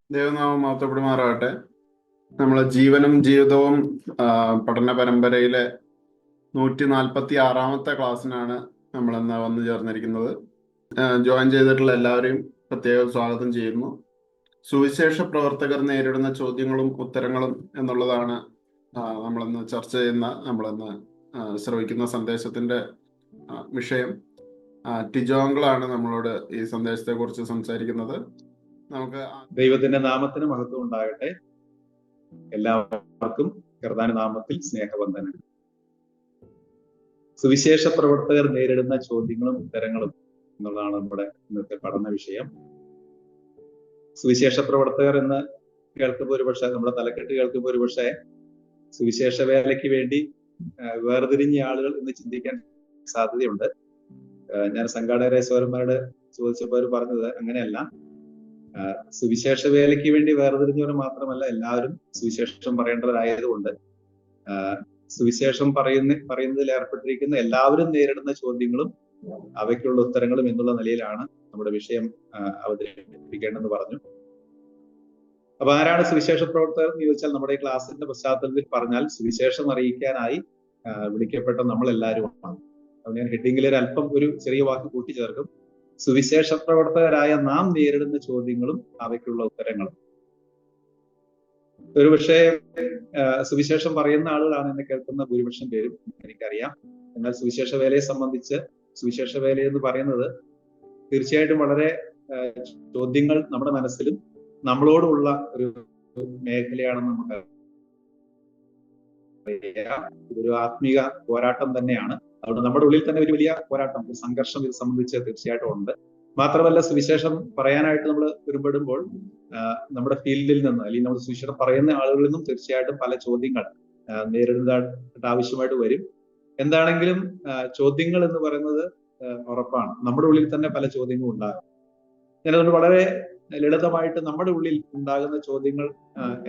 ദൈവനാമം മഹത്വപ്പെടുമാറാകട്ടെ. നമ്മളെ ജീവനും ജീവിതവും പഠന പരമ്പരയിലെ 146-ാമത്തെ ക്ലാസ്സിനാണ് നമ്മളിന്ന് വന്നു ചേർന്നിരിക്കുന്നത്. ജോയിൻ ചെയ്തിട്ടുള്ള എല്ലാവരെയും പ്രത്യേകം സ്വാഗതം ചെയ്യുന്നു. സുവിശേഷ പ്രവർത്തകർ നേരിടുന്ന ചോദ്യങ്ങളും ഉത്തരങ്ങളും എന്നുള്ളതാണ് നമ്മളിന്ന് ചർച്ച ചെയ്യുന്ന, നമ്മളിന്ന് ശ്രവിക്കുന്ന സന്ദേശത്തിന്റെ വിഷയം. ടിജോങ്കളാണ് നമ്മളോട് ഈ സന്ദേശത്തെ കുറിച്ച് സംസാരിക്കുന്നത്. നമുക്ക് ദൈവത്തിന്റെ നാമത്തിന് മഹത്വം ഉണ്ടാകട്ടെ. എല്ലാവർക്കും കർത്താവിന്റെ നാമത്തിൽ സ്നേഹവന്ദനം. സുവിശേഷ പ്രവർത്തകർ നേരിടുന്ന ചോദ്യങ്ങളും ഉത്തരങ്ങളും എന്നുള്ളതാണ് നമ്മുടെ ഇന്നത്തെ പഠന വിഷയം. സുവിശേഷ പ്രവർത്തകർ എന്ന് കേൾക്കുമ്പോൾ ഒരുപക്ഷെ നമ്മുടെ തലക്കെട്ട് കേൾക്കുമ്പോൾ ഒരുപക്ഷെ സുവിശേഷ വേലയ്ക്ക് വേണ്ടി വേർതിരിഞ്ഞ ആളുകൾ എന്ന് ചിന്തിക്കാൻ സാധ്യതയുണ്ട്. ഞാൻ സംഘാടകരെ സൗരന്മാരോട് ചോദിച്ചപ്പോൾ അവർ പറഞ്ഞത് അങ്ങനെയല്ല. സുവിശേഷ വേലയ്ക്ക് വേണ്ടി വേർതിരിഞ്ഞവർ മാത്രമല്ല, എല്ലാവരും സുവിശേഷം പറയേണ്ടവരായതുകൊണ്ട് സുവിശേഷം പറയുന്നതിൽ ഏർപ്പെട്ടിരിക്കുന്ന എല്ലാവരും നേരിടുന്ന ചോദ്യങ്ങളും അവയ്ക്കുള്ള ഉത്തരങ്ങളും എന്നുള്ള നിലയിലാണ് നമ്മുടെ വിഷയം അവതരിപ്പിക്കേണ്ടെന്ന് പറഞ്ഞു. അപ്പൊ ആരാണ് സുവിശേഷ പ്രവർത്തകർ എന്ന് ചോദിച്ചാൽ, നമ്മുടെ ഈ ക്ലാസ്സിന്റെ പശ്ചാത്തലത്തിൽ പറഞ്ഞാൽ സുവിശേഷം അറിയിക്കാനായി വിളിക്കപ്പെട്ട നമ്മളെല്ലാവരുമാണ്. അപ്പൊ ഞാൻ ഹെഡിങ്ങിൽ ഒരു ചെറിയ വാക്ക് കൂട്ടിച്ചേർക്കും: സുവിശേഷ പ്രവർത്തകരായ നാം നേരിടുന്ന ചോദ്യങ്ങളും അവയ്ക്കുള്ള ഉത്തരങ്ങളും. ഒരുപക്ഷെ സുവിശേഷം പറയുന്ന ആളുകളാണ് എന്നെ കേൾക്കുന്ന ഭൂരിപക്ഷം പേരും, എനിക്കറിയാം. എന്നാൽ സുവിശേഷ വേലയെ സംബന്ധിച്ച് സുവിശേഷ വേല എന്ന് പറയുന്നത് തീർച്ചയായിട്ടും വളരെ ചോദ്യങ്ങൾ നമ്മുടെ മനസ്സിലും നമ്മളോടുള്ള ഒരു മേഖലയാണെന്ന് നമുക്ക് അറിയാം. ഇതൊരു ആത്മീക പോരാട്ടം തന്നെയാണ്. അതുകൊണ്ട് നമ്മുടെ ഉള്ളിൽ തന്നെ ഒരു വലിയ പോരാട്ടം, ഒരു സംഘർഷം ഇത് സംബന്ധിച്ച് തീർച്ചയായിട്ടും ഉണ്ട്. മാത്രമല്ല, സുവിശേഷം പറയാനായിട്ട് നമ്മൾ ഒരുപെടുമ്പോൾ നമ്മുടെ ഫീൽഡിൽ നിന്ന്, അല്ലെങ്കിൽ നമ്മൾ സുവിശേഷം പറയുന്ന ആളുകളിൽ നിന്നും തീർച്ചയായിട്ടും പല ചോദ്യങ്ങൾ നേരിടേണ്ടതായിട്ട് ആവശ്യമായിട്ട് വരും. എന്താണെങ്കിലും ചോദ്യങ്ങൾ എന്ന് പറയുന്നത് ഉറപ്പാണ്. നമ്മുടെ ഉള്ളിൽ തന്നെ പല ചോദ്യങ്ങളും ഉണ്ടാകും. ഞാനതുകൊണ്ട് വളരെ ലളിതമായിട്ട് നമ്മുടെ ഉള്ളിൽ ഉണ്ടാകുന്ന ചോദ്യങ്ങൾ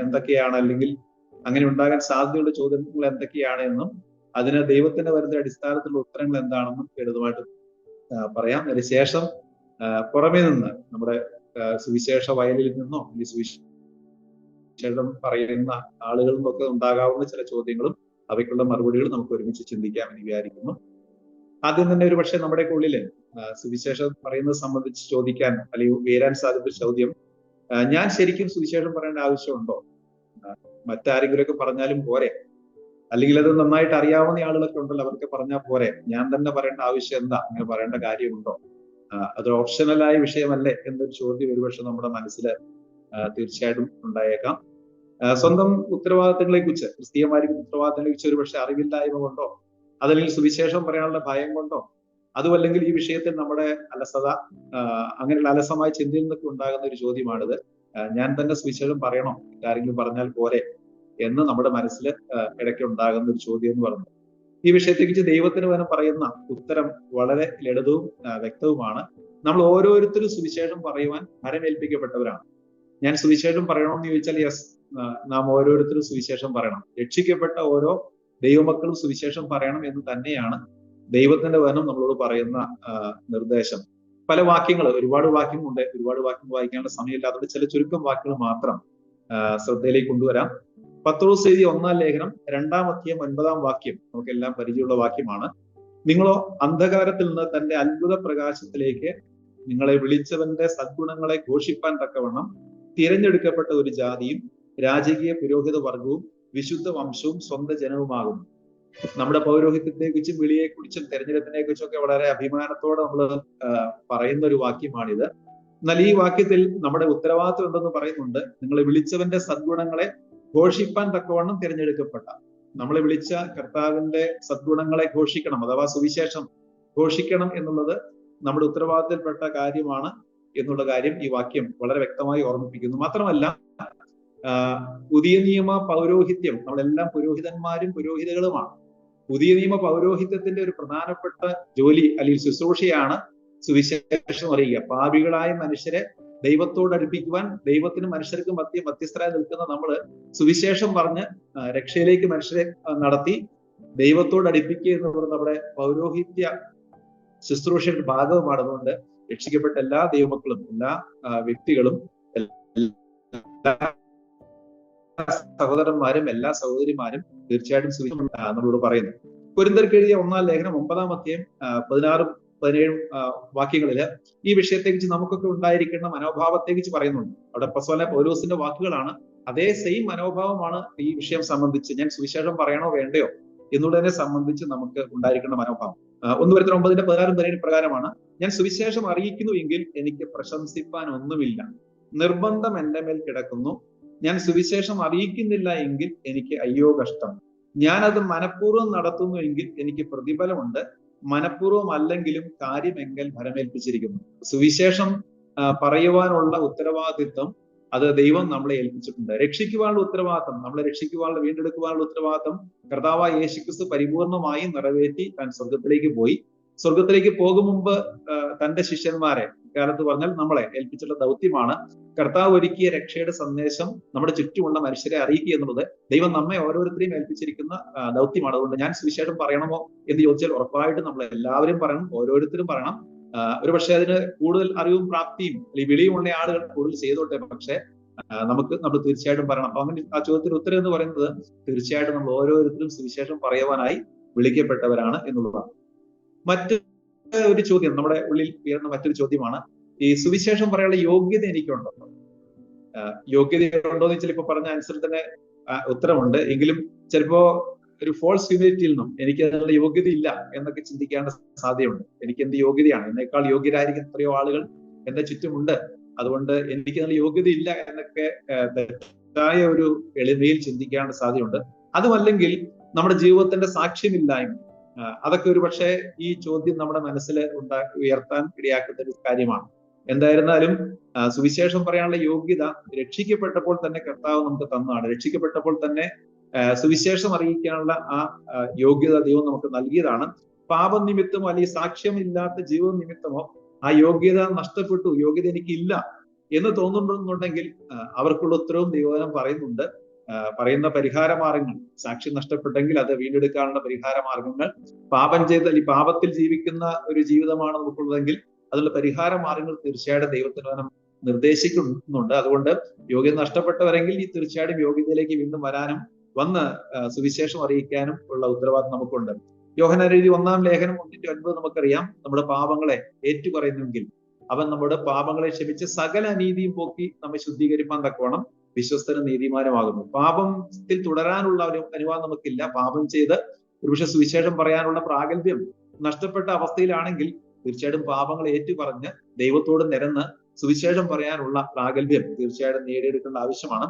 എന്തൊക്കെയാണ്, അല്ലെങ്കിൽ അങ്ങനെ ഉണ്ടാകാൻ സാധ്യതയുള്ള ചോദ്യങ്ങൾ എന്തൊക്കെയാണ് എന്നും അതിന് ദൈവത്തിന്റെ വരുന്ന അടിസ്ഥാനത്തിലുള്ള ഉത്തരങ്ങൾ എന്താണെന്നും ലളിതമായിട്ട് പറയാം. അതിനുശേഷം പുറമേ നിന്ന് നമ്മുടെ സുവിശേഷ വയലിൽ നിന്നോ അല്ലെങ്കിൽ സുവിശേഷം പറയുന്ന ആളുകളിൽ നിന്നൊക്കെ ഉണ്ടാകാവുന്ന ചില ചോദ്യങ്ങളും അവയ്ക്കുള്ള മറുപടികളും നമുക്ക് ഒരുമിച്ച് ചിന്തിക്കാം എന്ന് വിചാരിക്കുന്നു. ആദ്യം തന്നെ ഒരു പക്ഷെ നമ്മുടെ ഉള്ളില് സുവിശേഷം പറയുന്നത് സംബന്ധിച്ച് ചോദിക്കാൻ അല്ലെങ്കിൽ ഉയരാൻ സാധ്യത ചോദ്യം: ഞാൻ ശരിക്കും സുവിശേഷം പറയേണ്ട ആവശ്യമുണ്ടോ? മറ്റാരെങ്കിലുമൊക്കെ പറഞ്ഞാലും പോരെ? അല്ലെങ്കിൽ അത് നന്നായിട്ട് അറിയാവുന്ന ആളുകളൊക്കെ ഉണ്ടല്ലോ, അവർക്ക് പറഞ്ഞാൽ പോരെ? ഞാൻ തന്നെ പറയേണ്ട ആവശ്യം എന്താ? അങ്ങനെ പറയേണ്ട കാര്യമുണ്ടോ? അത് ഓപ്ഷണലായ വിഷയമല്ലേ എന്നൊരു ചോദ്യം ഒരുപക്ഷെ നമ്മുടെ മനസ്സിൽ തീർച്ചയായിട്ടും ഉണ്ടായേക്കാം. സ്വന്തം ഉത്തരവാദിത്തങ്ങളെ കുറിച്ച്, ക്രിസ്തീയമായിരിക്കും ഉത്തരവാദിത്തങ്ങളെ കുറിച്ച് ഒരുപക്ഷെ അറിവില്ലായ്മ കൊണ്ടോ, അതല്ലെങ്കിൽ സുവിശേഷം പറയാനുള്ള ഭയം കൊണ്ടോ, അതുമല്ലെങ്കിൽ ഈ വിഷയത്തിൽ നമ്മുടെ അലസത, അങ്ങനെയുള്ള അലസമായ ചിന്തയിൽ നിന്നൊക്കെ ഉണ്ടാകുന്ന ഒരു ചോദ്യമാണിത്. ഞാൻ തന്നെ സുവിശേഷം പറയണോ? ആരെങ്കിലും പറഞ്ഞാൽ പോരെ എന്ന് നമ്മുടെ മനസ്സിൽ ഇടയ്ക്ക് ഉണ്ടാകുന്ന ഒരു ചോദ്യം എന്ന് പറയുന്നത്. ഈ വിഷയത്തെക്കുറിച്ച് ദൈവത്തിന് തന്നെ പറയുന്ന ഉത്തരം വളരെ ലളിതവും വ്യക്തവുമാണ്. നമ്മൾ ഓരോരുത്തരും സുവിശേഷം പറയുവാൻ ഭരമേൽപ്പിക്കപ്പെട്ടവരാണ്. ഞാൻ സുവിശേഷം പറയണമെന്ന് ചോദിച്ചാൽ യെസ്, നാം ഓരോരുത്തരും സുവിശേഷം പറയണം. രക്ഷിക്കപ്പെട്ട ഓരോ ദൈവമക്കളും സുവിശേഷം പറയണം എന്ന് തന്നെയാണ് ദൈവത്തിന്റെ വചനം നമ്മളോട് പറയുന്ന നിർദ്ദേശം. പല വാക്യങ്ങൾ, ഒരുപാട് വാക്യങ്ങളുണ്ട്, ഒരുപാട് വാക്യങ്ങൾ വായിക്കാനുള്ള സമയമില്ലാത്തതുകൊണ്ട് ചില ചുരുക്കം വാക്യങ്ങൾ മാത്രം ശ്രദ്ധയിലേക്ക് കൊണ്ടുവരാം. പത്രോസ് എഴുതിയ 1-ാം ലേഖനം 2-ാം അധ്യായം 9-ാം വാക്യം നമുക്കെല്ലാം പരിചയമുള്ള വാക്യമാണ്: നിങ്ങളോ അന്ധകാരത്തിൽ നിന്ന് തന്റെ അത്ഭുത പ്രകാശത്തിലേക്ക് നിങ്ങളെ വിളിച്ചവന്റെ സദ്ഗുണങ്ങളെ ഘോഷിപ്പാൻ തക്കവണ്ണം തിരഞ്ഞെടുക്കപ്പെട്ട ഒരു ജാതിയും രാജകീയ പുരോഹിത വർഗവും വിശുദ്ധ വംശവും സ്വന്തം ജനവുമാകുന്നു. നമ്മുടെ പൗരോഹിത്യത്തെ കുറിച്ചും വിളിയെ കുറിച്ചും തെരഞ്ഞെടുപ്പിനെ കുറിച്ചും ഒക്കെ വളരെ അഭിമാനത്തോടെ നമ്മൾ പറയുന്ന ഒരു വാക്യമാണിത്. എന്നാൽ ഈ വാക്യത്തിൽ നമ്മുടെ ഉത്തരവാദിത്വം എന്തെന്ന് പറയുന്നുണ്ട്: നിങ്ങളെ വിളിച്ചവന്റെ സദ്ഗുണങ്ങളെ ഘോഷിപ്പാൻ തക്കവണ്ണം തിരഞ്ഞെടുക്കപ്പെട്ട. നമ്മളെ വിളിച്ച കർത്താവിന്റെ സദ്ഗുണങ്ങളെ ഘോഷിക്കണം, അഥവാ സുവിശേഷം ഘോഷിക്കണം എന്നുള്ളത് നമ്മുടെ ഉത്തരവാദിത്തത്തിൽപ്പെട്ട കാര്യമാണ് എന്നുള്ള കാര്യം ഈ വാക്യം വളരെ വ്യക്തമായി ഓർമ്മിപ്പിക്കുന്നു. മാത്രമല്ല, പുതിയ നിയമ പൗരോഹിത്യം, നമ്മളെല്ലാം പുരോഹിതന്മാരും പുരോഹിതകളുമാണ്. പുതിയ നിയമ പൗരോഹിത്യത്തിന്റെ ഒരു പ്രധാനപ്പെട്ട ജോലി അല്ലെങ്കിൽ ശുശ്രൂഷയാണ് സുവിശേഷം അറിയുക. പാപികളായ മനുഷ്യരെ ദൈവത്തോട് അടുപ്പിക്കുവാൻ ദൈവത്തിനും മനുഷ്യർക്കും മധ്യസ്ഥരായി നിൽക്കുന്ന നമ്മൾ സുവിശേഷം പറഞ്ഞ് രക്ഷയിലേക്ക് മനുഷ്യരെ നടത്തി ദൈവത്തോട് അടുപ്പിക്കുക എന്ന് പറയുന്നത് നമ്മുടെ പൗരോഹിത്യ ശുശ്രൂഷയുടെ ഭാഗവുമാണ്. അതുകൊണ്ട് രക്ഷിക്കപ്പെട്ട എല്ലാ ദൈവമക്കളും, എല്ലാ വ്യക്തികളും സഹോദരന്മാരും എല്ലാ സഹോദരിമാരും തീർച്ചയായിട്ടും സുവിശേഷം നമ്മളോട് പറയുന്നു. കൊരിന്ത്യർക്ക് എഴുതിയ 1-ാം ലേഖനം 9-ാം അധ്യായം 16-ഉം 17-ഉം വാക്യങ്ങളില് ഈ വിഷയത്തെക്കുറിച്ച് നമുക്കൊക്കെ ഉണ്ടായിരിക്കുന്ന മനോഭാവത്തെക്കുറിച്ച് പറയുന്നുണ്ട്. അവിടെ അപ്പോസ്തലനായ പൗലോസിന്റെ വാക്കുകളാണ്. അതേ സെയിം മനോഭാവമാണ് ഈ വിഷയം സംബന്ധിച്ച്, ഞാൻ സുവിശേഷം പറയണോ വേണ്ടയോ എന്നുള്ളതിനെ സംബന്ധിച്ച് നമുക്ക് ഉണ്ടായിരിക്കുന്ന മനോഭാവം. 1 Corinthians 9-16 വരെ പ്രകാരമാണ്: ഞാൻ സുവിശേഷം അറിയിക്കുന്നു എങ്കിൽ എനിക്ക് പ്രശംസിപ്പാൻ ഒന്നുമില്ല, നിർബന്ധം എന്റെ മേൽ കിടക്കുന്നു. ഞാൻ സുവിശേഷം അറിയിക്കുന്നില്ല എങ്കിൽ എനിക്ക് അയ്യോ കഷ്ടം. ഞാനത് മനഃപൂർവ്വം നടത്തുന്നു എങ്കിൽ എനിക്ക് പ്രതിഫലമുണ്ട്. മനഃപൂർവ്വം അല്ലെങ്കിലും കാര്യമെങ്കിൽ ഫലമേൽപ്പിച്ചിരിക്കുന്നു. സുവിശേഷം പറയുവാനുള്ള ഉത്തരവാദിത്വം അത് ദൈവം നമ്മളെ ഏൽപ്പിച്ചിട്ടുണ്ട്. രക്ഷിക്കുവാനുള്ള ഉത്തരവാദിത്വം, നമ്മളെ രക്ഷിക്കുവാനുള്ള, വീണ്ടെടുക്കുവാനുള്ള ഉത്തരവാദിത്വം കർത്താവായ യേശുക്രിസ്തു പരിപൂർണമായി നിറവേറ്റി താൻ സ്വർഗത്തിലേക്ക് പോയി. സ്വർഗത്തിലേക്ക് പോകും മുമ്പ് തന്റെ ശിഷ്യന്മാരെ, ഇക്കാലത്ത് പറഞ്ഞാൽ നമ്മളെ ഏൽപ്പിച്ചിട്ടുള്ള ദൗത്യമാണ് കർത്താവ് ഒരുക്കിയ രക്ഷയുടെ സന്ദേശം നമ്മുടെ ചുറ്റുമുള്ള മനുഷ്യരെ അറിയിക്കുക എന്നുള്ളത് ദൈവം നമ്മെ ഓരോരുത്തരെയും ഏൽപ്പിച്ചിരിക്കുന്ന ദൗത്യമാണ്. അതുകൊണ്ട് ഞാൻ സുവിശേഷം പറയണമോ എന്ന് ചോദിച്ചാൽ ഉറപ്പായിട്ടും നമ്മൾ എല്ലാവരും പറയണം, ഓരോരുത്തരും പറയണം. ഒരുപക്ഷെ അതിന് കൂടുതൽ അറിവും പ്രാപ്തിയും അല്ലെങ്കിൽ വിളിയുമുള്ള ആളുകൾ കൂടുതൽ ചെയ്തോട്ടെ, പക്ഷെ നമ്മൾ തീർച്ചയായിട്ടും പറയണം. അപ്പൊ അങ്ങനെ ആ ചോദ്യത്തിന് ഉത്തരം എന്ന് പറയുന്നത് തീർച്ചയായിട്ടും നമ്മൾ ഓരോരുത്തരും സുവിശേഷം പറയുവാനായി വിളിക്കപ്പെട്ടവരാണ് എന്നുള്ളതാണ്. മറ്റ് ഒരു ചോദ്യം നമ്മുടെ ഉള്ളിൽ ഉയർന്ന മറ്റൊരു ചോദ്യമാണ്: ഈ സുവിശേഷം പറയാനുള്ള യോഗ്യത എനിക്കുണ്ടോ? യോഗ്യതയുണ്ടോ എന്ന് വെച്ചാൽ ഇപ്പൊ പറഞ്ഞ ആൻസർ തന്നെ ഉത്തരമുണ്ട്. എങ്കിലും ചിലപ്പോ ഒരു ഫോൾസ് ഹ്യൂമിലിറ്റിയിൽ നിന്നും എനിക്ക് അതിനുള്ള യോഗ്യത ഇല്ല എന്നൊക്കെ ചിന്തിക്കേണ്ട സാധ്യതയുണ്ട്. എനിക്ക് എന്ത് യോഗ്യതയാണ്, എന്നേക്കാൾ യോഗ്യരായിരിക്കും എത്രയോ ആളുകൾ എന്റെ ചുറ്റുമുണ്ട്, അതുകൊണ്ട് എനിക്ക് അതിനുള്ള യോഗ്യത ഇല്ല എന്നൊക്കെ തെറ്റായ ഒരു എളിമയിൽ ചിന്തിക്കേണ്ട സാധ്യതയുണ്ട്. അതുമല്ലെങ്കിൽ നമ്മുടെ ജീവിതത്തിന്റെ സാക്ഷ്യമില്ലായ്മ, അതൊക്കെ ഒരു പക്ഷേ ഈ ചോദ്യം നമ്മുടെ മനസ്സിൽ ഉയർത്താൻ ഇടയാക്കുന്ന ഒരു കാര്യമാണ്. എന്തായിരുന്നാലും സുവിശേഷം പറയാനുള്ള യോഗ്യത രക്ഷിക്കപ്പെട്ടപ്പോൾ തന്നെ കർത്താവ് നമുക്ക് തന്നതാണ്. രക്ഷിക്കപ്പെട്ടപ്പോൾ തന്നെ സുവിശേഷം അറിയിക്കാനുള്ള ആ യോഗ്യത ദൈവം നമുക്ക് നൽകിയതാണ്. പാപനിമിത്തമോ അല്ലെങ്കിൽ സാക്ഷ്യമില്ലാത്ത ജീവിത നിമിത്തമോ ആ യോഗ്യത നഷ്ടപ്പെട്ടു, യോഗ്യത എനിക്കില്ല എന്ന് തോന്നുന്നുണ്ടെങ്കിൽ അവർക്കുള്ള ഉത്തരവും ദൈവവചനം പറയുന്നുണ്ട്. പറയുന്ന പരിഹാര മാർഗങ്ങൾ, സാക്ഷ്യം നഷ്ടപ്പെട്ടെങ്കിൽ അത് വീണ്ടെടുക്കാനുള്ള പരിഹാര മാർഗങ്ങൾ, പാപം ചെയ്ത് അല്ലെങ്കിൽ പാപത്തിൽ ജീവിക്കുന്ന ഒരു ജീവിതമാണ് നമുക്കുള്ളതെങ്കിൽ അതിനുള്ള പരിഹാര മാർഗങ്ങൾ തീർച്ചയായിട്ടും ദൈവത്തിന് നിർദ്ദേശിക്കുന്നുണ്ട്. അതുകൊണ്ട് യോഗ്യത നഷ്ടപ്പെട്ടവരെങ്കിൽ ഈ തീർച്ചയായിട്ടും യോഗ്യതയിലേക്ക് വീണ്ടും വരാനും വന്ന് സുവിശേഷം അറിയിക്കാനും ഉള്ള ഉത്തരവാദിത്വം നമുക്കുണ്ട്. യോഹന്നാൻ എഴുതിയ 1-ാം ലേഖനം 1:9 നമുക്കറിയാം: നമ്മുടെ പാപങ്ങളെ ഏറ്റുപറയുന്നെങ്കിൽ അവൻ നമ്മുടെ പാപങ്ങളെ ക്ഷമിച്ച് സകല അനീതിയും പോക്കി നമ്മെ ശുദ്ധീകരിപ്പാൻ തക്കവണ്ണം വിശ്വസ്തനും നീതിമാനുമാകുന്നു. പാപത്തിൽ തുടരാനുള്ള ഒരു അനുവാദം നമുക്കില്ല. പാപം ചെയ്ത് ഒരുപക്ഷെ സുവിശേഷം പറയാനുള്ള പ്രാഗൽഭ്യം നഷ്ടപ്പെട്ട അവസ്ഥയിലാണെങ്കിൽ തീർച്ചയായിട്ടും പാപങ്ങൾ ഏറ്റുപറഞ്ഞ് ദൈവത്തോട് നിരന്ന് സുവിശേഷം പറയാനുള്ള പ്രാഗൽഭ്യം തീർച്ചയായിട്ടും നേടിയെടുക്കേണ്ട ആവശ്യമാണ്.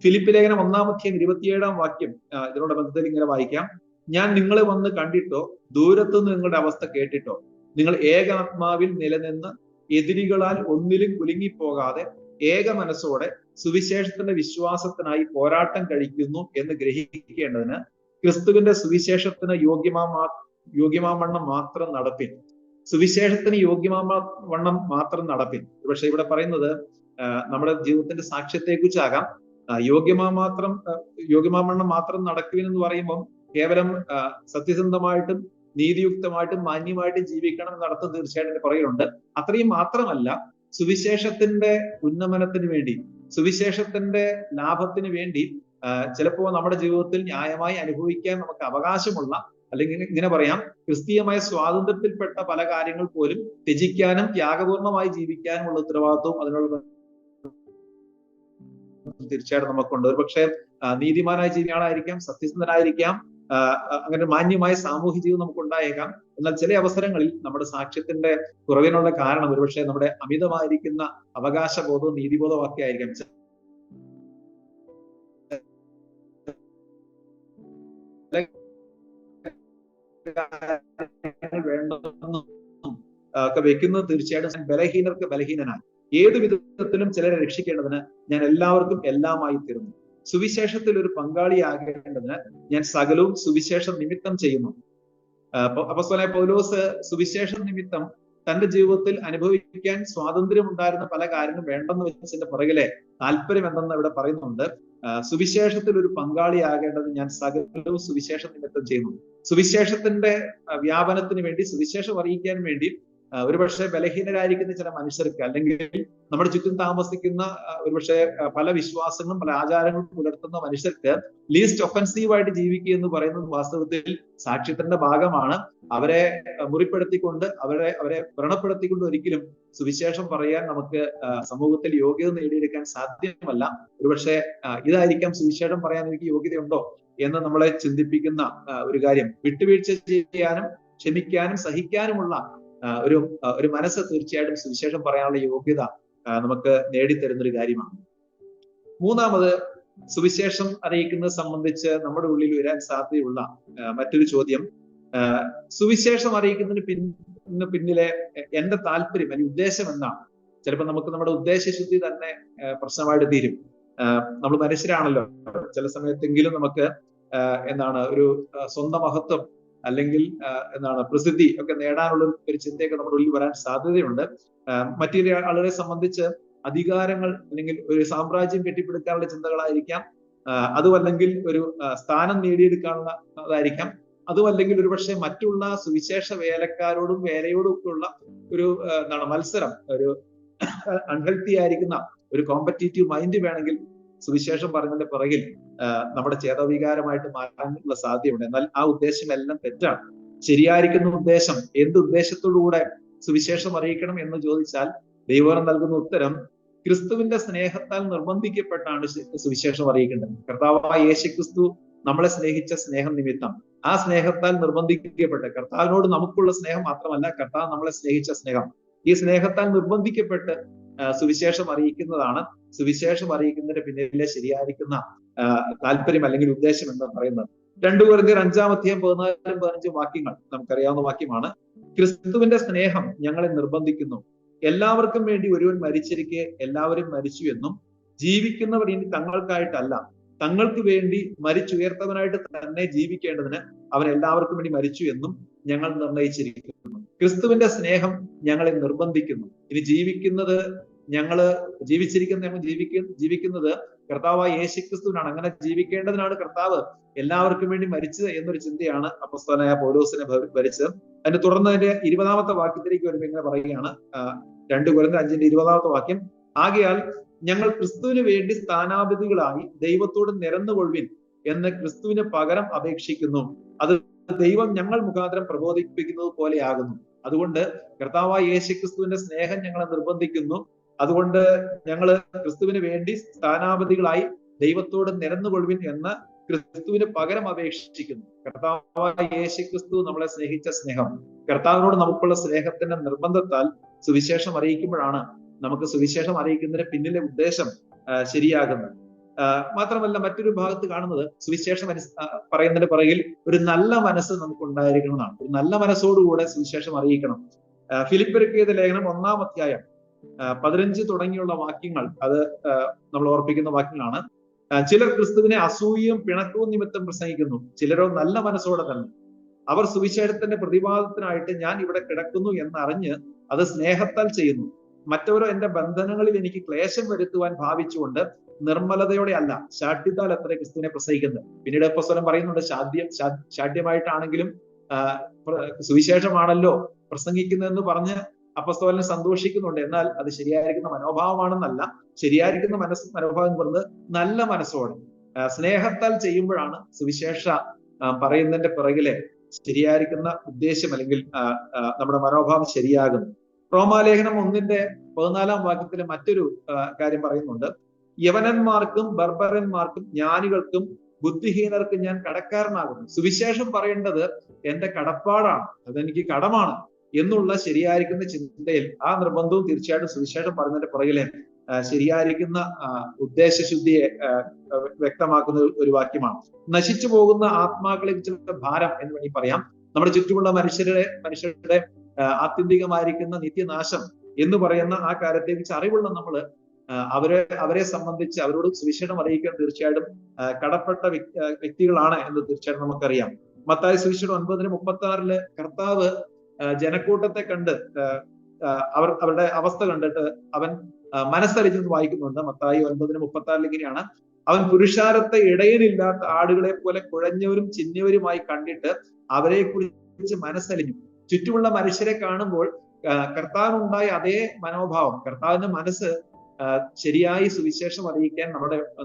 ഫിലിപ്പ് ലേഖനം 1-ാം അധ്യായം 27-ാം വാക്യം ഇതിനോട് ബന്ധത്തിൽ ഇങ്ങനെ വായിക്കാം: ഞാൻ നിങ്ങളെ വന്ന് കണ്ടിട്ടോ ദൂരത്തുനിന്ന് നിങ്ങളുടെ അവസ്ഥ കേട്ടിട്ടോ നിങ്ങൾ ഏകാത്മാവിൽ നിലനിന്ന് എതിരികളാൽ ഒന്നിലും കുലുങ്ങിപ്പോകാതെ ഏക മനസ്സോടെ സുവിശേഷത്തിന്റെ വിശ്വാസത്തിനായി പോരാട്ടം കഴിക്കുന്നു എന്ന് ഗ്രഹിക്കേണ്ടതിന് ക്രിസ്തുവിന്റെ സുവിശേഷത്തിന് യോഗ്യമാവണ്ണം മാത്രം നടപ്പിൻ. സുവിശേഷത്തിന് യോഗ്യമാവണ്ണം മാത്രം നടപ്പിൻ. പക്ഷെ ഇവിടെ പറയുന്നത് നമ്മുടെ ജീവിതത്തിന്റെ സാക്ഷ്യത്തെക്കുറിച്ചാകാം. യോഗ്യമാവണ്ണം മാത്രം നടക്കുവിൻ എന്ന് പറയുമ്പോൾ കേവലം സത്യസന്ധമായിട്ടും നീതിയുക്തമായിട്ടും മാന്യമായിട്ടും ജീവിക്കണം എന്നർത്ഥം തീർച്ചയായിട്ടും പറയുന്നുണ്ട്. അത്രയും മാത്രമല്ല, സുവിശേഷത്തിന്റെ ഉന്നമനത്തിന് വേണ്ടി, സുവിശേഷത്തിന്റെ ലാഭത്തിന് വേണ്ടി ചിലപ്പോ നമ്മുടെ ജീവിതത്തിൽ ന്യായമായി അനുഭവിക്കാൻ നമുക്ക് അവകാശമുള്ള, അല്ലെങ്കിൽ ഇങ്ങനെ പറയാം, ക്രിസ്തീയമായ സ്വാതന്ത്ര്യത്തിൽപ്പെട്ട പല കാര്യങ്ങൾ പോലും ത്യജിക്കാനും ത്യാഗപൂർണമായി ജീവിക്കാനുമുള്ള ഉത്തരവാദിത്വവും അതിനുള്ള തീർച്ചയായിട്ടും നമുക്കുണ്ട്. ഒരു പക്ഷേ നീതിമാനായ ജീവിയാളായിരിക്കാം, സത്യസന്ധനായിരിക്കാം, അങ്ങനെ മാന്യമായ സാമൂഹ്യ ജീവിതം നമുക്ക് ഉണ്ടായേക്കാം. എന്നാൽ ചില അവസരങ്ങളിൽ നമ്മുടെ സാക്ഷ്യത്തിന്റെ കുറവിനുള്ള കാരണം ഒരുപക്ഷെ നമ്മുടെ അമിതമായിരിക്കുന്ന അവകാശബോധവും നീതിബോധവും ഒക്കെ ആയിരിക്കാം. വേണ്ടെന്നും ഒക്കെ വെക്കുന്നത് തീർച്ചയായിട്ടും ബലഹീനർക്ക് ബലഹീനനായി ഏതു വിധത്തിലും ചിലരെ രക്ഷിക്കേണ്ടതിന് ഞാൻ എല്ലാവർക്കും എല്ലാമായി തീർന്നു. സുവിശേഷത്തിൽ ഒരു പങ്കാളിയാകേണ്ടതിന് ഞാൻ സകലവും സുവിശേഷം നിമിത്തം ചെയ്യുന്നു. അപ്പോസ്തലനായ പൗലോസ് സുവിശേഷം നിമിത്തം തന്റെ ജീവിതത്തിൽ അനുഭവിക്കാൻ സ്വാതന്ത്ര്യം ഉണ്ടായിരുന്ന പല കാര്യങ്ങളും വേണ്ടെന്ന് വെച്ചതിന്റെ പുറകിലെ താല്പര്യം എന്തെന്ന് ഇവിടെ പറയുന്നുണ്ട്. സുവിശേഷത്തിൽ ഒരു പങ്കാളിയാകേണ്ടത് ഞാൻ സകലവും സുവിശേഷം നിമിത്തം ചെയ്യുന്നു. സുവിശേഷത്തിന്റെ വ്യാപനത്തിന് വേണ്ടി, സുവിശേഷം അറിയിക്കാൻ വേണ്ടി ഒരുപക്ഷെ ബലഹീനരായിരിക്കുന്ന ചില മനുഷ്യർക്ക്, അല്ലെങ്കിൽ നമ്മുടെ ചുറ്റും താമസിക്കുന്ന ഒരുപക്ഷെ പല വിശ്വാസങ്ങളും പല ആചാരങ്ങളും പുലർത്തുന്ന മനുഷ്യർക്ക് ലീസ്റ്റ് ഒഫൻസീവായിട്ട് ജീവിക്കുക എന്ന് പറയുന്നത് വാസ്തവത്തിൽ സാക്ഷ്യത്തിന്റെ ഭാഗമാണ്. അവരെ മുറിപ്പെടുത്തിക്കൊണ്ട് അവരെ വ്രണപ്പെടുത്തിക്കൊണ്ട് ഒരിക്കലും സുവിശേഷം പറയാൻ നമുക്ക് സമൂഹത്തിൽ യോഗ്യത നേടിയെടുക്കാൻ സാധ്യമല്ല. ഒരുപക്ഷെ ഇതായിരിക്കാം സുവിശേഷം പറയാൻ എനിക്ക് യോഗ്യതയുണ്ടോ എന്ന് നമ്മളെ ചിന്തിപ്പിക്കുന്ന ഒരു കാര്യം. വിട്ടുവീഴ്ച ചെയ്യാനും ക്ഷമിക്കാനും സഹിക്കാനുമുള്ള ഒരു മനസ്സ് തീർച്ചയായിട്ടും സുവിശേഷം പറയാനുള്ള യോഗ്യത നമുക്ക് നേടിത്തരുന്ന ഒരു കാര്യമാണ്. മൂന്നാമത്, സുവിശേഷം അറിയിക്കുന്നത് സംബന്ധിച്ച് നമ്മുടെ ഉള്ളിൽ വരാൻ സാധ്യതയുള്ള മറ്റൊരു ചോദ്യം, സുവിശേഷം അറിയിക്കുന്നതിന് പിന്നിലെ എന്റെ താല്പര്യം അല്ലെങ്കിൽ ഉദ്ദേശം എന്താണ്? ചിലപ്പോൾ നമുക്ക് നമ്മുടെ ഉദ്ദേശശുദ്ധി തന്നെ പ്രശ്നമായിട്ട് തീരും. നമ്മൾ മനുഷ്യരാണല്ലോ, ചില സമയത്തെങ്കിലും നമുക്ക് ഒരു സ്വന്തം മഹത്വം അല്ലെങ്കിൽ പ്രസിദ്ധി ഒക്കെ നേടാനുള്ള ഒരു ചിന്തയൊക്കെ നമ്മുടെ ഉള്ളിൽ വരാൻ സാധ്യതയുണ്ട്. മറ്റൊരു ആളുകളെ സംബന്ധിച്ച് അധികാരങ്ങൾ അല്ലെങ്കിൽ ഒരു സാമ്രാജ്യം കെട്ടിപ്പടുക്കാനുള്ള ചിന്തകളായിരിക്കാം. അതുമല്ലെങ്കിൽ ഒരു സ്ഥാനം നേടിയെടുക്കാനുള്ളതായിരിക്കാം. അതുമല്ലെങ്കിൽ ഒരുപക്ഷെ മറ്റുള്ള സുവിശേഷ വേലക്കാരോടും വേലയോടും ഒക്കെ ഉള്ള ഒരു മത്സരം, ഒരു അൺഹെൽത്തി ആയിരിക്കുന്ന ഒരു കോമ്പറ്റീറ്റീവ് മൈൻഡ് വേണമെങ്കിൽ സുവിശേഷം പറയുന്നതിന്റെ പിറകിൽ നമ്മുടെ ചേതോവികാരമായിട്ട് മാറാനുള്ള സാധ്യതയുണ്ട്. എന്നാൽ ആ ഉദ്ദേശം എല്ലാം തെറ്റാണ്. ശരിയായിരിക്കുന്ന ഉദ്ദേശം, എന്ത് ഉദ്ദേശത്തോടുകൂടെ സുവിശേഷം അറിയിക്കണം എന്ന് ചോദിച്ചാൽ ദൈവം നൽകുന്ന ഉത്തരം, ക്രിസ്തുവിന്റെ സ്നേഹത്താൽ നിർബന്ധിക്കപ്പെട്ടാണ് സുവിശേഷം അറിയിക്കേണ്ടത്. കർത്താവായ യേശുക്രിസ്തു നമ്മളെ സ്നേഹിച്ച സ്നേഹം നിമിത്തം, ആ സ്നേഹത്താൽ നിർബന്ധിക്കപ്പെട്ട്, കർത്താവിനോട് നമുക്കുള്ള സ്നേഹം മാത്രമല്ല, കർത്താവ് നമ്മളെ സ്നേഹിച്ച സ്നേഹം, ഈ സ്നേഹത്താൽ നിർബന്ധിക്കപ്പെട്ട് സുവിശേഷം അറിയിക്കുന്നതാണ് സുവിശേഷം അറിയിക്കുന്നതിന്റെ പിന്നിലെ ശരിയായിരിക്കുന്ന താല്പര്യം അല്ലെങ്കിൽ ഉദ്ദേശം എന്ന് പറയുന്നത്. 2 കൊരിന്ത്യർ 5-ാം അധ്യായം 14-15 വാക്യങ്ങൾ നമുക്കറിയാവുന്ന വാക്യമാണ്. ക്രിസ്തുവിന്റെ സ്നേഹം ഞങ്ങളെ നിർബന്ധിക്കുന്നു, എല്ലാവർക്കും വേണ്ടി ഒരുവൻ മരിച്ചിരിക്കെ എല്ലാവരും മരിച്ചു എന്നും, ജീവിക്കുന്നവർ ഇനി തങ്ങൾക്കായിട്ടല്ല തങ്ങൾക്ക് വേണ്ടി മരിച്ചുയർത്തവനായിട്ട് തന്നെ ജീവിക്കേണ്ടതിന് അവൻ എല്ലാവർക്കും വേണ്ടി മരിച്ചു എന്നും ഞങ്ങൾ നിർണയിച്ചിരിക്കുന്നു. ക്രിസ്തുവിന്റെ സ്നേഹം ഞങ്ങളെ നിർബന്ധിക്കുന്നു. ഇനി ഞങ്ങൾ ജീവിക്കുന്നത് കർത്താവായ യേശുക്രിസ്തുവിനാണ്. അങ്ങനെ ജീവിക്കേണ്ടതിനാണ് കർത്താവ് എല്ലാവർക്കും വേണ്ടി മരിച്ചത് എന്നൊരു ചിന്തയാണ് അപ്പോസ്തലനായ പൗലോസിനെ ഭരിച്ചത്. അതിന് തുടർന്ന് അതിന്റെ 20-ാമത്തെ വാക്യത്തിലേക്ക് വരുമ്പോൾ ഇങ്ങനെ പറയുകയാണ്, 2 കൊരിന്ത്യർ 5-ന്റെ വാക്യം, ആകയാൽ ഞങ്ങൾ ക്രിസ്തുവിന് വേണ്ടി സ്ഥാനാപതികളായി ദൈവത്തോട് നിരന്നുകൊള്ളുവിൻ എന്ന് ക്രിസ്തുവിന് പകരം അപേക്ഷിക്കുന്നു. അത് ദൈവം ഞങ്ങൾ മുഖാന്തരം പ്രബോധിപ്പിക്കുന്നത് പോലെയാകുന്നു. അതുകൊണ്ട് കർത്താവായ യേശുക്രിസ്തുവിന്റെ സ്നേഹം ഞങ്ങളെ നിർബന്ധിക്കുന്നു. അതുകൊണ്ട് ഞങ്ങൾ ക്രിസ്തുവിന് വേണ്ടി സ്ഥാനാപതികളായി ദൈവത്തോട് നിരന്നുകൊള്ളുവിൻ എന്ന് ക്രിസ്തുവിന് പകരം അപേക്ഷിക്കുന്നു. കർത്താവായ യേശുക്രിസ്തു നമ്മളെ സ്നേഹിച്ച സ്നേഹം, കർത്താവിനോട് നമുക്കുള്ള സ്നേഹത്തിന്റെ നിർബന്ധത്താൽ സുവിശേഷം അറിയിക്കുമ്പോഴാണ് നമുക്ക് സുവിശേഷം അറിയിക്കുന്നതിന് പിന്നിലെ ഉദ്ദേശം ശരിയാകുന്നത്. മാത്രമല്ല മറ്റൊരു ഭാഗത്ത് കാണുന്നത്, സുവിശേഷം പറയുന്നതിന്റെ പിറകിൽ ഒരു നല്ല മനസ്സ് നമുക്ക് ഉണ്ടായിരിക്കണം എന്നാണ്. ഒരു നല്ല മനസ്സോടുകൂടെ സുവിശേഷം അറിയിക്കണം. ഫിലിപ്പിയർക്ക് എഴുതിയ ലേഖനം 1-ാം അധ്യായം 15 തുടങ്ങിയുള്ള വാക്യങ്ങൾ, അത് നമ്മൾ ഓർപ്പിക്കുന്ന വാക്യങ്ങളാണ്. ചിലർ ക്രിസ്തുവിനെ അസൂയയും പിണക്കവും നിമിത്തം പ്രസംഗിക്കുന്നു, ചിലരോ നല്ല മനസ്സോടെ തന്നെ. അവർ സുവിശേഷത്തിന്റെ പ്രതിപാദനത്തിനായിട്ട് ഞാൻ ഇവിടെ കിടക്കുന്നു എന്നറിഞ്ഞ് അത് സ്നേഹത്താൽ ചെയ്യുന്നു. മറ്റവരോ എന്റെ ബന്ധനങ്ങളിൽ എനിക്ക് ക്ലേശം വരുത്തുവാൻ ഭാവിച്ചുകൊണ്ട് നിർമ്മലതയോടെ അല്ല ശാഠ്യത്താൽ അത്ര ക്രിസ്തുവിനെ പ്രസംഗിക്കുന്നത്. പിന്നീട് അപ്പോസ്തലൻ പറയുന്നുണ്ട്, ശാഠ്യമായിട്ടാണെങ്കിലും സുവിശേഷമാണല്ലോ പ്രസംഗിക്കുന്നതെന്ന് പറഞ്ഞ് അപ്പോസ്തലൻ സന്തോഷിക്കുന്നുണ്ട്. എന്നാൽ അത് ശരിയായിരിക്കുന്ന മനോഭാവമാണെന്നല്ല. ശരിയായിരിക്കുന്ന മനോഭാവം എന്ന് പറയുന്നത് നല്ല മനസ്സോടെ സ്നേഹത്താൽ ചെയ്യുമ്പോഴാണ് സുവിശേഷ പറയുന്നതിന്റെ പിറകിലെ ശരിയായിരിക്കുന്ന ഉദ്ദേശം അല്ലെങ്കിൽ നമ്മുടെ മനോഭാവം ശരിയാകുന്നു. റോമാലേഖനം 1-ന്റെ 14-ാം വാക്യത്തിലെ മറ്റൊരു കാര്യം പറയുന്നുണ്ട്, യവനന്മാർക്കും ബർബരന്മാർക്കും ജ്ഞാനികൾക്കും ബുദ്ധിഹീനർക്കും ഞാൻ കടക്കാരനാകുന്നു. സുവിശേഷം പറയേണ്ടത് എന്റെ കടപ്പാടാണ്, അതെനിക്ക് കടമാണ് എന്നുള്ള ശരിയായിരിക്കുന്ന ചിന്തയിൽ ആ നിർബന്ധവും തീർച്ചയായിട്ടും സുവിശേഷം പറയുന്നതിന്റെ പുറകിലെ ശരിയായിരിക്കുന്ന ഉദ്ദേശശുദ്ധിയെ വ്യക്തമാക്കുന്ന ഒരു വാക്യമാണ്. നശിച്ചു പോകുന്ന ആത്മാക്കളെ കുറിച്ചുള്ള ഭാരം എന്ന് വേണമെങ്കിൽ പറയാം. നമ്മുടെ ചുറ്റുമുള്ള മനുഷ്യരുടെ ആത്യന്തികമായിരിക്കുന്ന നിത്യനാശം എന്ന് പറയുന്ന ആ കാര്യത്തെ കുറിച്ച് അറിവുള്ള നമ്മള് അവരെ സംബന്ധിച്ച് അവരോട് സുവിശേഷം അറിയിക്കാൻ തീർച്ചയായിട്ടും കടപ്പെട്ട വ്യക്തികളാണ് എന്ന് തീർച്ചയായിട്ടും നമുക്കറിയാം. മത്തായി സുവിശേഷം 9:36 കർത്താവ് ജനക്കൂട്ടത്തെ കണ്ട് അവരുടെ അവസ്ഥ കണ്ടിട്ട് അവൻ മനസ്സലിഞ്ഞെന്ന് വായിക്കുന്നുണ്ട്. മത്തായി 9:36 ഇങ്ങനെയാണ്, അവൻ പുരുഷാരത്തെ ഇടയനില്ലാത്ത ആടുകളെ പോലെ കുഴഞ്ഞവരും ചിന്നവരുമായി കണ്ടിട്ട് അവരെ കുറിച്ച് മനസ്സലിഞ്ഞു. ചുറ്റുമുള്ള മനുഷ്യരെ കാണുമ്പോൾ കർത്താവിനുണ്ടായ അതേ മനോഭാവം, കർത്താവിന്റെ മനസ്സ് ശരിയായി സുവിശേഷം അറിയിക്കാൻ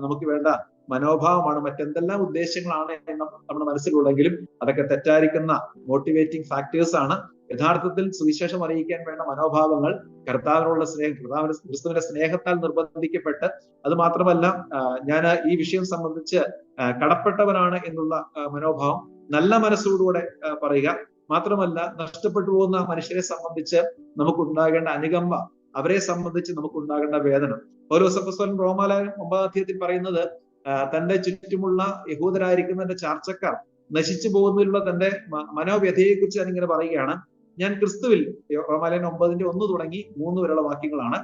നമുക്ക് വേണ്ട മനോഭാവമാണ്. മറ്റെന്തെല്ലാം ഉദ്ദേശങ്ങളാണ് നമ്മുടെ മനസ്സിലുള്ളെങ്കിലും അതൊക്കെ തെറ്റായിരിക്കുന്ന മോട്ടിവേറ്റിംഗ് ഫാക്ടേഴ്സ് ആണ്. യഥാർത്ഥത്തിൽ സുവിശേഷം അറിയിക്കാൻ വേണ്ട മനോഭാവങ്ങൾ കർത്താവിനുള്ള സ്നേഹം, ക്രിസ്തുവിന്റെ സ്നേഹത്താൽ നിർബന്ധിക്കപ്പെട്ട്, അത് മാത്രമല്ല ഞാൻ ഈ വിഷയം സംബന്ധിച്ച് കടപ്പെട്ടവനാണ് എന്നുള്ള മനോഭാവം നല്ല മനസ്സോടുകൂടെ പറയുക, മാത്രമല്ല നഷ്ടപ്പെട്ടു പോകുന്ന മനുഷ്യരെ സംബന്ധിച്ച് നമുക്കുണ്ടാകേണ്ട അനുകമ്പ, അവരെ സംബന്ധിച്ച് നമുക്കുണ്ടാകേണ്ട വേദന. പൗലോസ് റോമാലേഖനം 9-ാം അധ്യായത്തിൽ പറയുന്നത് തന്റെ ചുറ്റുമുള്ള യഹൂദരായിരിക്കുന്ന ചാർച്ചക്കാർ നശിച്ചു പോകുന്നതിലുള്ള തന്റെ മനോവ്യഥയെ കുറിച്ച് ഞാൻ ഇങ്ങനെ പറയുകയാണ്. ഞാൻ ക്രിസ്തുവിൽ, റോമാലേഖനം 9-ന്റെ 1 തുടങ്ങി 3 വരെയുള്ള വാക്യങ്ങളാണ്.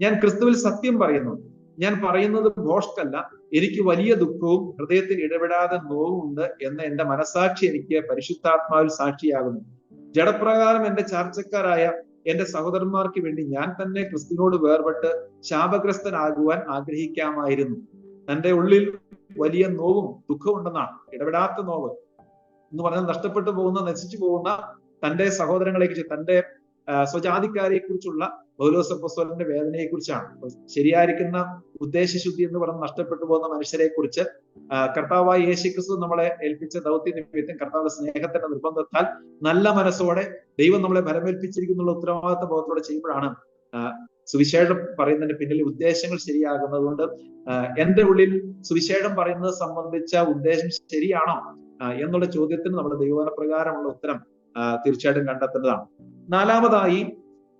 ഞാൻ ക്രിസ്തുവിൽ സത്യം പറയുന്നു, ഞാൻ പറയുന്നത് ഭോഷ്കല്ല, എനിക്ക് വലിയ ദുഃഖവും ഹൃദയത്തിൽ ഇടപെടാതെ നോവുമുണ്ട് എന്ന് എന്റെ മനസാക്ഷി എനിക്ക് പരിശുദ്ധാത്മാവിൽ സാക്ഷിയാകുന്നു. ജഡപ്രകാരം എന്റെ ചാർച്ചക്കാരായ എന്റെ സഹോദരന്മാർക്ക് വേണ്ടി ഞാൻ തന്നെ ക്രിസ്തുവിനോട് വേർപെട്ട് ശാപഗ്രസ്തനാകുവാൻ ആഗ്രഹിക്കാമായിരുന്നു. തന്റെ ഉള്ളിൽ വലിയ നോവും ദുഃഖവും ഉണ്ടെന്നാണ്. ഇടപെടാത്ത നോവ് എന്ന് പറഞ്ഞാൽ നഷ്ടപ്പെട്ടു പോകുന്ന, നശിച്ചു പോകുന്ന തന്റെ സഹോദരങ്ങളെ കുറിച്ച്, തന്റെ സ്വജാതിക്കാരെ കുറിച്ചുള്ള പൗലോസ് അപ്പോസ്തലന്റെ വേദനയെ കുറിച്ചാണ്. ശരിയായിരിക്കുന്ന ഉദ്ദേശശുദ്ധി എന്ന് പറഞ്ഞ് നഷ്ടപ്പെട്ടു പോകുന്ന മനുഷ്യരെ കുറിച്ച് കർത്താവായ യേശുക്രിസ്തു നമ്മളെ ഏൽപ്പിച്ച ദൗത്യ നിമിത്തം, കർത്താവിന്റെ സ്നേഹത്തിന്റെ നിർബന്ധത്താൽ നല്ല മനസ്സോടെ ദൈവം നമ്മളെ ഭരമേൽപ്പിച്ചിരിക്കുന്നുള്ള ഉത്തരവാദിത്ത ബോധത്തോടെ ചെയ്യുമ്പോഴാണ് സുവിശേഷം പറയുന്നതിന്റെ പിന്നിൽ ഉദ്ദേശങ്ങൾ ശരിയാകുന്നത്. കൊണ്ട് എന്റെ ഉള്ളിൽ സുവിശേഷം പറയുന്നത് സംബന്ധിച്ച ഉദ്ദേശം ശരിയാണോ എന്നുള്ള ചോദ്യത്തിന് നമ്മുടെ ദൈവവചനപ്രകാരമുള്ള ഉത്തരം തീർച്ചയായിട്ടും കണ്ടെത്തേണ്ടതാണ്. 4-മതായി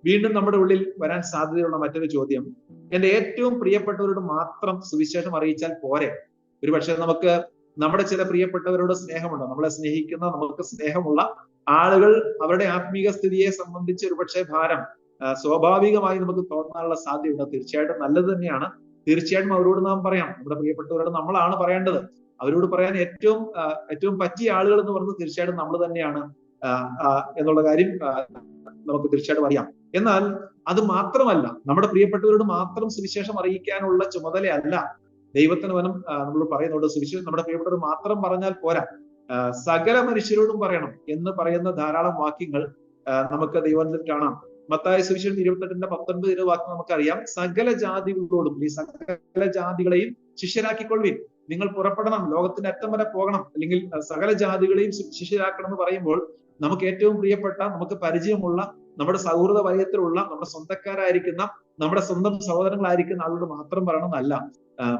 വീണ്ടും നമ്മുടെ ഉള്ളിൽ വരാൻ സാധ്യതയുള്ള മറ്റൊരു ചോദ്യം, എന്റെ ഏറ്റവും പ്രിയപ്പെട്ടവരോട് മാത്രം സുവിശേഷം അറിയിച്ചാൽ പോരെ? ഒരുപക്ഷെ നമുക്ക് നമ്മുടെ ചില പ്രിയപ്പെട്ടവരോട് സ്നേഹമുണ്ട്, നമ്മളെ സ്നേഹിക്കുന്ന, നമുക്ക് സ്നേഹമുള്ള ആളുകൾ, അവരുടെ ആത്മീക സ്ഥിതിയെ സംബന്ധിച്ച് ഒരുപക്ഷെ ഭാരം സ്വാഭാവികമായി നമുക്ക് തോന്നാനുള്ള സാധ്യതയുണ്ട്. തീർച്ചയായിട്ടും നല്ലത് തന്നെയാണ്. തീർച്ചയായിട്ടും അവരോട് നാം പറയാം. നമ്മുടെ പ്രിയപ്പെട്ടവരോട് നമ്മളാണ് പറയേണ്ടത്. അവരോട് പറയാൻ ഏറ്റവും പറ്റിയ ആളുകൾ എന്ന് പറയുന്നത് തീർച്ചയായിട്ടും നമ്മൾ തന്നെയാണ് എന്നുള്ള കാര്യം നമുക്ക് തീർച്ചയായിട്ടും അറിയാം. എന്നാൽ അത് മാത്രമല്ല, നമ്മുടെ പ്രിയപ്പെട്ടവരോട് മാത്രം സുവിശേഷം അറിയിക്കാനുള്ള ചുമതലയല്ല ദൈവത്തിന് വനം നമ്മൾ പറയുന്നുണ്ട്. സുവിശേഷം നമ്മുടെ പ്രിയപ്പെട്ടവർ മാത്രം പറഞ്ഞാൽ പോരാ, സകല മനുഷ്യരോടും പറയണം എന്ന് പറയുന്ന ധാരാളം വാക്യങ്ങൾ നമുക്ക് ദൈവത്തിൽ കാണാം. മത്തായി സുവിശേഷം 28-19 വാക്യം നമുക്കറിയാം. സകല ജാതികളോടും, ഈ സകല ജാതികളെയും ശിഷ്യരാക്കിക്കൊള്ളുവിൻ, നിങ്ങൾ പുറപ്പെടണം, ലോകത്തിന്റെ അറ്റം വരെ പോകണം, അല്ലെങ്കിൽ സകല ജാതികളെയും ശിഷ്യരാക്കണം എന്ന് പറയുമ്പോൾ നമുക്ക് ഏറ്റവും പ്രിയപ്പെട്ട, നമുക്ക് പരിചയമുള്ള, നമ്മുടെ സൗഹൃദ വലയത്തിലുള്ള, നമ്മുടെ സ്വന്തക്കാരായിരിക്കുന്ന, നമ്മുടെ സ്വന്തം സഹോദരങ്ങളായിരിക്കുന്ന ആളോട് മാത്രം പറയണമെന്നല്ല,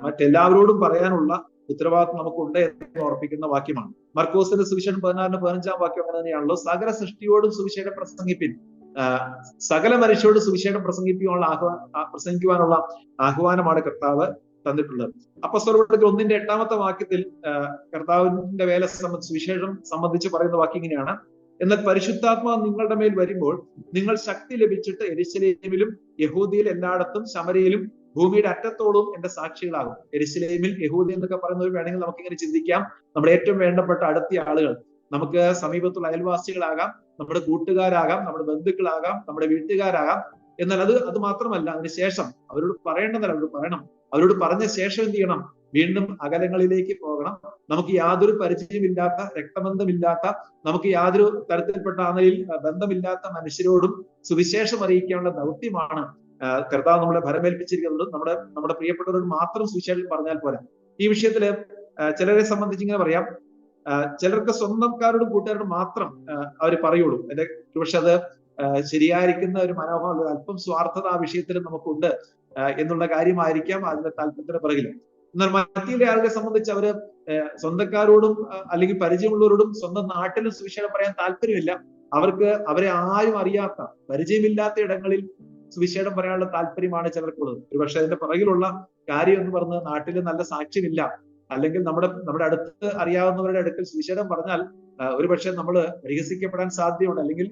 മറ്റെല്ലാവരോടും പറയാനുള്ള ഉത്തരവാദിത്വം നമുക്കുണ്ട് എന്ന് ഓർപ്പിക്കുന്ന വാക്യമാണ്. മർക്കോസിന്റെ സുവിശേഷം 16-15 വാക്യം അങ്ങനെ തന്നെയാണല്ലോ. സകല സൃഷ്ടിയോടും സുവിശേഷം പ്രസംഗിപ്പിൻ, സകല മനുഷ്യരോട് സുവിശേഷം പ്രസംഗിക്കുവാനുള്ള ആഹ്വാനമാണ് കർത്താവ് തന്നിട്ടുള്ളത്. അപ്പോസ്തലപ്രവൃത്തി 1-8 വാക്യത്തിൽ കർത്താവിന്റെ വേല സുവിശേഷം സംബന്ധിച്ച് പറയുന്ന വാക്യം ഇങ്ങനെയാണ്: എന്നാൽ പരിശുദ്ധാത്മാവ് നിങ്ങളുടെ മേൽ വരുമ്പോൾ നിങ്ങൾ ശക്തി ലഭിച്ചിട്ട് യെരൂശലേമിലും യഹൂദിയിൽ എല്ലായിടത്തും ശമര്യയിലും ഭൂമിയുടെ അറ്റത്തോടും എന്റെ സാക്ഷികളാകും. യെരൂശലേമിൽ, യഹൂദി എന്നൊക്കെ പറയുന്നവർ വേണമെങ്കിൽ നമുക്ക് ഇങ്ങനെ ചിന്തിക്കാം, നമ്മുടെ ഏറ്റവും വേണ്ടപ്പെട്ട അടുത്ത ആളുകൾ, നമുക്ക് സമീപത്തുള്ള അയൽവാസികളാകാം, നമ്മുടെ കൂട്ടുകാരാകാം, നമ്മുടെ ബന്ധുക്കളാകാം, നമ്മുടെ വീട്ടുകാരാകാം. എന്നാൽ അത് മാത്രമല്ല, അതിനുശേഷം അവരോട് പറയേണ്ടതല്ല, അവരോട് പറയണം. അവരോട് പറഞ്ഞ ശേഷം എന്ത് ചെയ്യണം? വീണ്ടും അകലങ്ങളിലേക്ക് പോകണം. നമുക്ക് യാതൊരു പരിചയമില്ലാത്ത, രക്തബന്ധമില്ലാത്ത, നമുക്ക് യാതൊരു തരത്തിൽപ്പെട്ട ആണെയിൽ ബന്ധമില്ലാത്ത മനുഷ്യരോടും സുവിശേഷം അറിയിക്കാനുള്ള ദൗത്യമാണ് കർത്താവ് നമ്മളെ ഭരമേൽപ്പിച്ചിരിക്കുന്നത്. നമ്മുടെ പ്രിയപ്പെട്ടവരോട് മാത്രം സുവിശേഷം പറഞ്ഞാൽ പോരാ. ഈ വിഷയത്തില് ചിലരെ സംബന്ധിച്ച് ഇങ്ങനെ പറയാം, ചിലർക്ക് സ്വന്തക്കാരോടും കൂട്ടുകാരോടും മാത്രം അവർ പറയുള്ളൂ. പക്ഷെ അത് ശരിയായിരിക്കുന്ന ഒരു മനോഭാവം, അല്പം സ്വാർത്ഥത ആ വിഷയത്തിൽ നമുക്കുണ്ട് എന്നുള്ള കാര്യമായിരിക്കാം അതിന്റെ താല്പര്യത്തിന് പിറകിൽ. എന്നാൽ മറ്റുള്ള ആളുകളെ സംബന്ധിച്ച് അവര് സ്വന്തക്കാരോടും അല്ലെങ്കിൽ പരിചയമുള്ളവരോടും സ്വന്തം നാട്ടിലും സുവിശേഷം പറയാൻ താല്പര്യമില്ല. അവരെ ആരും അറിയാത്ത, പരിചയമില്ലാത്ത ഇടങ്ങളിൽ സുവിശേഷം പറയാനുള്ള താല്പര്യമാണ് ചിലർക്കുള്ളത്. ഒരുപക്ഷെ അതിന്റെ പിറകിലുള്ള കാര്യം എന്ന് പറഞ്ഞ് നാട്ടിൽ നല്ല സാക്ഷ്യമില്ല, അല്ലെങ്കിൽ നമ്മുടെ അടുത്ത് അറിയാവുന്നവരുടെ അടുക്കൽ സുവിശേഷം പറഞ്ഞാൽ ഒരുപക്ഷെ നമ്മൾ പരിഹസിക്കപ്പെടാൻ സാധ്യതയുണ്ട്. അല്ലെങ്കിൽ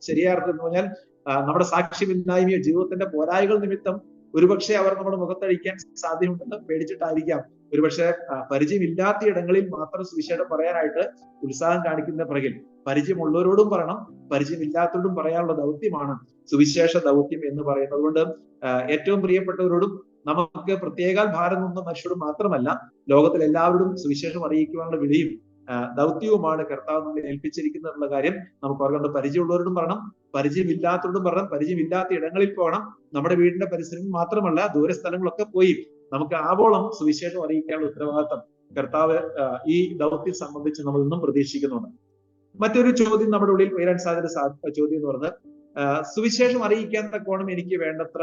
ശരിയാർത്ഥം എന്ന് പറഞ്ഞാൽ നമ്മുടെ സാക്ഷ്യമില്ലായ്മയോ ജീവിതത്തിന്റെ പോരായ്കൾ നിമിത്തം ഒരുപക്ഷെ അവർ നമ്മുടെ മുഖത്തഴിക്കാൻ സാധ്യതയുണ്ടെന്ന് പേടിച്ചിട്ടായിരിക്കാം ഒരുപക്ഷെ പരിചയമില്ലാത്ത ഇടങ്ങളിൽ മാത്രം സുവിശേഷം പറയാനായിട്ട് ഉത്സാഹം കാണിക്കുന്ന പിറകിൽ പരിചയമുള്ളവരോടും പറയണം, പരിചയമില്ലാത്തവരോടും പറയാനുള്ള ദൗത്യമാണ് സുവിശേഷ ദൗത്യം എന്ന് പറയുന്നത്. അതുകൊണ്ട് ഏറ്റവും പ്രിയപ്പെട്ടവരോടും നമുക്ക് പ്രത്യേക ഭാരം നിന്ന മനുഷ്യരോടും മാത്രമല്ല, ലോകത്തിൽ എല്ലാവരോടും സുവിശേഷം അറിയിക്കുവാനുള്ള വിളിയും ദൗത്യവുമാണ് കർത്താവ് നമ്മളെ ഏൽപ്പിച്ചിരിക്കുന്നത് എന്നുള്ള കാര്യം നമുക്ക് ഓർക്കേണ്ട. പരിചയമുള്ളവരോടും പറയണം, പരിചയമില്ലാത്തവരോടും പറഞ്ഞാൽ പരിചയമില്ലാത്ത ഇടങ്ങളിൽ പോകണം. നമ്മുടെ വീടിന്റെ പരിസരങ്ങൾ മാത്രമല്ല ദൂരസ്ഥലങ്ങളൊക്കെ പോയി നമുക്ക് ആവോളം സുവിശേഷം അറിയിക്കാനുള്ള ഉത്തരവാദിത്തം കർത്താവ് ഈ ദൗത്യം സംബന്ധിച്ച് നമ്മൾ ഇന്നും പ്രതീക്ഷിക്കുന്നുണ്ട്. മറ്റൊരു ചോദ്യം നമ്മുടെ ഉള്ളിൽ ഉയരാൻ സാധ്യത ചോദ്യം എന്ന് പറഞ്ഞത് സുവിശേഷം അറിയിക്കാൻ തക്കോണം എനിക്ക് വേണ്ടത്ര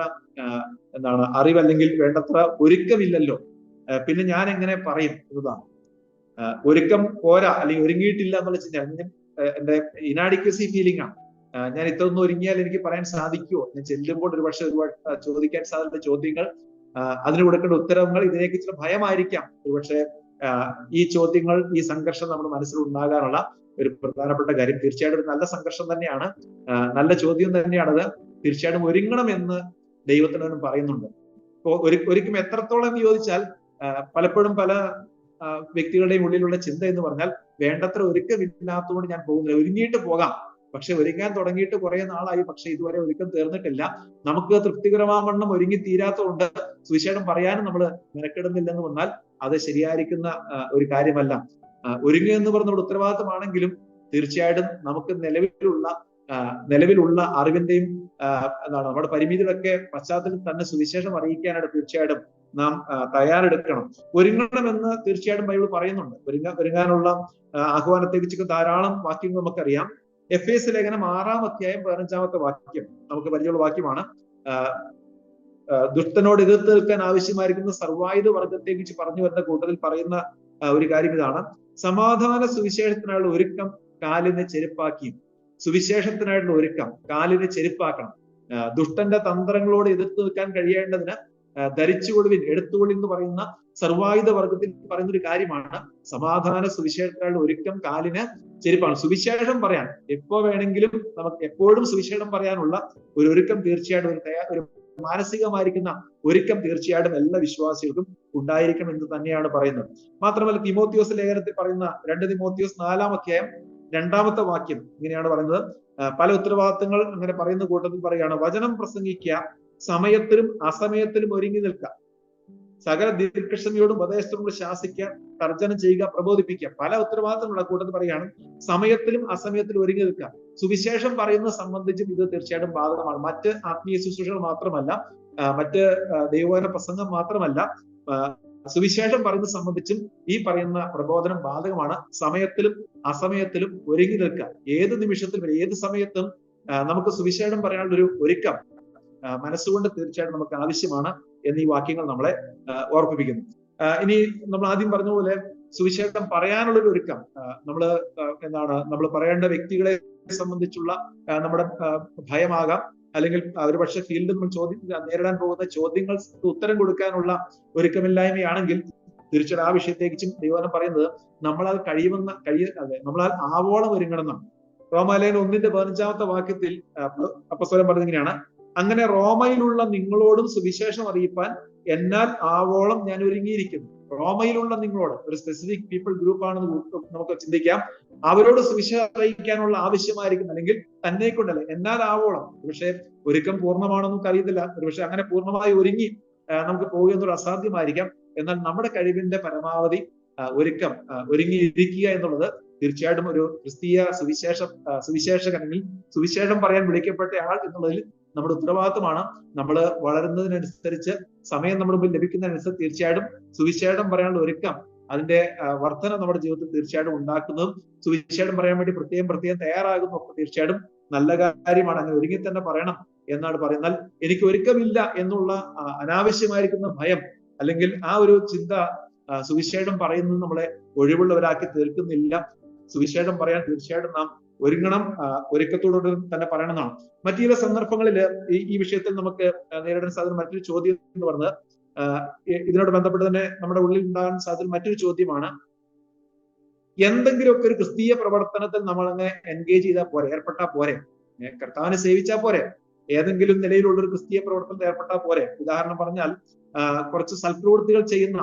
അറിവ് അല്ലെങ്കിൽ വേണ്ടത്ര ഒരുക്കമില്ലല്ലോ, പിന്നെ ഞാൻ എങ്ങനെ പറയും എന്നതാണ്. ഒരുക്കം പോരാ അല്ലെങ്കിൽ ഒരുങ്ങിയിട്ടില്ല എന്നുള്ള ചിന്ത എന്റെ ഇനാഡിക്വസി ഫീലിംഗ് ആണ്. ഞാൻ ഇത്രയൊന്നും ഒരുങ്ങിയാൽ എനിക്ക് പറയാൻ സാധിക്കുമോ, ഞാൻ ചെല്ലുമ്പോൾ ഒരുപക്ഷെ ഒരുപാട് ചോദിക്കാൻ സാധ്യത ചോദ്യങ്ങൾ, അതിന് കൊടുക്കേണ്ട ഉത്തരവുകൾ, ഇതിനേക്ക് ഇച്ചിരി ഭയമായിരിക്കാം ഒരുപക്ഷെ ഈ ചോദ്യങ്ങൾ, ഈ സംഘർഷം നമ്മുടെ മനസ്സിൽ ഉണ്ടാകാനുള്ള ഒരു പ്രധാനപ്പെട്ട കാര്യം. തീർച്ചയായിട്ടും ഒരു നല്ല സംഘർഷം തന്നെയാണ്, നല്ല ചോദ്യം തന്നെയാണത്. തീർച്ചയായിട്ടും ഒരുങ്ങണമെന്ന് ദൈവത്തിനും പറയുന്നുണ്ട്. ഒരിക്കലും എത്രത്തോളം എന്ന് ചോദിച്ചാൽ പലപ്പോഴും പല വ്യക്തികളുടെയും ഉള്ളിലുള്ള ചിന്ത എന്ന് പറഞ്ഞാൽ വേണ്ടത്ര ഒരുക്കമില്ലാത്തതുകൊണ്ട് ഞാൻ പോകുന്നില്ല, ഒരുങ്ങിയിട്ട് പോകാം, പക്ഷെ ഒരുങ്ങാൻ തുടങ്ങിയിട്ട് കുറെ നാളായി, പക്ഷെ ഇതുവരെ ഒരുക്കം തീർന്നിട്ടില്ല, നമുക്ക് തൃപ്തികരമാവണ്ണം ഒരുങ്ങി തീരാത്തതുകൊണ്ട് സുവിശേഷം പറയാനും നമ്മൾ മെനക്കെടുന്നില്ലെന്ന് വന്നാൽ അത് ശരിയായിരിക്കുന്ന ഒരു കാര്യമല്ല. ഒരുങ്ങുക എന്ന് പറഞ്ഞ ഉത്തരവാദിത്തമാണെങ്കിലും തീർച്ചയായിട്ടും നമുക്ക് നിലവിലുള്ള അറിവിന്റെയും നമ്മുടെ പരിമിതികളൊക്കെ പശ്ചാത്തലത്തിൽ തന്നെ സുവിശേഷം അറിയിക്കാനായിട്ട് തീർച്ചയായിട്ടും നാം തയ്യാറെടുക്കണം. ഒരുങ്ങണമെന്ന് തീർച്ചയായിട്ടും ബൈബിൾ പറയുന്നുണ്ട്. ഒരുങ്ങാനുള്ള ആഹ്വാനത്തെ കുറിച്ച് ധാരാളം വാക്യങ്ങൾ നമുക്കറിയാം. എഫേസ് ലേഖനം 6-ാം അധ്യായം 15-ാമത്തെ വാക്യം നമുക്ക് പരിചയമുള്ള വാക്യമാണ്. ദുഷ്ടനോട് എതിർത്ത് നിൽക്കാൻ ആവശ്യമായിരിക്കുന്ന സർവായുധ വർഗത്തെ കുറിച്ച് പറഞ്ഞു വരുന്ന കൂട്ടത്തിൽ പറയുന്ന ഒരു കാര്യം ഇതാണ്: സമാധാന സുവിശേഷത്തിനായുള്ള ഒരുക്കം കാലിനെ ചെരുപ്പാക്കിയും. സുവിശേഷത്തിനായിട്ടുള്ള ഒരുക്കം കാലിനെ ചെരുപ്പാക്കണം. ദുഷ്ടന്റെ തന്ത്രങ്ങളോട് എതിർത്ത് നിൽക്കാൻ കഴിയേണ്ടതിന് ധരിച്ചുകൊള്ളുവിൻ, എടുത്തുകൊള്ളി എന്ന് പറയുന്ന സർവായുധ വർഗത്തിൽ പറയുന്ന ഒരു കാര്യമാണ് സമാധാന സുവിശേഷത്തിനായുള്ള ഒരുക്കം കാലിന് ചെരുപ്പാണ്. സുവിശേഷം പറയാൻ എപ്പോ വേണമെങ്കിലും നമുക്ക് എപ്പോഴും സുവിശേഷം പറയാനുള്ള ഒരു ഒരുക്കം തീർച്ചയായിട്ടും ഒരു മാനസികമായിരിക്കുന്ന ഒരുക്കം തീർച്ചയായിട്ടും എല്ലാ വിശ്വാസികൾക്കും ഉണ്ടായിരിക്കണം എന്ന് തന്നെയാണ് പറയുന്നത്. മാത്രമല്ല തിമോത്തിയോസ് ലേഖനത്തിൽ പറയുന്ന 2 തിമോത്തിയോസ് 4-ാം അധ്യായം 2-ാമത്തെ വാക്യം ഇങ്ങനെയാണ് പറയുന്നത്. പല ഉത്തരവാദിത്തങ്ങൾ അങ്ങനെ പറയുന്ന കൂട്ടത്തിൽ പറയുകയാണ്: വചനം പ്രസംഗിക്കുക, സമയത്തിലും അസമയത്തിലും ഒരുങ്ങി നിൽക്കുക, സകല ദീർഘക്ഷമയോടും ഉപദേശത്തോടും ശാസിക്കുക, തർജ്ജനം ചെയ്യുക, പ്രബോധിപ്പിക്കുക. പല ഉത്തരവാദിത്തമുള്ള കൂട്ടത്തിൽ പറയുകയാണ് സമയത്തിലും അസമയത്തിലും ഒരുങ്ങി നിൽക്കുക. സുവിശേഷം പറയുന്നത് സംബന്ധിച്ചും ഇത് തീർച്ചയായിട്ടും ബാധകമാണ്. മറ്റ് ആത്മീയ ശുശ്രൂഷകൾ മാത്രമല്ല, മറ്റ് ദൈവവചന പ്രസംഗം മാത്രമല്ല, സുവിശേഷം പറയുന്നത് സംബന്ധിച്ചും ഈ പറയുന്ന പ്രബോധനം ബാധകമാണ്. സമയത്തിലും അസമയത്തിലും ഒരുങ്ങി നിൽക്കുക. ഏത് നിമിഷത്തിലും ഏത് സമയത്തും നമുക്ക് സുവിശേഷം പറയാനുള്ള ഒരു ഒരുക്കം മനസ്സുകൊണ്ട് തീർച്ചയായിട്ടും നമുക്ക് ആവശ്യമാണ് എന്ന് ഈ വാക്യങ്ങൾ നമ്മളെ ഓർമ്മിപ്പിക്കുന്നു. ഇനി നമ്മൾ ആദ്യം പറഞ്ഞ പോലെ സുവിശേഷം പറയാനുള്ള ഒരു ഒരുക്കം നമ്മൾ പറയേണ്ട വ്യക്തികളെ സംബന്ധിച്ചുള്ള നമ്മുടെ ഭയമാകാം, അല്ലെങ്കിൽ ഒരുപക്ഷെ ഫീൽഡിൽ നമ്മൾ നേരിടാൻ പോകുന്ന ചോദ്യങ്ങൾക്ക് ഉത്തരം കൊടുക്കാനുള്ള ഒരുക്കമില്ലായ്മയാണെങ്കിൽ തീർച്ചയായും ആ വിഷയത്തെക്കുറിച്ചും ദൈവവചനം പറയുന്നത് നമ്മളാൽ നമ്മളാൽ ആവോളം ഒരുങ്ങണമെന്നാണ്. റോമാലേഖനം 1-15-ാമത്തെ വാക്യത്തിൽ അപ്പോസ്തലൻ പറയുന്നത് ഇങ്ങനെയാണ്: അങ്ങനെ റോമയിലുള്ള നിങ്ങളോടും സുവിശേഷം അറിയിപ്പാൻ എന്നാൽ ആവോളം ഞാൻ ഒരുങ്ങിയിരിക്കുന്നു. റോമയിലുള്ള നിങ്ങളോട് ഒരു സ്പെസിഫിക് പീപ്പിൾ ഗ്രൂപ്പ് ആണെന്ന് നമുക്ക് ചിന്തിക്കാം. അവരോട് സുവിശേഷം അറിയിക്കാനുള്ള ആവശ്യമായിരിക്കും, അല്ലെങ്കിൽ തന്നെ കൊണ്ടല്ല, എന്നാൽ ആവോളം. പക്ഷെ ഒരുക്കം പൂർണ്ണമാണെന്ന് നമുക്ക് അറിയത്തില്ല. ഒരുപക്ഷെ അങ്ങനെ പൂർണ്ണമായി ഒരുങ്ങി നമുക്ക് പോകുക എന്നൊരു അസാധ്യമായിരിക്കാം. എന്നാൽ നമ്മുടെ കഴിവിന്റെ പരമാവധി ഒരുങ്ങിയിരിക്കുക എന്നുള്ളത് തീർച്ചയായിട്ടും ഒരു ക്രിസ്തീയ സുവിശേഷകനെങ്കിൽ സുവിശേഷം പറയാൻ വിളിക്കപ്പെട്ട ആൾ എന്നുള്ളതിൽ നമ്മുടെ ഉത്തരവാദിത്തമാണ്. നമ്മൾ വളരുന്നതിനനുസരിച്ച്, സമയം നമ്മുടെ മുമ്പിൽ ലഭിക്കുന്നതിനനുസരിച്ച് തീർച്ചയായിട്ടും സുവിശേഷം പറയാനുള്ള ഒരുക്കം, അതിന്റെ വർധന നമ്മുടെ ജീവിതത്തിൽ തീർച്ചയായിട്ടും ഉണ്ടാക്കുന്നതും സുവിശേഷം പറയാൻ വേണ്ടി പ്രത്യേകം തയ്യാറാകുന്നു ഒക്കെ തീർച്ചയായിട്ടും നല്ല കാര്യമാണ്. അങ്ങനെ ഒരുങ്ങി തന്നെ പറയണം എന്നാണ് പറയുന്നത്. എനിക്ക് ഒരുക്കമില്ല എന്നുള്ള അനാവശ്യമായിരിക്കുന്ന ഭയം അല്ലെങ്കിൽ ആ ഒരു ചിന്ത സുവിശേഷം പറയുന്നത് നമ്മളെ ഒഴിവുള്ളവരാക്കി തീർക്കുന്നില്ല. സുവിശേഷം പറയാൻ തീർച്ചയായിട്ടും നാം ഒരുങ്ങണം, ഒരുക്കത്തോടുകൂടി തന്നെ പറയണമെന്നാണ്. മറ്റു ചില സന്ദർഭങ്ങളിൽ ഈ വിഷയത്തിൽ നമുക്ക് നേരിടാൻ സാധ്യത മറ്റൊരു ചോദ്യം എന്ന് പറഞ്ഞത്, ഇതിനോട് ബന്ധപ്പെട്ട് തന്നെ നമ്മുടെ ഉള്ളിൽ ഉണ്ടാകാൻ സാധ്യത മറ്റൊരു ചോദ്യമാണ്: എന്തെങ്കിലുമൊക്കെ ഒരു ക്രിസ്തീയ പ്രവർത്തനത്തിൽ നമ്മൾ അങ്ങനെ എൻഗേജ് ചെയ്താൽ പോരെ, ഏർപ്പെട്ടാൽ പോരെ, കർത്താവിനെ സേവിച്ചാൽ പോരെ, ഏതെങ്കിലും നിലയിലുള്ള ഒരു ക്രിസ്തീയ പ്രവർത്തനത്തിൽ ഏർപ്പെട്ടാൽ പോരെ? ഉദാഹരണം പറഞ്ഞാൽ കുറച്ച് സൽപ്രവൃത്തികൾ ചെയ്യുന്ന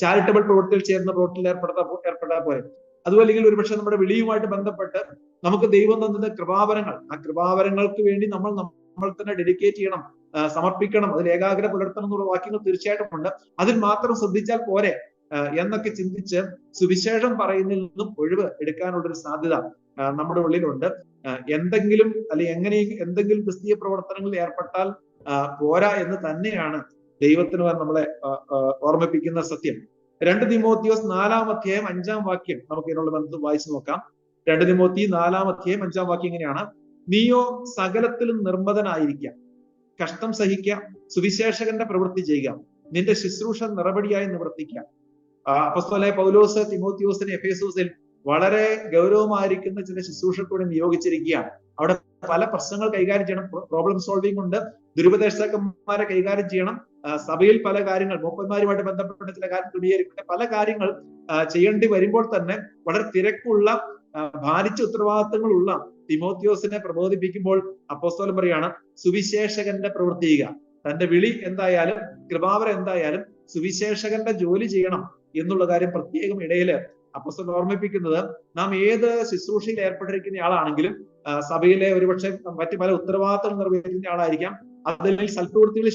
ചാരിറ്റബിൾ പ്രവൃത്തികൾ ചെയ്യുന്ന പ്രവൃത്തിയിൽ ഏർപ്പെട്ടാൽ പോരെ? അതുമല്ലെങ്കിൽ ഒരുപക്ഷെ നമ്മുടെ വിളിയുമായിട്ട് ബന്ധപ്പെട്ട് നമുക്ക് ദൈവം തന്ന കൃപാവരങ്ങൾ, ആ കൃപാവരങ്ങൾക്ക് വേണ്ടി നമ്മൾ തന്നെ ഡെഡിക്കേറ്റ് ചെയ്യണം, സമർപ്പിക്കണം, അതിൽ ഏകാഗ്രത പുലർത്തണം എന്നുള്ള വാക്യങ്ങൾ തീർച്ചയായിട്ടും ഉണ്ട്. അതിൽ മാത്രം ശ്രദ്ധിച്ചാൽ പോരെ എന്നൊക്കെ ചിന്തിച്ച് സുവിശേഷം പറയുന്നതിൽ നിന്നും ഒഴിവ് എടുക്കാനുള്ളൊരു സാധ്യത നമ്മുടെ ഉള്ളിലുണ്ട്. എന്തെങ്കിലും അല്ലെങ്കിൽ എന്തെങ്കിലും ക്രിസ്തീയ പ്രവർത്തനങ്ങളിൽ ഏർപ്പെട്ടാൽ പോരാ എന്ന് തന്നെയാണ് ദൈവത്തിന് നമ്മളെ ഓർമ്മിപ്പിക്കുന്ന സത്യം. 2 തിമോത്തിയോസ് 4-ാം അധ്യായം 5-ാം വാക്യം നമുക്ക് ഇതിനുള്ള ബന്ധം വായിച്ചു നോക്കാം. 2 തിമോത്തി 4-ാം അധ്യായം 5-ാം വാക്യം ഇങ്ങനെയാണ്: നീയോ സകലത്തിലും നിർമ്മതനായിരിക്കാം, കഷ്ടം സഹിക്കുക, സുവിശേഷകന്റെ പ്രവൃത്തി ചെയ്യുക, നിന്റെ ശുശ്രൂഷ നിറപടിയായി നിവർത്തിക്കാം. അപ്പോസ്തലനായ പൗലോസ് തിമോത്തിയോസിനെ എഫേസോസിൽ വളരെ ഗൗരവമായിരിക്കുന്ന ചില ശുശ്രൂഷക്കൂടെ നിയോഗിച്ചിരിക്കുകയാണ്. അവിടെ പല പ്രശ്നങ്ങൾ കൈകാര്യം ചെയ്യണം, പ്രോബ്ലം സോൾവിംഗ് ഉണ്ട്, ദുരുപദേഷ്ടകന്മാരെ കൈകാര്യം ചെയ്യണം, സഭയിൽ പല കാര്യങ്ങൾ, മൂപ്പന്മാരുമായിട്ട് ബന്ധപ്പെട്ട ചില കാര്യങ്ങൾ ക്രമീകരിക്കുന്ന പല കാര്യങ്ങൾ ചെയ്യേണ്ടി വരുമ്പോൾ തന്നെ വളരെ തിരക്കുള്ള ഭാരിച്ച ഉത്തരവാദിത്തങ്ങളുള്ള തിമോത്തിയോസിനെ പ്രബോധിപ്പിക്കുമ്പോൾ അപ്പോസ്തലൻ പറയാണ് സുവിശേഷകന്റെ പ്രവൃത്തി ചെയ്യുക. തന്റെ വിളി എന്തായാലും കൃപാവരം എന്തായാലും സുവിശേഷകന്റെ ജോലി ചെയ്യണം എന്നുള്ള കാര്യം പ്രത്യേകം ഇടയില് അപ്പോസ്തലൻ ഓർമ്മിപ്പിക്കുന്നത്. നാം ഏത് ശുശ്രൂഷയിൽ ഏർപ്പെട്ടിരിക്കുന്ന ആളാണെങ്കിലും സഭയിലെ ഒരുപക്ഷെ മറ്റു പല ഉത്തരവാദിത്തങ്ങൾ നിർവഹിക്കുന്ന ആളായിരിക്കാം, അതിൽ സൽപ്രവൃത്തികളിൽ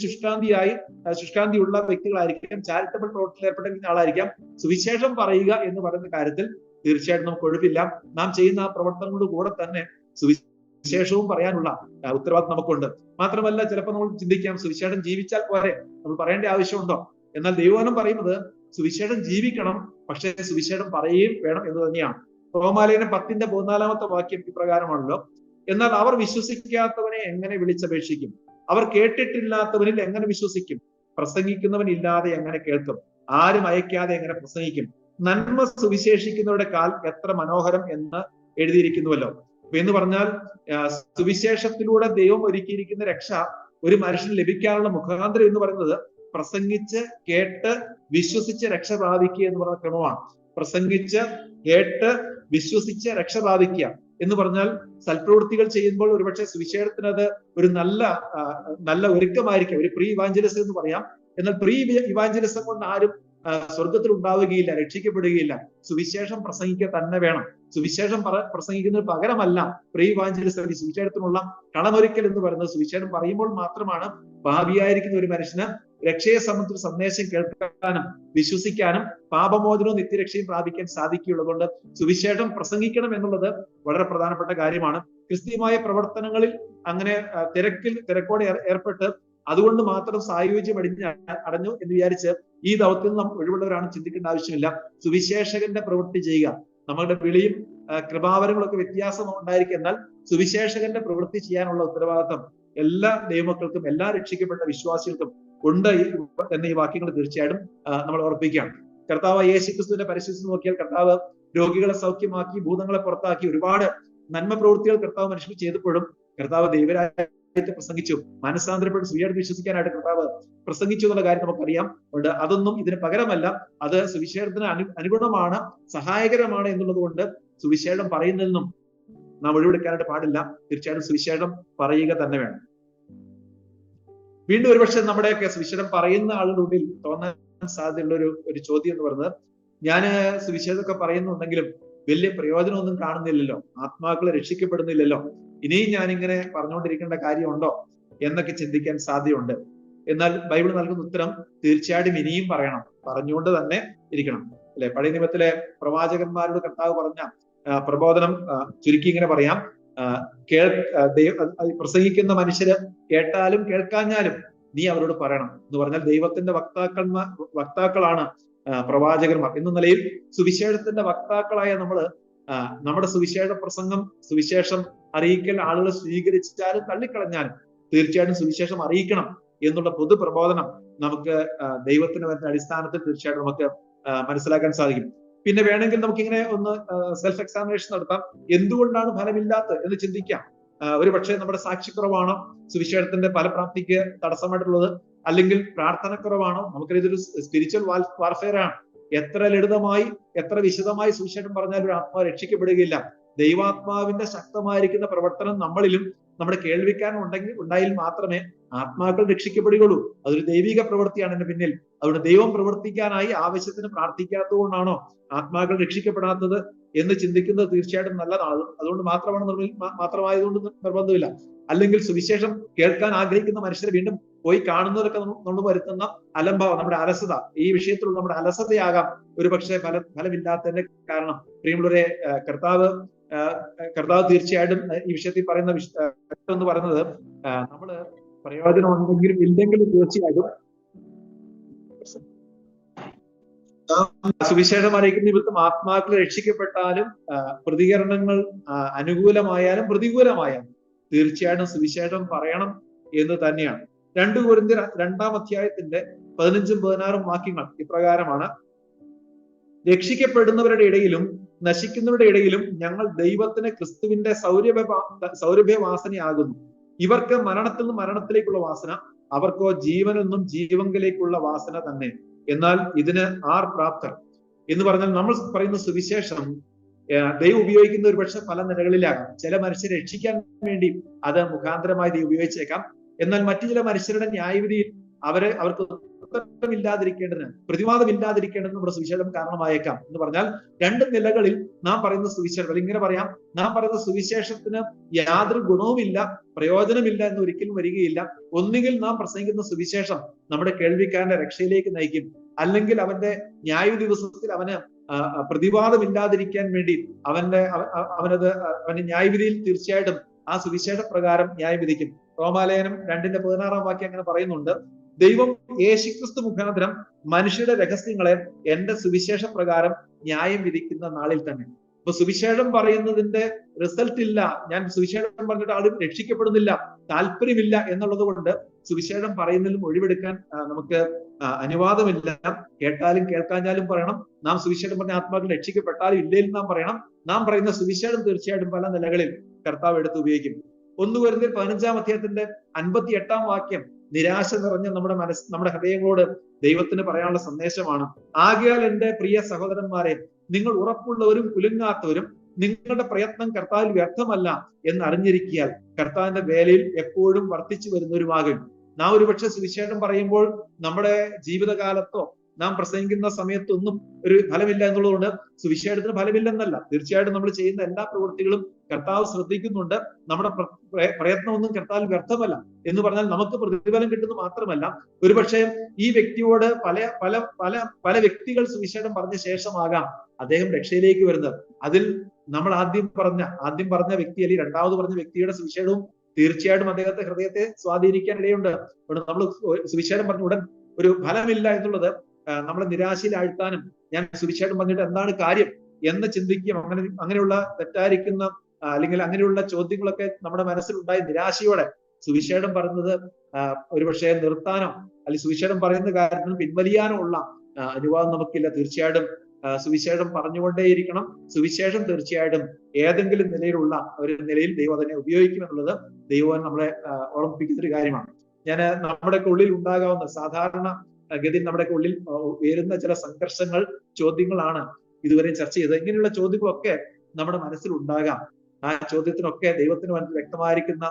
ശുഷ്കാന്തിയുള്ള വ്യക്തികളായിരിക്കാം, ചാരിറ്റബിൾ പ്രവർത്തനത്തിൽ ഏർപ്പെട്ടിരിക്കുന്ന ആളായിരിക്കാം. സുവിശേഷം പറയുക എന്ന് പറയുന്ന കാര്യത്തിൽ തീർച്ചയായിട്ടും നമുക്ക് ഒഴിവില്ല. നാം ചെയ്യുന്ന ആ പ്രവർത്തനങ്ങളുടെ കൂടെ തന്നെ സുവിശേഷവും പറയാനുള്ള ഉത്തരവാദിത്വം നമുക്കുണ്ട്. മാത്രമല്ല, ചിലപ്പോൾ നമ്മൾ ചിന്തിക്കാം സുവിശേഷം ജീവിച്ചാൽ പോരെ, നമ്മൾ പറയേണ്ട ആവശ്യമുണ്ടോ? എന്നാൽ ദൈവവചനം പറയുന്നത് സുവിശേഷം ജീവിക്കണം, പക്ഷേ സുവിശേഷം പറയുകയും വേണം എന്ന് തന്നെയാണ്. റോമാലേഖനം 10-14 വാക്യം ഇപ്രകാരമാണല്ലോ: എന്നാൽ അവർ വിശ്വസിക്കാത്തവനെ എങ്ങനെ വിളിച്ചപേക്ഷിക്കും? അവർ കേട്ടിട്ടില്ലാത്തവനിൽ എങ്ങനെ വിശ്വസിക്കും? പ്രസംഗിക്കുന്നവൻ ഇല്ലാതെ എങ്ങനെ കേൾക്കും? ആരും അയക്കാതെ എങ്ങനെ പ്രസംഗിക്കും? നന്മ സുവിശേഷിക്കുന്നവരുടെ കാൽ എത്ര മനോഹരം എന്ന് എഴുതിയിരിക്കുന്നുവല്ലോ. എന്ന് പറഞ്ഞാൽ സുവിശേഷത്തിലൂടെ ദൈവം ഒരുക്കിയിരിക്കുന്ന രക്ഷ ഒരു മനുഷ്യന് ലഭിക്കാനുള്ള മുഖാന്തരം എന്ന് പറയുന്നത് പ്രസംഗിച്ച് കേട്ട് വിശ്വസിച്ച് രക്ഷ പ്രാപിക്കുക എന്ന് പറയുന്ന ക്രമമാണ്. പ്രസംഗിച്ച് കേട്ട് വിശ്വസിച്ച് രക്ഷ പ്രാപിക്കുക എന്ന് പറഞ്ഞാൽ സൽപ്രവൃത്തികൾ ചെയ്യുമ്പോൾ ഒരുപക്ഷെ സുവിശേഷത്തിനത് ഒരു നല്ല ഒരുക്കമായിരിക്കും, ഒരു പ്രീ ഇവാഞ്ചലിസം എന്ന് പറയാം. എന്നാൽ പ്രീ ഇവാഞ്ചലിസം കൊണ്ട് ആരും സ്വർഗത്തിൽ ഉണ്ടാവുകയില്ല, രക്ഷിക്കപ്പെടുകയില്ല. സുവിശേഷം പ്രസംഗിക്കുക തന്നെ വേണം. സുവിശേഷം പ്രസംഗിക്കുന്നതിന് പകരമല്ല പ്രീ ഇവാഞ്ചലിസം. സുവിശേഷത്തിനുള്ള കളമൊരുക്കൽ എന്ന് പറയുന്നത് സുവിശേഷം പറയുമ്പോൾ മാത്രമാണ് ഭാവിയായിരിക്കുന്ന ഒരു മനുഷ്യന് രക്ഷയെ സംബന്ധിച്ച സന്ദേശം കേൾക്കാനും വിശ്വസിക്കാനും പാപമോചനവും നിത്യരക്ഷയും പ്രാപിക്കാൻ സാധിക്കുകയുള്ളതുകൊണ്ട് സുവിശേഷം പ്രസംഗിക്കണം എന്നുള്ളത് വളരെ പ്രധാനപ്പെട്ട കാര്യമാണ്. ക്രിസ്തീയമായ പ്രവർത്തനങ്ങളിൽ അങ്ങനെ തിരക്കോടെ ഏർപ്പെട്ട് അതുകൊണ്ട് മാത്രം സായുജ്യം അടഞ്ഞു എന്ന് വിചാരിച്ച് ഈ ദൗത്യത്തിൽ നാം ഒഴിവുള്ളവരാണ് ചിന്തിക്കേണ്ട ആവശ്യമില്ല. സുവിശേഷകന്റെ പ്രവൃത്തി ചെയ്യുക. നമ്മളുടെ വിളിയും കൃപാവരങ്ങളൊക്കെ വ്യത്യാസം ഉണ്ടായിരിക്കും, എന്നാൽ സുവിശേഷകന്റെ പ്രവൃത്തി ചെയ്യാനുള്ള ഉത്തരവാദിത്വം എല്ലാ ദൈവമക്കൾക്കും എല്ലാ രക്ഷിക്കപ്പെട്ട വിശ്വാസികൾക്കും ഉണ്ട് എന്ന ഈ വാക്യങ്ങൾ തീർച്ചയായിട്ടും നമ്മൾ ഓർപ്പിക്കുകയാണ്. കർത്താവ് യേശുക്രിസ്തുവിന്റെ പരിശുദ്ധി നോക്കിയാൽ കർത്താവ് രോഗികളെ സൗഖ്യമാക്കി, ഭൂതങ്ങളെ പുറത്താക്കി, ഒരുപാട് നന്മ പ്രവൃത്തികൾ കർത്താവ് മനുഷ്യർ ചെയ്തപ്പോഴും കർത്താവ് ദൈവരാജ്യത്തെ പ്രസംഗിച്ചു, മനസ്സാന്തരപ്പെട്ട് സുവിശേഷത്തിൽ വിശ്വസിക്കാനായിട്ട് കർത്താവ് പ്രസംഗിച്ചു എന്നുള്ള കാര്യം നമുക്കറിയാം. അതുകൊണ്ട് അതൊന്നും ഇതിന് പകരമല്ല, അത് സുവിശേഷത്തിന് അനുഗുണമാണ്, സഹായകരമാണ് എന്നുള്ളത് കൊണ്ട് സുവിശേഷം പറയുന്നതിൽ നാം ഒഴിവെടുക്കാനായിട്ട് പാടില്ല. തീർച്ചയായിട്ടും സുവിശേഷം പറയുക തന്നെ വേണം. വീണ്ടും ഒരുപക്ഷെ നമ്മുടെയൊക്കെ സുവിശേഷം പറയുന്ന ആളുടെ ഉള്ളിൽ തോന്നാൻ സാധ്യതയുള്ള ഒരു ചോദ്യം എന്ന് പറയുന്നത്, ഞാൻ സുവിശേഷമൊക്കെ പറയുന്നുണ്ടെങ്കിലും വലിയ പ്രയോജനമൊന്നും കാണുന്നില്ലല്ലോ, ആത്മാക്കൾ രക്ഷിക്കപ്പെടുന്നില്ലല്ലോ, ഇനിയും ഞാനിങ്ങനെ പറഞ്ഞുകൊണ്ടിരിക്കേണ്ട കാര്യമുണ്ടോ എന്നൊക്കെ ചിന്തിക്കാൻ സാധ്യതയുണ്ട്. എന്നാൽ ബൈബിൾ നൽകുന്ന ഉത്തരം തീർച്ചയായിട്ടും ഇനിയും പറയണം, പറഞ്ഞുകൊണ്ട് തന്നെ ഇരിക്കണം. അല്ലെ, പഴയ നിയമത്തിലെ പ്രവാചകന്മാരോട് കർത്താവ് പറഞ്ഞ പ്രബോധനം ചുരുക്കി ഇങ്ങനെ പറയാം: പ്രസംഗിക്കുന്ന മനുഷ്യര് കേട്ടാലും കേൾക്കാഞ്ഞാലും നീ അവരോട് പറയണം എന്ന് പറഞ്ഞാൽ ദൈവത്തിന്റെ വക്താക്കളാണ് പ്രവാചകന്മാർ. എന്ന നിലയിൽ സുവിശേഷത്തിന്റെ വക്താക്കളായ നമ്മുടെ സുവിശേഷം അറിയിക്കൽ ആളുകൾ സ്വീകരിച്ചാലും തള്ളിക്കളഞ്ഞാലും തീർച്ചയായിട്ടും സുവിശേഷം അറിയിക്കണം എന്നുള്ള പൊതു പ്രബോധനം നമുക്ക് ദൈവത്തിന് വരുന്ന അടിസ്ഥാനത്തിൽ തീർച്ചയായിട്ടും നമുക്ക് മനസ്സിലാക്കാൻ സാധിക്കും. പിന്നെ വേണമെങ്കിൽ നമുക്കിങ്ങനെ ഒന്ന് സെൽഫ് എക്സാമിനേഷൻ നടത്താം. എന്തുകൊണ്ടാണ് ഫലമില്ലാത്തത് എന്ന് ചിന്തിക്കാം. ഒരു പക്ഷേ നമ്മുടെ സാക്ഷ്യക്കുറവാണോ സുവിശേഷത്തിന്റെ ഫലപ്രാപ്തിക്ക് തടസ്സമായിട്ടുള്ളത്, അല്ലെങ്കിൽ പ്രാർത്ഥനക്കുറവാണോ? നമുക്കറിയാം ഇതൊരു സ്പിരിച്വൽ വാർഫെയർ ആണ്. എത്ര ലളിതമായി എത്ര വിശദമായി സുവിശേഷം പറഞ്ഞാൽ ഒരു ആത്മാവ് രക്ഷിക്കപ്പെടുകയില്ല. ദൈവാത്മാവിന്റെ ശക്തമായിരിക്കുന്ന പ്രവർത്തനം നമ്മളിലും നമ്മുടെ കേൾവിക്കാരനും ഉണ്ടായാൽ മാത്രമേ ആത്മാക്കൾ രക്ഷിക്കപ്പെടുകയുള്ളൂ. അതൊരു ദൈവിക പ്രവൃത്തിയാണ് എന്റെ പിന്നിൽ. അതുകൊണ്ട് ദൈവം പ്രവർത്തിക്കാനായി ആവശ്യത്തിന് പ്രാർത്ഥിക്കാത്തതുകൊണ്ടാണോ ആത്മാക്കൾ രക്ഷിക്കപ്പെടാത്തത് എന്ന് ചിന്തിക്കുന്നത് തീർച്ചയായിട്ടും നല്ലതാണ്. അതുകൊണ്ട് മാത്രമായതുകൊണ്ട് നിർബന്ധമില്ല. അല്ലെങ്കിൽ സുവിശേഷം കേൾക്കാൻ ആഗ്രഹിക്കുന്ന മനുഷ്യരെ വീണ്ടും പോയി കാണുന്നതൊക്കെ നമ്മൾ വരുത്തുന്ന അലംഭാവം, നമ്മുടെ അലസത, ഈ വിഷയത്തിലുള്ള നമ്മുടെ അലസതയാകാം ഒരു പക്ഷേ ഫലമില്ലാത്തതിന്റെ കാരണം. പ്രിയമുള്ളവരെ, കർത്താവ് കർത്താവ് തീർച്ചയായിട്ടും ഈ വിഷയത്തിൽ പറയുന്ന എന്ന് പറയുന്നത് നമ്മള് പ്രയോജനം ഉണ്ടെങ്കിലും ഇല്ലെങ്കിലും തീർച്ചയായിട്ടും സുവിശേഷം അറിയിക്കുന്ന നിമിത്തം ആത്മാക്കൾ രക്ഷിക്കപ്പെട്ടാലും പ്രതികരണങ്ങൾ അനുകൂലമായാലും പ്രതികൂലമായാലും തീർച്ചയായിട്ടും സുവിശേഷം പറയണം എന്ന് തന്നെയാണ്. 2 കൊരിന്ത്യർ 2-ാം അധ്യായത്തിന്റെ 15-16 വാക്യങ്ങൾ ഇപ്രകാരമാണ്: രക്ഷിക്കപ്പെടുന്നവരുടെ ഇടയിലും നശിക്കുന്നവരുടെ ഇടയിലും ഞങ്ങൾ ദൈവത്തിന് ക്രിസ്തുവിന്റെ സൗരഭ്യവാസനയാകുന്നു. ഇവർക്ക് മരണത്തിൽ നിന്ന് മരണത്തിലേക്കുള്ള വാസന, അവർക്കോ ജീവനിൽ നിന്നും ജീവങ്കിലേക്കുള്ള വാസന തന്നെ. എന്നാൽ ഇതിന് ആർ പ്രാപ്തർ എന്ന് പറഞ്ഞാൽ, നമ്മൾ പറയുന്ന സുവിശേഷം ദൈവം ഉപയോഗിക്കുന്ന ഒരു പക്ഷെ പല നിലകളിലാകാം. ചില മനുഷ്യരെ രക്ഷിക്കാൻ വേണ്ടി അത് മുഖാന്തരമായി ദൈവം ഉപയോഗിച്ചേക്കാം. എന്നാൽ മറ്റു ചില മനുഷ്യരുടെ ന്യായവിധിയിൽ അവർക്ക് ഉത്തരമില്ലാതിരിക്കേണ്ടതിന്, പ്രതിവാദമില്ലാതിരിക്കേണ്ടതിന് നമ്മുടെ സുവിശേഷം കാരണമായേക്കാം. എന്ന് പറഞ്ഞാൽ 2 നിലകളിൽ നാം പറയുന്ന സുവിശേഷം, അല്ലെങ്കിൽ ഇങ്ങനെ പറയാം, നാം പറയുന്ന സുവിശേഷത്തിന് യാതൊരു ഗുണവുമില്ല, പ്രയോജനമില്ല എന്ന് ഒരിക്കലും വരികയില്ല. ഒന്നുകിൽ നാം പ്രസംഗിക്കുന്ന സുവിശേഷം നമ്മുടെ കേൾവിക്കാരന്റെ രക്ഷയിലേക്ക് നയിക്കും, അല്ലെങ്കിൽ അവന്റെ ന്യായ ദിവസത്തിൽ അവന് പ്രതിവാദമില്ലാതിരിക്കാൻ വേണ്ടി അവന്റെ ന്യായവിധിയിൽ തീർച്ചയായിട്ടും ആ സുവിശേഷ പ്രകാരം ന്യായം വിധിക്കും. റോമാലേഖനം 2-16 വാക്യം അങ്ങനെ പറയുന്നുണ്ട്: ദൈവം യേശുക്രിസ്തു മുഖാന്തരം മനുഷ്യരുടെ രഹസ്യങ്ങളെ എന്റെ സുവിശേഷ പ്രകാരം ന്യായം വിധിക്കുന്ന നാളിൽ തന്നെ. അപ്പൊ സുവിശേഷം പറയുന്നതിന്റെ റിസൾട്ട് ഇല്ല, ഞാൻ സുവിശേഷം പറഞ്ഞിട്ട് ആളും രക്ഷിക്കപ്പെടുന്നില്ല, താല്പര്യമില്ല എന്നുള്ളത് കൊണ്ട് സുവിശേഷം പറയുന്നതിലും ഒഴിവെടുക്കാൻ നമുക്ക് അനുവാദമില്ല. കേട്ടാലും കേൾക്കാഞ്ഞാലും പറയണം. നാം സുവിശേഷം പറഞ്ഞ ആത്മാക്കൾ രക്ഷിക്കപ്പെട്ടാലും ഇല്ലേലും നാം പറയണം. നാം പറയുന്ന സുവിശേഷം തീർച്ചയായിട്ടും പല നിലകളിൽ കർത്താവ് എടുത്ത് ഉപയോഗിക്കും. 1 കൊരിന്ത്യർ 15-ാം അധ്യായത്തിന്റെ 58-ാം വാക്യം നിരാശ നിറഞ്ഞ നമ്മുടെ ഹൃദയങ്ങളോട് ദൈവത്തിന് പറയാനുള്ള സന്ദേശമാണ്: ആകയാൽ എന്റെ പ്രിയ സഹോദരന്മാരെ, നിങ്ങൾ ഉറപ്പുള്ളവരും കുലുങ്ങാത്തവരും നിങ്ങളുടെ പ്രയത്നം കർത്താവിൽ വ്യർത്ഥമല്ല എന്ന് അറിഞ്ഞിരിക്കിയാൽ കർത്താവിന്റെ വേലയിൽ എപ്പോഴും വർദ്ധിച്ചു വരുന്നവരുമാകും. നാം ഒരുപക്ഷെ സുവിശേഷം പറയുമ്പോൾ നമ്മുടെ ജീവിതകാലത്തോ നാം പ്രസംഗിക്കുന്ന സമയത്തൊന്നും ഒരു ഫലമില്ല എന്നുള്ളതുകൊണ്ട് സുവിശേഷത്തിന് ഫലമില്ലെന്നല്ല. തീർച്ചയായിട്ടും നമ്മൾ ചെയ്യുന്ന എല്ലാ പ്രവൃത്തികളും കർത്താവ് ശ്രദ്ധിക്കുന്നുണ്ട്. നമ്മുടെ പ്രയത്നമൊന്നും കർത്താവിൽ വ്യർത്ഥമല്ല എന്ന് പറഞ്ഞാൽ നമുക്ക് പ്രതിഫലം കിട്ടുന്നു മാത്രമല്ല, ഒരുപക്ഷെ ഈ വ്യക്തിയോട് പല വ്യക്തികൾ സുവിശേഷം പറഞ്ഞ ശേഷമാകാം അദ്ദേഹം രക്ഷയിലേക്ക് വരുന്നത്. അതിൽ നമ്മൾ ആദ്യം പറഞ്ഞ വ്യക്തി അല്ലെങ്കിൽ രണ്ടാമത് പറഞ്ഞ വ്യക്തിയുടെ സുവിശേഷവും തീർച്ചയായിട്ടും അദ്ദേഹത്തെ ഹൃദയത്തെ സ്വാധീനിക്കാൻ ഇടയുണ്ട്. നമ്മൾ സുവിശേഷം പറഞ്ഞ ഉടൻ ഒരു ഫലമില്ല എന്നുള്ളത് നമ്മളെ നിരാശയിൽ ആഴ്ത്താനും, ഞാൻ സുവിശേഷം പറഞ്ഞിട്ട് എന്താണ് കാര്യം എന്ന് ചിന്തിക്കും, അങ്ങനെയുള്ള തെറ്റായിരിക്കുന്ന അല്ലെങ്കിൽ അങ്ങനെയുള്ള ചോദ്യങ്ങളൊക്കെ നമ്മുടെ മനസ്സിലുണ്ടായി നിരാശയോടെ സുവിശേഷം പറയുന്നത് ഒരുപക്ഷെ നിർത്താനോ അല്ലെങ്കിൽ സുവിശേഷം പറയുന്ന കാര്യത്തിൽ പിൻവലിയാനോ ഉള്ള അനുവാദം നമുക്കില്ല. തീർച്ചയായിട്ടും സുവിശേഷം പറഞ്ഞുകൊണ്ടേയിരിക്കണം. സുവിശേഷം തീർച്ചയായിട്ടും ഏതെങ്കിലും നിലയിലുള്ള ഒരു നിലയിൽ ദൈവം അതിനെ ഉപയോഗിക്കും എന്നുള്ളത് ദൈവം നമ്മളെ ഓർമ്മിപ്പിക്കുന്ന ഒരു കാര്യമാണ്. നമ്മുടെ ഉള്ളിൽ ഉണ്ടാകാവുന്ന സാധാരണ ഗതിയിൽ നമ്മുടെ ഉള്ളിൽ ഉയരുന്ന ചില സംഘർഷങ്ങൾ, ചോദ്യങ്ങളാണ് ഇതുവരെ ചർച്ച ചെയ്തത്. ഇങ്ങനെയുള്ള ചോദ്യങ്ങളൊക്കെ നമ്മുടെ മനസ്സിൽ ഉണ്ടാകാം. ആ ചോദ്യത്തിനൊക്കെ ദൈവത്തിന് മനസ്സിൽ വ്യക്തമായിരിക്കുന്ന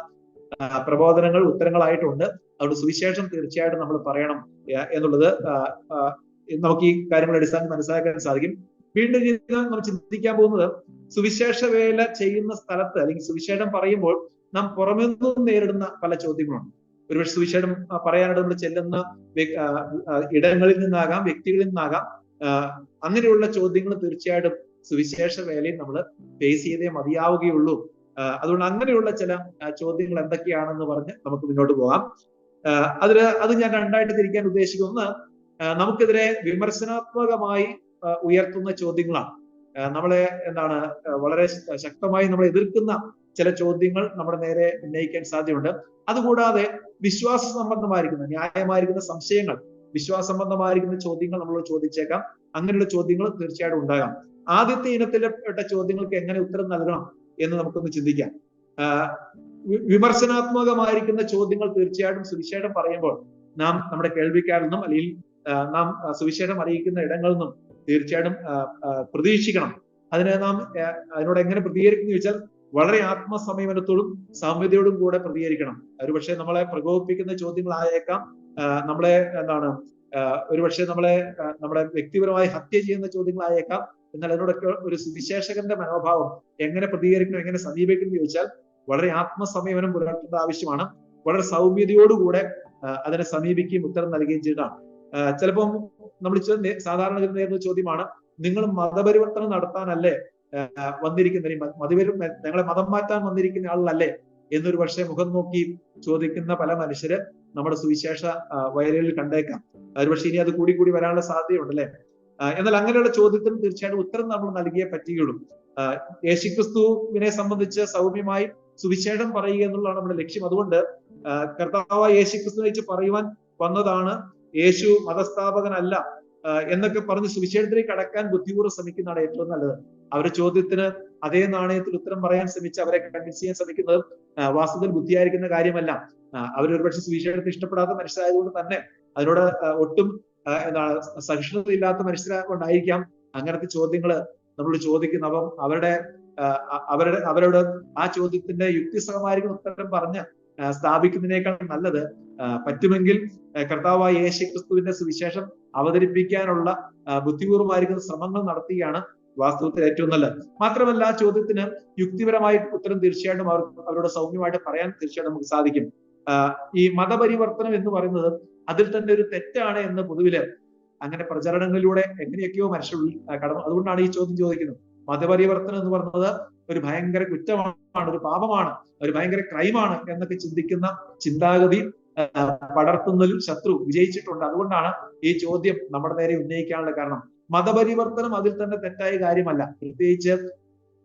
പ്രബോധനങ്ങൾ, ഉത്തരങ്ങളായിട്ടുണ്ട്. അതുകൊണ്ട് സുവിശേഷം തീർച്ചയായിട്ടും നമ്മൾ പറയണം എന്നുള്ളത് നമുക്ക് ഈ കാര്യങ്ങളുടെ അടിസ്ഥാനത്തിൽ മനസ്സിലാക്കാൻ സാധിക്കും. വീണ്ടും നമ്മൾ ചിന്തിക്കാൻ പോകുന്നത്, സുവിശേഷ വേല ചെയ്യുന്ന സ്ഥലത്ത് അല്ലെങ്കിൽ സുവിശേഷം പറയുമ്പോൾ നാം പുറമെ നിന്നും നേരിടുന്ന പല ചോദ്യങ്ങളുണ്ട്. ഒരുപക്ഷെ സുവിശേഷം പറയാനായിട്ട് നമ്മൾ ചെല്ലുന്ന ഇടങ്ങളിൽ നിന്നാകാം, വ്യക്തികളിൽ നിന്നാകാം. അങ്ങനെയുള്ള ചോദ്യങ്ങൾ തീർച്ചയായിട്ടും സുവിശേഷ വേലയിൽ നമ്മൾ ഫേസ് ചെയ്തേ മതിയാവുകയുള്ളൂ. അതുകൊണ്ട് അങ്ങനെയുള്ള ചില ചോദ്യങ്ങൾ എന്തൊക്കെയാണെന്ന് പറഞ്ഞ് നമുക്ക് മുന്നോട്ട് പോകാം. അത് ഞാൻ രണ്ടായിട്ട് തിരിക്കാൻ ഉദ്ദേശിക്കുന്ന, നമുക്കെതിരെ വിമർശനാത്മകമായി ഉയർത്തുന്ന ചോദ്യങ്ങളാണ്. നമ്മളെ വളരെ ശക്തമായി നമ്മളെ എതിർക്കുന്ന ചില ചോദ്യങ്ങൾ നമ്മുടെ നേരെ ഉന്നയിക്കാൻ സാധ്യതയുണ്ട്. അതുകൂടാതെ വിശ്വാസ സംബന്ധമായിരിക്കുന്ന, ന്യായമായിരിക്കുന്ന സംശയങ്ങൾ, വിശ്വാസ സംബന്ധമായിരിക്കുന്ന ചോദ്യങ്ങൾ നമ്മൾ ചോദിച്ചേക്കാം. അങ്ങനെയുള്ള ചോദ്യങ്ങൾ തീർച്ചയായിട്ടും ഉണ്ടാകാം. ആദ്യത്തെ ഇനത്തിൽപ്പെട്ട ചോദ്യങ്ങൾക്ക് എങ്ങനെ ഉത്തരം നൽകണം എന്ന് നമുക്കൊന്ന് ചിന്തിക്കാം. വിമർശനാത്മകമായിരിക്കുന്ന ചോദ്യങ്ങൾ തീർച്ചയായിട്ടും സുവിശേഷം പറയുമ്പോൾ നാം നമ്മുടെ കേൾവിക്കാരിൽ നിന്നും അല്ലെങ്കിൽ നാം സുവിശേഷം അറിയിക്കുന്ന ഇടങ്ങളിൽ നിന്നും തീർച്ചയായിട്ടും പ്രതീക്ഷിക്കണം. അതിനോട് എങ്ങനെ പ്രതികരിക്കുന്നു ചോദിച്ചാൽ വളരെ ആത്മസംയമനത്തോടും സൗമ്യതയോടും കൂടെ പ്രതികരിക്കണം. ഒരുപക്ഷെ നമ്മളെ പ്രകോപിപ്പിക്കുന്ന ചോദ്യങ്ങളായേക്കാം, നമ്മളെ ഒരുപക്ഷെ നമ്മുടെ വ്യക്തിപരമായി ഹത്യ ചെയ്യുന്ന ചോദ്യങ്ങളായേക്കാം. എന്നാൽ അതിനോടൊക്കെ ഒരു സുവിശേഷകന്റെ മനോഭാവം എങ്ങനെ പ്രതികരിക്കണം, എങ്ങനെ സമീപിക്കണം എന്ന് ചോദിച്ചാൽ വളരെ ആത്മസംയമനം പുലർത്തേണ്ട ആവശ്യമാണ്. വളരെ സൗമ്യതയോടുകൂടെ അതിനെ സമീപിക്കുകയും ഉത്തരം നൽകുകയും ചെയ്താണ്. ചിലപ്പം നമ്മൾ സാധാരണ നേരിടുന്ന ചോദ്യമാണ്, നിങ്ങൾ മതപരിവർത്തനം നടത്താനല്ലേ വന്നിരിക്കുന്ന ഞങ്ങളെ മതം മാറ്റാൻ വന്നിരിക്കുന്ന ആളല്ലേ എന്നൊരു പക്ഷേ മുഖം നോക്കി ചോദിക്കുന്ന പല മനുഷ്യര് നമ്മുടെ സുവിശേഷ വയലുകളിൽ കണ്ടേക്കാം. ഒരുപക്ഷെ ഇനി അത് കൂടി കൂടി വരാനുള്ള സാധ്യതയുണ്ട് അല്ലെ. എന്നാൽ അങ്ങനെയുള്ള ചോദ്യത്തിന് തീർച്ചയായിട്ടും ഉത്തരം നമ്മൾ നൽകിയേ പറ്റുകയുള്ളൂ. യേശുക്രിസ്തുവിനെ സംബന്ധിച്ച് സൗമ്യമായി സുവിശേഷം പറയുക എന്നുള്ളതാണ് നമ്മുടെ ലക്ഷ്യം. അതുകൊണ്ട് കർത്താവായ യേശുക്രിസ്തുവിനെ വെച്ച് പറയുവാൻ വന്നതാണ്, യേശു മതസ്ഥാപകനല്ല എന്നൊക്കെ പറഞ്ഞ് സുവിശേഷത്തിലേക്ക് കടക്കാൻ ബുദ്ധിപൂർവ്വം ശ്രമിക്കുന്നതാണ് ഏറ്റവും നല്ലത്. അവരുടെ ചോദ്യത്തിന് അതേ നാണയത്തിൽ ഉത്തരം പറയാൻ ശ്രമിച്ച് അവരെ കൺവിൻസ് ചെയ്യാൻ ശ്രമിക്കുന്നത് വാസ്തവത്തിൽ ബുദ്ധിയായിരിക്കുന്ന കാര്യമല്ല. അവരൊരുപക്ഷെ സുവിശേഷത്തെ ഇഷ്ടപ്പെടാത്ത മനുഷ്യരായതുകൊണ്ട് തന്നെ അതിനോട് ഒട്ടും എന്താണ് സഹിഷ്ണുതയില്ലാത്ത മനുഷ്യരെ കൊണ്ടായിരിക്കാം അങ്ങനത്തെ ചോദ്യങ്ങൾ നമ്മൾ ചോദിക്കുന്ന. അപ്പം അവരോട് ആ ചോദ്യത്തിന്റെ യുക്തിസഹമായിരിക്കുന്ന ഉത്തരം പറഞ്ഞ് സ്ഥാപിക്കുന്നതിനേക്കാൾ നല്ലത് പറ്റുമെങ്കിൽ കർത്താവായ യേശുക്രിസ്തുവിന്റെ സുവിശേഷം അവതരിപ്പിക്കാനുള്ള ബുദ്ധിപൂർവമായിരിക്കുന്ന ശ്രമങ്ങൾ നടത്തുകയാണ് വാസ്തവത്തിൽ ഏറ്റവും നല്ലത്. മാത്രമല്ല ആ ചോദ്യത്തിന് യുക്തിപരമായ ഉത്തരം തീർച്ചയായിട്ടും അവരോട് സൗമ്യമായിട്ട് പറയാൻ തീർച്ചയായിട്ടും നമുക്ക് സാധിക്കും. ഈ മതപരിവർത്തനം എന്ന് പറയുന്നത് അതിൽ തന്നെ ഒരു തെറ്റാണ് എന്ന് പൊതുവില് അങ്ങനെ പ്രചരണങ്ങളിലൂടെ എങ്ങനെയൊക്കെയോ മനുഷ്യരുള്ളിൽ കടന്നു. അതുകൊണ്ടാണ് ഈ ചോദ്യം ചോദിക്കുന്നത്. മതപരിവർത്തനം എന്ന് പറയുന്നത് ഒരു ഭയങ്കര കുറ്റമാണ്, ഒരു പാപമാണ്, ഒരു ഭയങ്കര ക്രൈമാണ് എന്നൊക്കെ ചിന്തിക്കുന്ന ചിന്താഗതി പടർത്തുന്നതിൽ ശത്രു വിജയിച്ചിട്ടുണ്ട്. അതുകൊണ്ടാണ് ഈ ചോദ്യം നമ്മുടെ നേരെ ഉന്നയിക്കാനുള്ള കാരണം. മതപരിവർത്തനം അതിൽ തന്നെ തെറ്റായ കാര്യമല്ല. പ്രത്യേകിച്ച്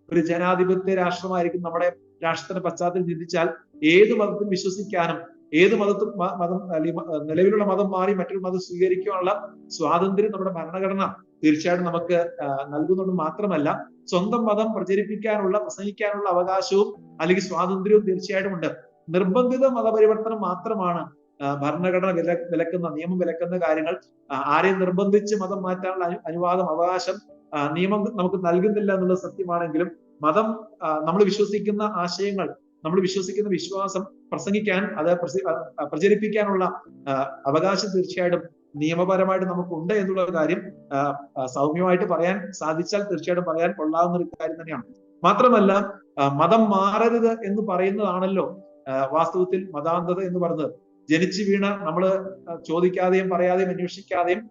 ഒരു ജനാധിപത്യ രാഷ്ട്രമായിരിക്കും നമ്മുടെ രാഷ്ട്രത്തിന്റെ പശ്ചാത്തലം ചിന്തിച്ചാൽ ഏത് മതത്തിൽ വിശ്വസിക്കാനും ഏത് മതത്തിൽ നിലവിലുള്ള മതം മാറി മറ്റൊരു മതം സ്വീകരിക്കാനുള്ള സ്വാതന്ത്ര്യം നമ്മുടെ ഭരണഘടന തീർച്ചയായിട്ടും നമുക്ക് നൽകുന്നത് മാത്രമല്ല, സ്വന്തം മതം പ്രചരിപ്പിക്കാനുള്ള പ്രസംഗിക്കാനുള്ള അവകാശവും അല്ലെങ്കിൽ സ്വാതന്ത്ര്യവും തീർച്ചയായിട്ടും ഉണ്ട്. നിർബന്ധിത മതപരിവർത്തനം മാത്രമാണ് ഭരണഘടന വിലക്കുന്ന, നിയമം വിലക്കുന്ന കാര്യങ്ങൾ. ആരെയും നിർബന്ധിച്ച് മതം മാറ്റാനുള്ള അനുവാദം, അവകാശം നിയമം നമുക്ക് നൽകുന്നില്ല എന്നുള്ളത് സത്യമാണെങ്കിലും മതം നമ്മൾ വിശ്വസിക്കുന്ന ആശയങ്ങൾ, നമ്മൾ വിശ്വസിക്കുന്ന വിശ്വാസം പ്രസംഗിക്കാൻ, അത് പ്രചരിപ്പിക്കാനുള്ള അവകാശം തീർച്ചയായിട്ടും നിയമപരമായിട്ട് നമുക്കുണ്ട് എന്നുള്ള കാര്യം സൗമ്യമായിട്ട് പറയാൻ സാധിച്ചാൽ തീർച്ചയായിട്ടും പറയാൻ കൊള്ളാവുന്ന ഒരു കാര്യം തന്നെയാണ്. മാത്രമല്ല മതം മാറരുത് എന്ന് പറയുന്നതാണല്ലോ വാസ്തവത്തിൽ മതാന്ധത എന്ന് പറയുന്നത്. ജനിച്ചു വീണ നമ്മള് ചോദിക്കാതെയും പറയാതെയും അന്വേഷിക്കാതെയും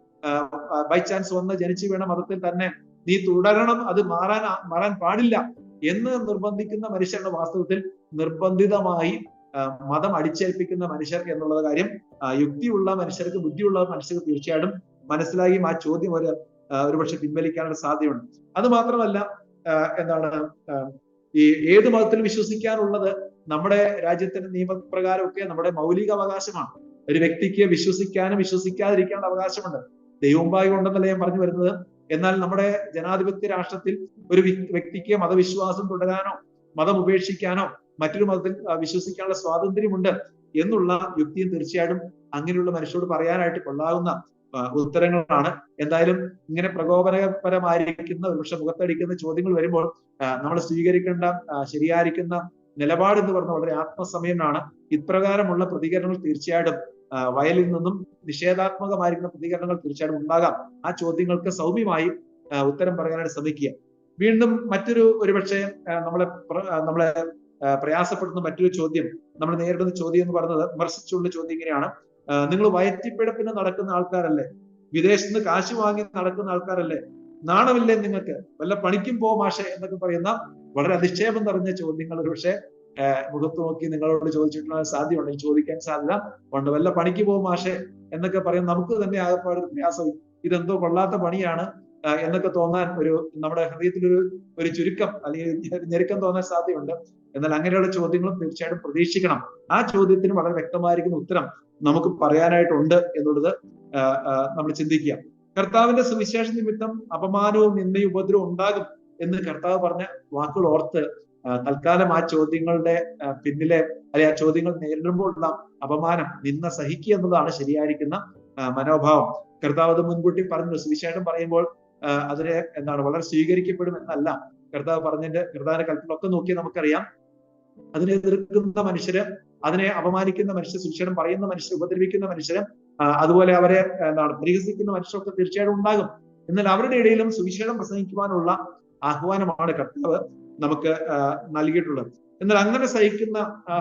ബൈ ചാൻസ് വന്ന് ജനിച്ചു വീണ മതത്തിൽ തന്നെ നീ തുടരണം, അത് മാറാൻ പാടില്ല എന്ന് നിർബന്ധിക്കുന്ന മനുഷ്യരുടെ വാസ്തവത്തിൽ നിർബന്ധിതമായി മതം അടിച്ചേൽപ്പിക്കുന്ന മനുഷ്യർ എന്നുള്ള കാര്യം യുക്തിയുള്ള മനുഷ്യർക്ക്, ബുദ്ധിയുള്ള മനുഷ്യർക്ക് തീർച്ചയായിട്ടും മനസ്സിലാക്കി ആ ചോദ്യം ഒരുപക്ഷെ പിൻവലിക്കാനുള്ള സാധ്യതയുണ്ട്. അത് മാത്രമല്ല എന്താണ് ഈ ഏത് മതത്തിൽ വിശ്വസിക്കാനുള്ളത് നമ്മുടെ രാജ്യത്തിന്റെ നിയമപ്രകാരമൊക്കെ നമ്മുടെ മൗലിക അവകാശമാണ്. ഒരു വ്യക്തിക്ക് വിശ്വസിക്കാനും വിശ്വസിക്കാതിരിക്കാനുള്ള അവകാശമുണ്ട്. ദൈവമുമ്പായി ഉണ്ടെന്നല്ല ഞാൻ പറഞ്ഞു വരുന്നത്. എന്നാൽ നമ്മുടെ ജനാധിപത്യ രാഷ്ട്രത്തിൽ ഒരു വ്യക്തിക്ക് മതവിശ്വാസം തുടരാനോ മതം ഉപേക്ഷിക്കാനോ മറ്റൊരു മതത്തിൽ വിശ്വസിക്കാനുള്ള സ്വാതന്ത്ര്യമുണ്ട് എന്നുള്ള യുക്തിയും തീർച്ചയായിട്ടും അങ്ങനെയുള്ള മനുഷ്യരോട് പറയാനായിട്ട് കൊള്ളാവുന്ന ഉത്തരങ്ങളാണ്. എന്തായാലും ഇങ്ങനെ പ്രകോപനപരമായിരിക്കുന്ന ഒരുപക്ഷെ മുഖത്തടിക്കുന്ന ചോദ്യങ്ങൾ വരുമ്പോൾ നമ്മൾ സ്വീകരിക്കേണ്ട ശരിയായിരിക്കുന്ന നിലപാട് എന്ന് പറഞ്ഞ വളരെ ആത്മസംയമനാണ്. ഇപ്രകാരമുള്ള പ്രതികരണങ്ങൾ തീർച്ചയായിട്ടും വയലിൽ നിന്നും നിഷേധാത്മകമായിരിക്കുന്ന പ്രതികരണങ്ങൾ തീർച്ചയായിട്ടും ഉണ്ടാകാം. ആ ചോദ്യങ്ങൾക്ക് സൗമ്യമായി ഉത്തരം പറയാനായിട്ട് ശ്രമിക്കുക. വീണ്ടും മറ്റൊരു ഒരുപക്ഷെ നമ്മളെ പ്രയാസപ്പെടുന്ന മറ്റൊരു ചോദ്യം, നമ്മൾ നേരിടുന്ന ചോദ്യം എന്ന് പറയുന്നത് വിമർശിച്ചുള്ള ചോദ്യം ഇങ്ങനെയാണ്: നിങ്ങൾ വയറ്റിപ്പിഴപ്പിന് നടക്കുന്ന ആൾക്കാരല്ലേ, വിദേശത്ത് നിന്ന് കാശ് വാങ്ങി നടക്കുന്ന ആൾക്കാരല്ലേ, നാണമില്ലേ നിങ്ങൾക്ക്, വല്ല പണിക്കും പോ മാഷെ എന്നൊക്കെ പറയുന്ന വളരെ അധിക്ഷേപം നിറഞ്ഞ ചോദ്യങ്ങൾ ഒരുപക്ഷെ മുഖത്ത് നോക്കി നിങ്ങളോട് ചോദിച്ചിട്ടുള്ള സാധ്യതയുണ്ട്, ചോദിക്കാൻ സാധ്യത ഉണ്ട്. വല്ല പണിക്ക് പോകും മാഷെ എന്നൊക്കെ പറയും. നമുക്ക് തന്നെ ആകെപ്പാട് പ്രയാസം, ഇതെന്തോ കൊള്ളാത്ത പണിയാണ് എന്നൊക്കെ തോന്നാൻ നമ്മുടെ ഹൃദയത്തിലൊരു ചുരുക്കം അല്ലെങ്കിൽ ഞെരുക്കം തോന്നാൻ സാധ്യതയുണ്ട്. എന്നാൽ അങ്ങനെയുള്ള ചോദ്യങ്ങളും തീർച്ചയായിട്ടും പ്രതീക്ഷിക്കണം. ആ ചോദ്യത്തിന് വളരെ വ്യക്തമായിരിക്കുന്ന ഉത്തരം നമുക്ക് പറയാനായിട്ടുണ്ട് എന്നുള്ളത് നമ്മൾ ചിന്തിക്കുക. കർത്താവിന്റെ സുവിശേഷ നിമിത്തം അപമാനവും നിന്ദയും ഉപദ്രവവും ഉണ്ടാകും എന്ന് കർത്താവ് പറഞ്ഞ വാക്കുകൾ ഓർത്ത് തൽക്കാലം ആ ചോദ്യങ്ങളുടെ പിന്നിലെ അല്ലെങ്കിൽ ആ ചോദ്യങ്ങൾ നേരിടുമ്പോഴുള്ള അപമാനം, നിന്ന സഹിക്കുക എന്നുള്ളതാണ് ശരിയായിരിക്കുന്ന മനോഭാവം. കർത്താവ് അത് മുൻകൂട്ടി പറഞ്ഞു. സുവിശേഷം പറയുമ്പോൾ അതിനെ വളരെ സ്വീകരിക്കപ്പെടും എന്നല്ല കർത്താവ് പറഞ്ഞതിന്റെ കർത്താവിന്റെ കൽപ്പനയൊക്കെ നോക്കി നമുക്കറിയാം. അതിനെ എതിർക്കുന്ന മനുഷ്യര്, അതിനെ അപമാനിക്കുന്ന മനുഷ്യർ, സുവിശേഷം പറയുന്ന മനുഷ്യർ, ഉപദ്രവിക്കുന്ന മനുഷ്യര്, അതുപോലെ അവരെ പരിഹസിക്കുന്ന മനുഷ്യരൊക്കെ തീർച്ചയായിട്ടും ഉണ്ടാകും. എന്നാൽ അവരുടെ ഇടയിലും സുവിശേഷം പ്രസംഗിക്കുവാനുള്ള ആഹ്വാനമാണ് കർത്താവ് നമുക്ക് നൽകിയിട്ടുള്ളത്. എന്നാൽ അങ്ങനെ സഹിക്കുന്ന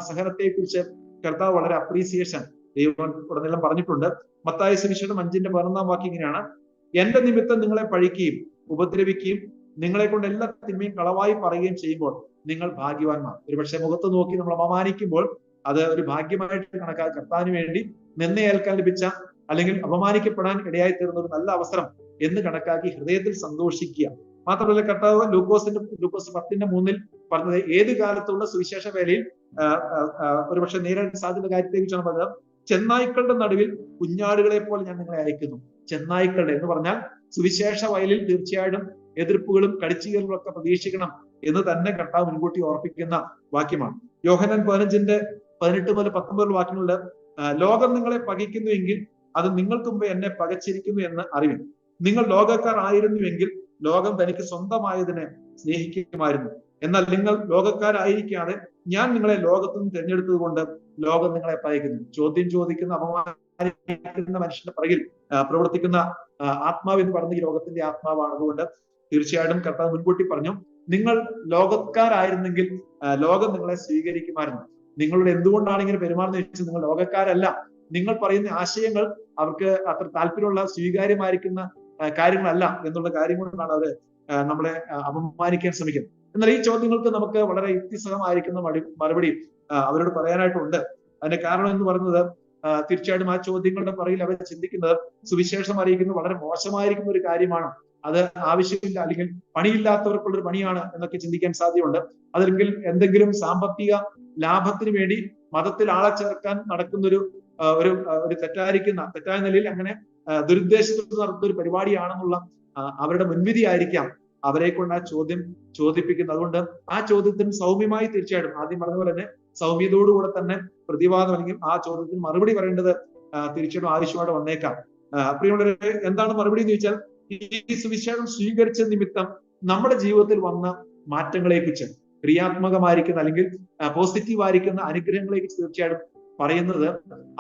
സഹനത്തെ കുറിച്ച് കർത്താവ് വളരെ അപ്രീസിയേഷൻ ദൈവം ഉടനീളം പറഞ്ഞിട്ടുണ്ട്. മത്തായി സുവിശേഷം 5:11 വാക്യം ഇങ്ങനെയാണ്: എന്റെ നിമിത്തം നിങ്ങളെ പഴിക്കുകയും ഉപദ്രവിക്കുകയും നിങ്ങളെ കൊണ്ട് എല്ലാ തിന്മയും കളവായി പറയുകയും ചെയ്യുമ്പോൾ നിങ്ങൾ ഭാഗ്യവാന്മാർ. ഒരുപക്ഷെ മുഖത്ത് നോക്കി നമ്മൾ അപമാനിക്കുമ്പോൾ അത് ഒരു ഭാഗ്യമായിട്ട് കണക്കാക്കി കർത്താവിന് വേണ്ടി നിന്നയേൽക്കാൻ ലഭിച്ച അല്ലെങ്കിൽ അപമാനിക്കപ്പെടാൻ ഇടയായി തീർന്ന ഒരു നല്ല അവസരം എന്ന് കണക്കാക്കി ഹൃദയത്തിൽ സന്തോഷിക്കുക. മാത്രമല്ല കർത്താവ് ലൂക്കോസ് 10:3 പറഞ്ഞത് ഏത് കാലത്തുള്ള സുവിശേഷ വേലയിൽ ഒരുപക്ഷെ നേരിടാൻ സാധ്യത കാര്യത്തെ കുറിച്ചാണ് പറഞ്ഞത്. ചെന്നായ്ക്കളുടെ നടുവിൽ കുഞ്ഞാടുകളെ പോലെ ഞാൻ നിങ്ങളെ അയക്കുന്നു. ചെന്നായ്ക്കളുടെ എന്ന് പറഞ്ഞാൽ സുവിശേഷ വയലിൽ തീർച്ചയായിട്ടും എതിർപ്പുകളും കടിച്ചുകീറലും ഒക്കെ പ്രതീക്ഷിക്കണം എന്ന് തന്നെ കർത്താവ് മുൻകൂട്ടി ഓർപ്പിക്കുന്ന വാക്യമാണ്. യോഹന്നാൻ 15:18 മുതൽ 19 വാക്യങ്ങളിൽ ലോകം നിങ്ങളെ പകയ്ക്കുന്നുവെങ്കിൽ അത് നിങ്ങൾക്ക് മുമ്പ് എന്നെ പകച്ചിരിക്കുന്നു എന്ന് അറിവിൻ. നിങ്ങൾ ലോകക്കാർ ആയിരുന്നുവെങ്കിൽ ലോകം തനിക്ക് സ്വന്തമായതിനെ സ്നേഹിക്കുമായിരുന്നു. എന്നാൽ നിങ്ങൾ ലോകക്കാരായിരിക്കാതെ ഞാൻ നിങ്ങളെ ലോകത്തു നിന്ന് തിരഞ്ഞെടുത്തത് കൊണ്ട് ലോകം നിങ്ങളെ പകയ്ക്കുന്നു. ചോദ്യം ചോദിക്കുന്ന അപമാനിക്കുന്ന മനുഷ്യന്റെ പിറകിൽ പ്രവർത്തിക്കുന്ന ആത്മാവ് എന്ന് പറയുന്ന ഈ ലോകത്തിന്റെ ആത്മാവാണ്. അതുകൊണ്ട് തീർച്ചയായിട്ടും കർത്താവ് മുൻകൂട്ടി പറഞ്ഞു, നിങ്ങൾ ലോകക്കാരായിരുന്നെങ്കിൽ ലോകം നിങ്ങളെ സ്വീകരിക്കുമായിരുന്നു. നിങ്ങളോട് എന്തുകൊണ്ടാണ് ഇങ്ങനെ പെരുമാറുന്നത് വെച്ചാൽ നിങ്ങൾ ലോകക്കാരല്ല. നിങ്ങൾ പറയുന്ന ആശയങ്ങൾ അവർക്ക് അത്ര താല്പര്യമുള്ള സ്വീകാര്യമായിരിക്കുന്ന കാര്യങ്ങളല്ല എന്നുള്ള കാര്യം കൊണ്ടാണ് അവർ നമ്മളെ അപമാനിക്കാൻ ശ്രമിക്കുന്നത്. എന്നാൽ ഈ ചോദ്യങ്ങൾക്ക് നമുക്ക് വളരെ യുക്തിസഹമായിരിക്കുന്ന മറുപടി അവരോട് പറയാനായിട്ടുണ്ട്. അതിന്റെ കാരണം എന്ന് പറയുന്നത് തീർച്ചയായിട്ടും ആ ചോദ്യങ്ങളുടെ പുറകിൽ അവർ ചിന്തിക്കുന്നത് സുവിശേഷം അറിയിക്കുന്നത് വളരെ മോശമായിരിക്കുന്ന ഒരു കാര്യമാണ്, അത് ആവശ്യമില്ല അല്ലെങ്കിൽ പണിയില്ലാത്തവർക്കുള്ളൊരു പണിയാണ് എന്നൊക്കെ ചിന്തിക്കാൻ സാധ്യതയുണ്ട്. അതല്ലെങ്കിൽ എന്തെങ്കിലും സാമ്പത്തിക ലാഭത്തിന് വേണ്ടി മതത്തിൽ ആളെ ചേർക്കാൻ നടക്കുന്ന ഒരു തെറ്റായ നിലയിൽ അങ്ങനെ ദുരുദ്ദേശത്തോട് നടത്തുന്ന ഒരു പരിപാടിയാണെന്നുള്ള അവരുടെ മുൻവിധി ആയിരിക്കാം അവരെ കൊണ്ട് ആ ചോദ്യം ചോദിപ്പിക്കുന്നത്. അതുകൊണ്ട് ആ ചോദ്യത്തിന് സൗമ്യമായി തീർച്ചയായിട്ടും ആദ്യം പറഞ്ഞ പോലെ തന്നെ സൗമ്യതയോടുകൂടെ തന്നെ പ്രതിവാദം അല്ലെങ്കിൽ ആ ചോദ്യത്തിന് മറുപടി പറയേണ്ടത് തീർച്ചയായിട്ടും ആവശ്യമായിട്ട് വന്നേക്കാം. പ്രിയമുള്ളവരെ, എന്താണ് മറുപടി എന്ന് ചോദിച്ചാൽ ഈ സുവിശേഷം സ്വീകരിച്ച നിമിത്തം നമ്മുടെ ജീവിതത്തിൽ വന്ന മാറ്റങ്ങളെ കുറിച്ച് ക്രിയാത്മകമായിരിക്കുന്ന അല്ലെങ്കിൽ പോസിറ്റീവ് ആയിരിക്കുന്ന അനുഗ്രഹങ്ങളെ കുറിച്ച് തീർച്ചയായിട്ടും പറയുന്നത്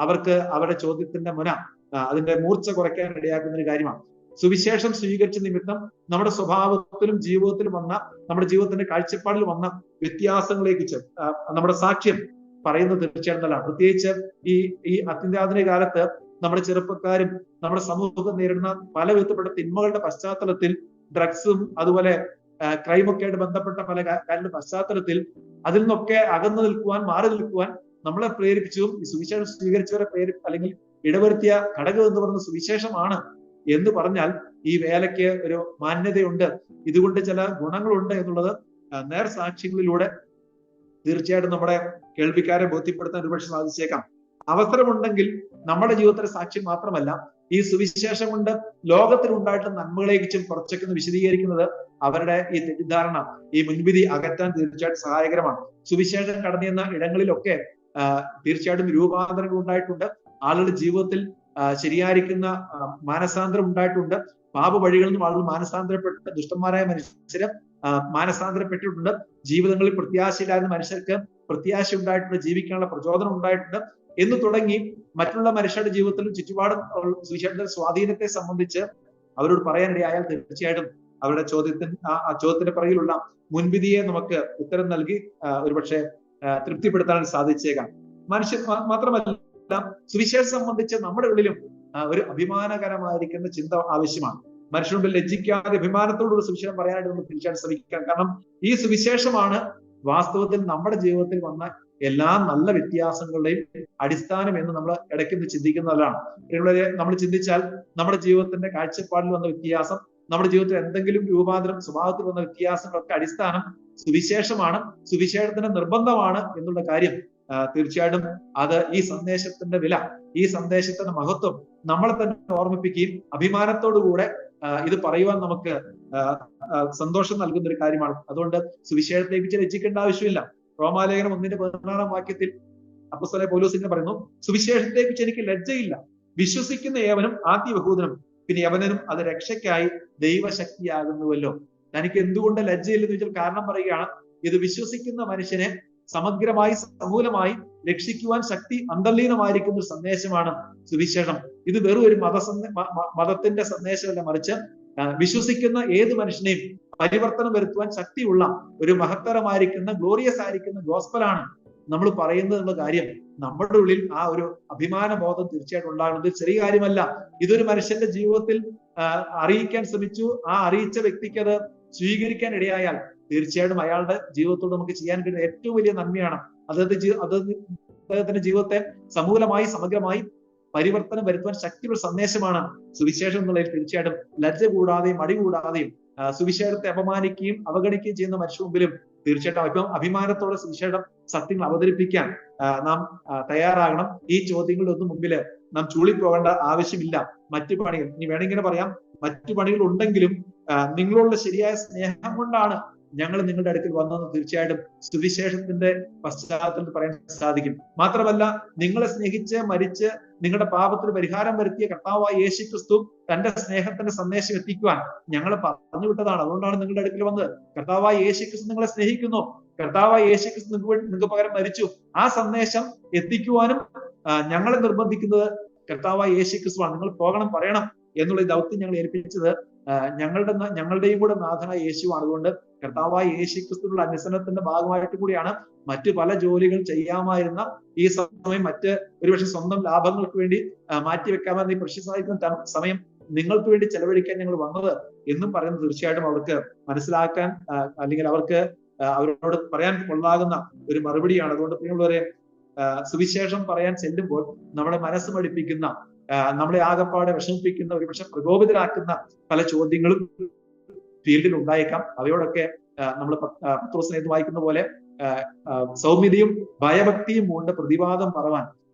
അവർക്ക് അവരുടെ ചോദ്യത്തിന്റെ അതിന്റെ മൂർച്ച കുറയ്ക്കാൻ ഇടയാക്കുന്ന ഒരു കാര്യമാണ്. സുവിശേഷം സ്വീകരിച്ച നിമിത്തം നമ്മുടെ സ്വഭാവത്തിലും ജീവിതത്തിലും വന്ന നമ്മുടെ ജീവിതത്തിന്റെ കാഴ്ചപ്പാടിൽ വന്ന വ്യത്യാസങ്ങളെ കുറിച്ച് നമ്മുടെ സാക്ഷ്യം പറയുന്നത് തീർച്ചയായിട്ടും നല്ലതാണ്. പ്രത്യേകിച്ച് ഈ അത്യന്താധുനിക കാലത്ത് നമ്മുടെ ചെറുപ്പക്കാരും നമ്മുടെ സമൂഹം നേരിടുന്ന പല വിധപ്പെട്ട തിന്മകളുടെ പശ്ചാത്തലത്തിൽ ഡ്രഗ്സും അതുപോലെ ക്രൈമൊക്കെ ആയിട്ട് ബന്ധപ്പെട്ട പല കാര്യങ്ങളുടെ പശ്ചാത്തലത്തിൽ അതിൽ നിന്നൊക്കെ അകന്നു നിൽക്കുവാൻ മാറി നിൽക്കുവാൻ നമ്മളെ പ്രേരിപ്പിച്ചതും ഈ സുവിശേഷം സ്വീകരിച്ചവരെ അല്ലെങ്കിൽ ഇടവരുത്തിയ ഘടകം എന്ന് പറയുന്ന സുവിശേഷമാണ് എന്ന് പറഞ്ഞാൽ ഈ വേലയ്ക്ക് ഒരു മാന്യതയുണ്ട്, ഇതുകൊണ്ട് ചില ഗുണങ്ങളുണ്ട് എന്നുള്ളത് നേർ സാക്ഷ്യങ്ങളിലൂടെ തീർച്ചയായിട്ടും നമ്മുടെ കേൾവിക്കാരെ ബോധ്യപ്പെടുത്താൻ ഒരുപക്ഷെ സാധിച്ചേക്കാം. അവസരമുണ്ടെങ്കിൽ നമ്മുടെ ജീവിതത്തിലെ സാക്ഷ്യം മാത്രമല്ല ഈ സുവിശേഷം കൊണ്ട് ലോകത്തിലുണ്ടായിട്ടുള്ള നന്മകളെ കുറിച്ചും കുറച്ചൊക്കെ വിശദീകരിക്കുന്നത് അവരുടെ ഈ തെറ്റിദ്ധാരണ, ഈ മുൻവിധി അകറ്റാൻ തീർച്ചയായിട്ടും സഹായകരമാണ്. സുവിശേഷം കടന്നിരുന്ന ഇടങ്ങളിലൊക്കെ തീർച്ചയായിട്ടും രൂപാന്തരങ്ങൾ ഉണ്ടായിട്ടുണ്ട്. ആളുകളുടെ ജീവിതത്തിൽ ശരിയായിരിക്കുന്ന മാനസാന്തരം ഉണ്ടായിട്ടുണ്ട്. പാപ വഴികളിൽ നിന്നും ആളുകൾ മാനസാന്തരപ്പെട്ട് ദുഷ്ടന്മാരായ മനുഷ്യര് മാനസാന്തരപ്പെട്ടിട്ടുണ്ട്. ജീവിതങ്ങളിൽ പ്രത്യാശയിലായിരുന്ന മനുഷ്യർക്ക് പ്രത്യാശ ഉണ്ടായിട്ടുണ്ട്, ജീവിക്കാനുള്ള പ്രചോദനം ഉണ്ടായിട്ടുണ്ട് എന്ന് തുടങ്ങി മറ്റുള്ള മനുഷ്യരുടെ ജീവിതത്തിലും ചുറ്റുപാടും സുവിശേഷത്തിന്റെ സ്വാധീനത്തെ സംബന്ധിച്ച് അവരോട് പറയാനിടയായാൽ തീർച്ചയായിട്ടും അവരുടെ ചോദ്യത്തിന്റെ പിറകിലുള്ള മുൻവിധിയെ നമുക്ക് ഉത്തരം നൽകി ഒരുപക്ഷെ തൃപ്തിപ്പെടുത്താൻ സാധിച്ചേക്കാം. മാത്രമല്ല സുവിശേഷം സംബന്ധിച്ച് നമ്മുടെ ഉള്ളിലും ഒരു അഭിമാനകരമായിരിക്കുന്ന ചിന്ത ആവശ്യമാണ്. മനുഷ്യരുടെ ലജ്ജിക്കാതെ അഭിമാനത്തോടുള്ള സുവിശേഷം പറയാനായിട്ട് നമുക്ക് തീർച്ചയായിട്ടും ശ്രമിക്കാം. കാരണം ഈ സുവിശേഷമാണ് വാസ്തവത്തിൽ നമ്മുടെ ജീവിതത്തിൽ വന്ന എല്ലാ നല്ല വ്യത്യാസങ്ങളുടെയും അടിസ്ഥാനം എന്ന് നമ്മൾ ഇടയ്ക്ക് ചിന്തിക്കുന്നതാണ്. ഇവിടെ നമ്മൾ ചിന്തിച്ചാൽ നമ്മുടെ ജീവിതത്തിന്റെ കാഴ്ചപ്പാടിൽ വന്ന വ്യത്യാസം, നമ്മുടെ ജീവിതത്തിൽ എന്തെങ്കിലും രൂപാന്തരം സ്വഭാവത്തിൽ വന്ന വ്യത്യാസങ്ങളൊക്കെ അടിസ്ഥാനം സുവിശേഷമാണ്, സുവിശേഷത്തിന്റെ നിർബന്ധമാണ് എന്നുള്ള കാര്യം തീർച്ചയായിട്ടും അത് ഈ സന്ദേശത്തിന്റെ വില, ഈ സന്ദേശത്തിന്റെ മഹത്വം നമ്മളെ തന്നെ ഓർമ്മിപ്പിക്കുകയും അഭിമാനത്തോടുകൂടെ ഇത് പറയുവാൻ നമുക്ക് സന്തോഷം നൽകുന്ന ഒരു കാര്യമാണ്. അതുകൊണ്ട് സുവിശേഷത്തെ കുറിച്ച് ലജ്ജിക്കേണ്ട ആവശ്യമില്ല. റോമാലേഖനം 1:16 വാക്യത്തിൽ അപ്പോസ്തലനായ പൗലോസ് ഇങ്ങനെ പറയുന്നു, സുവിശേഷത്തെ കുറിച്ച് എനിക്ക് ലജ്ജയില്ല. വിശ്വസിക്കുന്ന ഏവനും ആദ്യ യഹൂദനും പിന്നെ യവനനും അത് രക്ഷയ്ക്കായി ദൈവശക്തിയാകുന്നുവല്ലോ. തനിക്ക് എന്തുകൊണ്ട് ലജ്ജയില്ലെന്ന് ചോദിച്ചാൽ കാരണം പറയുകയാണ്, ഇത് വിശ്വസിക്കുന്ന മനുഷ്യനെ സമഗ്രമായി സമൂലമായി രക്ഷിക്കുവാൻ ശക്തി അന്തർലീനമായിരിക്കുന്ന ഒരു സന്ദേശമാണ് സുവിശേഷം. ഇത് വെറും ഒരു മതത്തിന്റെ സന്ദേശമല്ല, മറിച്ച് വിശ്വസിക്കുന്ന ഏത് മനുഷ്യനെയും പരിവർത്തനം വരുത്തുവാൻ ശക്തിയുള്ള ഒരു മഹത്തരമായിരിക്കുന്ന ഗ്ലോറിയസ് ആയിരിക്കുന്ന ഗോസ്പലാണ് നമ്മൾ പറയുന്നത് എന്നുള്ള കാര്യം നമ്മുടെ ഉള്ളിൽ ആ ഒരു അഭിമാന ബോധം തീർച്ചയായിട്ടും ഉണ്ടാകുന്നത് ചെറിയ കാര്യമല്ല. ഇതൊരു മനുഷ്യന്റെ ജീവിതത്തിൽ അറിയിക്കാൻ ശ്രമിച്ചു, ആ അറിയിച്ച വ്യക്തിക്ക് അത് സ്വീകരിക്കാൻ ഇടയായാൽ തീർച്ചയായിട്ടും അയാളുടെ ജീവിതത്തോട് നമുക്ക് ചെയ്യാൻ കഴിയുന്ന ഏറ്റവും വലിയ നന്മയാണ്. അദ്ദേഹത്തിന്റെ ജീവിതത്തെ സമൂലമായി സമഗ്രമായി പരിവർത്തനം വരുത്തുവാൻ ശക്തിയുള്ള സന്ദേശമാണ് സുവിശേഷം എന്നുള്ളതിൽ തീർച്ചയായിട്ടും ലജ്ജ കൂടാതെയും മടി കൂടാതെയും സുവിശേഷത്തെ അപമാനിക്കുകയും അവഗണിക്കുകയും ചെയ്യുന്ന മനുഷ്യ മുമ്പിലും തീർച്ചയായിട്ടും അഭിമാനത്തോടെ സുവിശേഷം സത്യങ്ങൾ അവതരിപ്പിക്കാൻ നാം തയ്യാറാകണം. ഈ ചോദ്യങ്ങളുടെ ഒന്നും മുമ്പിൽ നാം ചൂളിപ്പോകേണ്ട ആവശ്യമില്ല. മറ്റു പണികൾ ഇനി വേണമെങ്കിൽ പറയാം, മറ്റു പണികൾ ഉണ്ടെങ്കിലും നിങ്ങളുള്ള ശരിയായ സ്നേഹം കൊണ്ടാണ് ഞങ്ങൾ നിങ്ങളുടെ അടുക്കൽ വന്നതെന്ന് തീർച്ചയായിട്ടും സുവിശേഷത്തിന്റെ പശ്ചാത്തലത്തിൽ പറയാൻ സാധിക്കും. മാത്രമല്ല, നിങ്ങളെ സ്നേഹിച്ച് മരിച്ച് നിങ്ങളുടെ പാപത്തിന് പരിഹാരം വരുത്തിയ കർത്താവായ യേശു ക്രിസ്തു തന്റെ സ്നേഹത്തിന്റെ സന്ദേശം എത്തിക്കുവാൻ ഞങ്ങളെ പറഞ്ഞു വിട്ടതാണ്. അതുകൊണ്ടാണ് നിങ്ങളുടെ അടുക്കൽ വന്നത്. കർത്താവായ യേശു ക്രിസ്തു നിങ്ങളെ സ്നേഹിക്കുന്നു, കർത്താവായ യേശു ക്രിസ്തു നിങ്ങൾക്ക് പകരം മരിച്ചു. ആ സന്ദേശം എത്തിക്കുവാനും ഞങ്ങളെ നിർബന്ധിക്കുന്നത് കർത്താവായ യേശു ക്രിസ്തുവാണ്. നിങ്ങൾ പോകണം, പറയണം എന്നുള്ള ദൗത്യം ഞങ്ങൾ ഏൽപ്പിച്ചത് ഞങ്ങളുടെയും കൂടെ നാഥനായ യേശുവാണ്. അതുകൊണ്ട് കർത്താവായ യേശു ക്രിസ്തുവിനുള്ള അനുസരണത്തിന്റെ ഭാഗമായിട്ട് കൂടിയാണ് മറ്റു പല ജോലികൾ ചെയ്യാമായിരുന്ന ഈ സമയം ഒരുപക്ഷെ സ്വന്തം ലാഭങ്ങൾക്ക് വേണ്ടി മാറ്റിവെക്കാമെന്ന് ഈ പ്രശസ്തമായിരിക്കുന്ന സമയം നിങ്ങൾക്ക് വേണ്ടി ചെലവഴിക്കാൻ ഞങ്ങൾ വന്നത് എന്നും പറയുന്നത് തീർച്ചയായിട്ടും അവർക്ക് മനസ്സിലാക്കാൻ അല്ലെങ്കിൽ അവരോട് പറയാൻ കൊള്ളാകുന്ന ഒരു മറുപടിയാണ്. അതുകൊണ്ട് പ്രിയമുള്ളവരെ, സുവിശേഷം പറയാൻ ചെല്ലുമ്പോൾ നമ്മളെ മനസ്സ് മടിപ്പിക്കുന്ന, നമ്മളെ ആകപ്പാടെ വിഷമിപ്പിക്കുന്ന, ഒരുപക്ഷെ പ്രകോപിതരാക്കുന്ന പല ചോദ്യങ്ങളും ഫീൽഡിൽ ഉണ്ടായേക്കാം. അവയോടൊക്കെ നമ്മൾ പത്രോസിനെ വായിക്കുന്ന പോലെ സൗമ്യതയും ഭയഭക്തിയും കൊണ്ട് പ്രതിവാദം പറവാൻ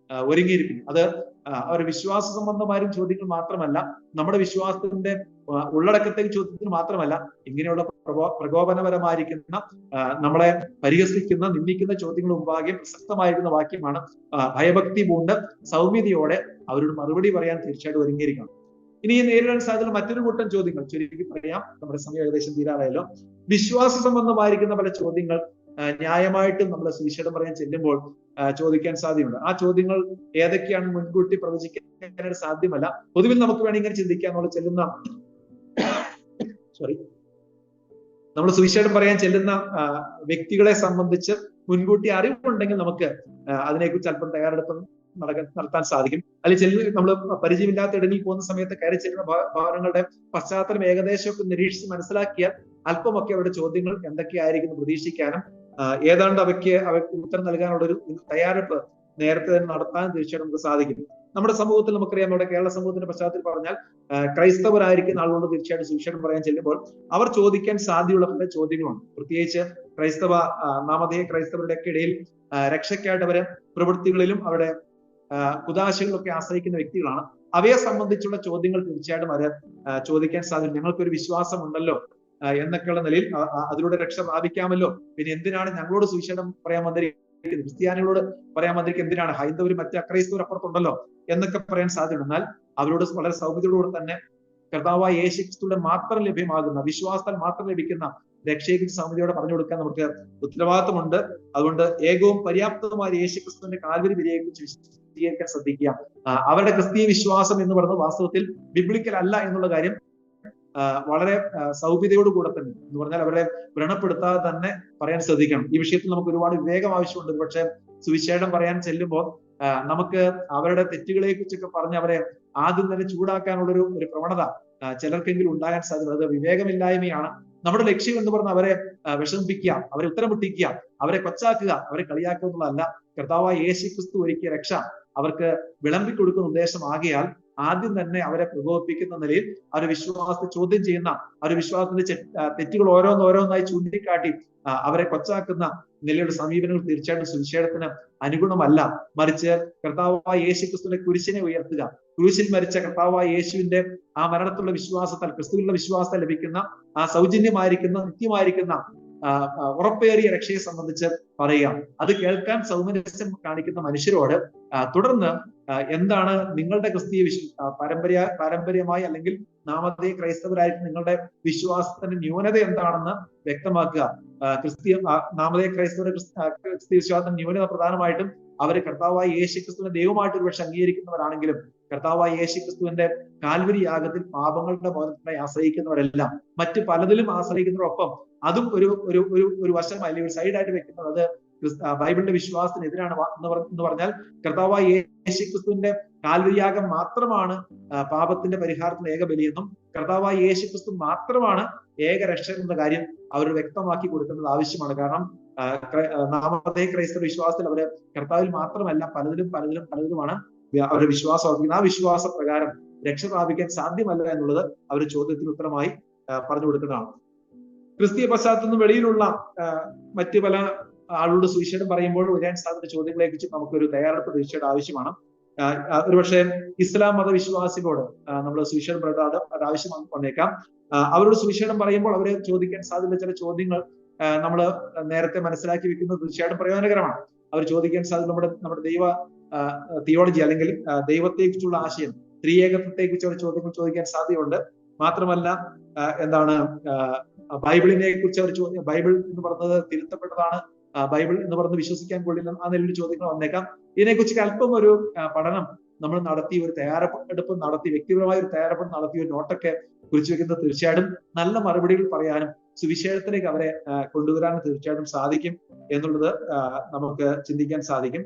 ഒരുങ്ങിയിരിക്കുന്നു. അത് ഒരു വിശ്വാസ സംബന്ധമായ ചോദ്യങ്ങൾ മാത്രമല്ല, നമ്മുടെ വിശ്വാസത്തിന്റെ ഉള്ളടക്കത്തേക്ക് ചോദ്യത്തിന് മാത്രമല്ല, ഇങ്ങനെയുള്ള പ്രകോപനപരമായിരിക്കുന്ന, നമ്മളെ പരിഹസിക്കുന്ന, നിന്ദിക്കുന്ന ചോദ്യങ്ങൾ മുമ്പാകെ പ്രസക്തമായിരിക്കുന്ന വാക്യമാണ് ഭയഭക്തി പൂണ്ട് സൗമ്യതയോടെ അവരോട് മറുപടി പറയാൻ തീർച്ചയായിട്ടും ഒരുങ്ങിയിരിക്കണം. ഇനി നേരിടാൻ സാധ്യത മറ്റൊരു കൂട്ടം ചോദ്യങ്ങൾ ചുരുക്കി പറയാം, നമ്മുടെ സമയം ഏകദേശം തീരാറായല്ലോ. വിശ്വാസ സംബന്ധമായിരിക്കുന്ന പല ചോദ്യങ്ങൾ ന്യായമായിട്ടും നമ്മൾ സുവിശേഷം പറയാൻ ചെല്ലുമ്പോൾ ചോദിക്കാൻ സാധ്യതയുണ്ട്. ആ ചോദ്യങ്ങൾ ഏതൊക്കെയാണ് മുൻകൂട്ടി പ്രവചിക്കാനായിട്ട് സാധ്യമല്ല. പൊതുവിൽ നമുക്ക് വേണമെങ്കിൽ ഇങ്ങനെ ചിന്തിക്കാം, നമ്മൾ സുവിശേഷം പറയാൻ ചെല്ലുന്ന വ്യക്തികളെ സംബന്ധിച്ച് മുൻകൂട്ടി അറിവുണ്ടെങ്കിൽ നമുക്ക് അതിനെക്കുറിച്ച് അല്പം തയ്യാറെടുപ്പ് നടത്താൻ സാധിക്കും. അല്ലെങ്കിൽ നമ്മൾ പരിചയമില്ലാത്ത ഇടങ്ങളിൽ പോകുന്ന സമയത്ത് കയറി ചെല്ലുന്ന ഭവനങ്ങളുടെ പശ്ചാത്തലം ഏകദേശമൊക്കെ നിരീക്ഷിച്ച് മനസ്സിലാക്കിയാൽ അല്പമൊക്കെ അവരുടെ ചോദ്യങ്ങൾ എന്തൊക്കെയായിരിക്കും പ്രതീക്ഷിക്കാനും ഏതാണ്ട് അവയ്ക്ക് ഉത്തരം നൽകാനുള്ള ഒരു തയ്യാറെടുപ്പ് നേരത്തെ തന്നെ നടത്താൻ തീർച്ചയായിട്ടും നമുക്ക് സാധിക്കും. നമ്മുടെ സമൂഹത്തിൽ നമുക്കറിയാം, നമ്മുടെ കേരള സമൂഹത്തിന്റെ പശ്ചാത്തലത്തിൽ പറഞ്ഞാൽ ക്രൈസ്തവരായിരിക്കുന്ന ആളുകളോട് തീർച്ചയായിട്ടും സുവിശേഷം പറയാൻ ചെല്ലുമ്പോൾ അവർ ചോദിക്കാൻ സാധ്യതയുള്ള പല ചോദ്യങ്ങളുണ്ട്. പ്രത്യേകിച്ച് നാമധേയ ക്രൈസ്തവരുടെ ഒക്കെ ഇടയിൽ രക്ഷയ്ക്കായിട്ട് അവരെ പ്രവൃത്തികളിലും അവരുടെ കുദാശകളിലൊക്കെ ആശ്രയിക്കുന്ന വ്യക്തികളാണ്. അവയെ സംബന്ധിച്ചുള്ള ചോദ്യങ്ങൾ തീർച്ചയായിട്ടും അവർ ചോദിക്കാൻ സാധിക്കും. ഞങ്ങൾക്കൊരു വിശ്വാസം ഉണ്ടല്ലോ എന്നൊക്കെയുള്ള നിലയിൽ അതിലൂടെ രക്ഷ പ്രാപിക്കാമല്ലോ, പിന്നെ എന്തിനാണ് ഞങ്ങളോട് സുവിശേഷം പറയാൻ വന്നിരിക്കുന്നത്, ക്രിസ്ത്യാനികളോട് പറയാൻ വന്നിരിക്കുന്നത് എന്തിനാണ്, ഹൈന്ദവർ മറ്റ് അക്രൈസ്തവർ അപ്പുറത്തുണ്ടല്ലോ എന്നൊക്കെ പറയാൻ സാധ്യത. എന്നാൽ അവരോട് വളരെ സൗമ്യതയോടുകൂടെ തന്നെ കർത്താവായ യേശു ക്രിസ്തുവിന്റെ മാത്രം ലഭ്യമാകുന്ന, വിശ്വാസത്താൽ മാത്രം ലഭിക്കുന്ന രക്ഷയെക്കുറിച്ച് സൗമ്യതയോടെ പറഞ്ഞു കൊടുക്കാൻ നമുക്ക് ഉത്തരവാദിത്തമുണ്ട്. അതുകൊണ്ട് ഏകവും പര്യാപ്തവുമായ യേശു ക്രിസ്തുവിന്റെ കാൽവരി വിലയെക്കുറിച്ച് വിശദീകരിക്കാൻ ശ്രദ്ധിക്കുക. അവരുടെ ക്രിസ്തീയ വിശ്വാസം എന്ന് പറയുന്നത് വാസ്തവത്തിൽ ബിബ്ലിക്കൽ അല്ല എന്നുള്ള കാര്യം വളരെ സൗമ്യതയോട് കൂടെ തന്നെ എന്ന് പറഞ്ഞാൽ അവരെ വ്രണപ്പെടുത്താതെ തന്നെ പറയാൻ ശ്രദ്ധിക്കണം. ഈ വിഷയത്തിൽ നമുക്ക് ഒരുപാട് വിവേകം ആവശ്യമുണ്ട്. പക്ഷെ സുവിശേഷം പറയാൻ ചെല്ലുമ്പോൾ നമുക്ക് അവരുടെ തെറ്റുകളെ കുറിച്ചൊക്കെ പറഞ്ഞ് അവരെ ആദ്യം തന്നെ ചൂടാക്കാനുള്ള ഒരു പ്രവണത ചിലർക്കെങ്കിലും ഉണ്ടാകാൻ സാധ്യത. അത് വിവേകമില്ലായ്മയാണ്. നമ്മുടെ ലക്ഷ്യം എന്ന് പറഞ്ഞാൽ അവരെ വിഷമിപ്പിക്കുക, അവരെ ഉത്തരം മുട്ടിക്കുക, അവരെ കൊച്ചാക്കുക, അവരെ കളിയാക്കുക എന്നുള്ളതല്ല. കർത്താവായ യേശു ക്രിസ്തു ഒരുക്കിയ രക്ഷ അവർക്ക് വിളമ്പിക്കൊടുക്കുന്ന ഉദ്ദേശമാകിയാൽ ആദ്യം തന്നെ അവരെ പ്രകോപിപ്പിക്കുന്ന നിലയിൽ അവരുടെ വിശ്വാസത്തെ ചോദ്യം ചെയ്യുന്ന, അവരുടെ വിശ്വാസത്തിന്റെ തെറ്റുകൾ ഓരോന്നോരോന്നായി ചൂണ്ടിക്കാട്ടി അവരെ കൊച്ചാക്കുന്ന നിലയുടെ സമീപനങ്ങൾ തീർച്ചയായിട്ടും സുവിശേഷത്തിന് അനുഗുണമല്ല. മറിച്ച് കർത്താവായ യേശു ക്രിസ്തുവിന്റെ കുരിശിനെ ഉയർത്തുക, കുരിശിൽ മരിച്ച കർത്താവായ യേശുവിന്റെ ആ മരണത്തിലുള്ള വിശ്വാസത്താൽ, ക്രിസ്തുവിലുള്ള വിശ്വാസത്താൽ ലഭിക്കുന്ന ആ സൗജന്യമായിരിക്കുന്ന നിത്യമായിരിക്കുന്ന ഉറപ്പേറിയ രക്ഷയെ സംബന്ധിച്ച് പറയുക. അത് കേൾക്കാൻ സൗമനസ്യം കാണിക്കുന്ന മനുഷ്യരോട് തുടർന്ന് എന്താണ് നിങ്ങളുടെ ക്രിസ്തീയ പാരമ്പര്യമായി അല്ലെങ്കിൽ നാമധേയ ക്രൈസ്തവരായിട്ട് നിങ്ങളുടെ വിശ്വാസത്തിന്റെ ന്യൂനത എന്താണെന്ന് വ്യക്തമാക്കുക. നാമധേയ ക്രൈസ്തവരുടെ ക്രിസ്തീയ വിശ്വാസത്തിന്റെ ന്യൂനത പ്രധാനമായിട്ടും അവര് കർത്താവായ യേശു ക്രിസ്തുവിനെ ദൈവമായിട്ട് ഒരുപക്ഷെ അംഗീകരിക്കുന്നവരാണെങ്കിലും കർത്താവായ യേശു ക്രിസ്തുവിന്റെ കാൽവരി യാഗത്തിൽ പാപങ്ങളുടെ മോചനത്തിനായി ആശ്രയിക്കുന്നവരെല്ലാം മറ്റു പലതിലും ആശ്രയിക്കുന്നതോടൊപ്പം അതും ഒരു വശം അല്ലെങ്കിൽ ഒരു സൈഡായിട്ട് വെക്കുന്നത് അത് ബൈബിളിന്റെ വിശ്വാസത്തിനെതിരാണ് എന്ന് പറഞ്ഞാൽ കർത്താവായ യേശു ക്രിസ്തുവിന്റെ കാൽവരിയാഗം മാത്രമാണ് പാപത്തിന്റെ പരിഹാരത്തിന് ഏക ബലിയെന്നും കർത്താവായ യേശു ക്രിസ്തു മാത്രമാണ് ഏക രക്ഷകൻ എന്ന കാര്യം അവർ വ്യക്തമാക്കി കൊടുക്കുന്നത് ആവശ്യമാണ്. കാരണം നാമതേ ക്രൈസ്തവ വിശ്വാസത്തിൽ അവര് കർത്താവിൽ മാത്രമല്ല പലതിലുമാണ് അവരുടെ വിശ്വാസം അർപ്പിക്കുന്നത്. ആ വിശ്വാസ പ്രകാരം രക്ഷ പ്രാപിക്കാൻ സാധ്യമല്ല എന്നുള്ളത് അവർ ചോദ്യത്തിന് ഉത്തരമായി പറഞ്ഞു കൊടുക്കുന്നതാണ്. ക്രിസ്തീയ പശ്ചാത്തലത്തിൽ നിന്ന് വെളിയിലുള്ള മറ്റ് പല ആളോട് സുവിശേഷം പറയുമ്പോൾ വരാൻ സാധ്യത ചോദ്യങ്ങളെ കുറിച്ച് നമുക്കൊരു തയ്യാറെടുപ്പ് തീർച്ചയായിട്ടും ആവശ്യമാണ്. ഒരുപക്ഷെ ഇസ്ലാം മതവിശ്വാസികളോട് നമ്മൾ സുവിശേഷം പറയേണ്ടത് അത് ആവശ്യം വന്നേക്കാം. അവരോട് സുവിശേഷം പറയുമ്പോൾ അവരെ ചോദിക്കാൻ സാധ്യത ചില ചോദ്യങ്ങൾ നമ്മൾ നേരത്തെ മനസ്സിലാക്കി വെക്കുന്നത് തീർച്ചയായിട്ടും പ്രയോജനകരമാണ്. അവർ ചോദിക്കാൻ സാധ്യത നമ്മുടെ ദൈവ തിയോളജി അല്ലെങ്കിൽ ദൈവത്തെ കുറിച്ചുള്ള ആശയം, ത്രിയേകത്വത്തെ കുറിച്ചുള്ള ചോദ്യങ്ങൾ ചോദിക്കാൻ സാധ്യതയുണ്ട്. മാത്രമല്ല ബൈബിളിനെ കുറിച്ച് അവർ ബൈബിൾ എന്ന് പറഞ്ഞത് തിരുത്തപ്പെട്ടതാണ്, ബൈബിൾ എന്ന് പറഞ്ഞ് വിശ്വസിക്കാൻ കൊള്ളില്ല, ആ നിലയിൽ ചോദ്യങ്ങൾ വന്നേക്കാം. ഇതിനെക്കുറിച്ച് അല്പം ഒരു പഠനം നമ്മൾ നടത്തി, ഒരു തയ്യാറെടുപ്പ് നടത്തി, വ്യക്തിപരമായ ഒരു തയ്യാറെടുപ്പ് നടത്തി ഒരു നോട്ടൊക്കെ കുറിച്ച് വെക്കുന്നത് തീർച്ചയായിട്ടും നല്ല മറുപടികൾ പറയാനും സുവിശേഷത്തിലേക്ക് അവരെ കൊണ്ടുവരാനും തീർച്ചയായിട്ടും സാധിക്കും എന്നുള്ളത് നമുക്ക് ചിന്തിക്കാൻ സാധിക്കും.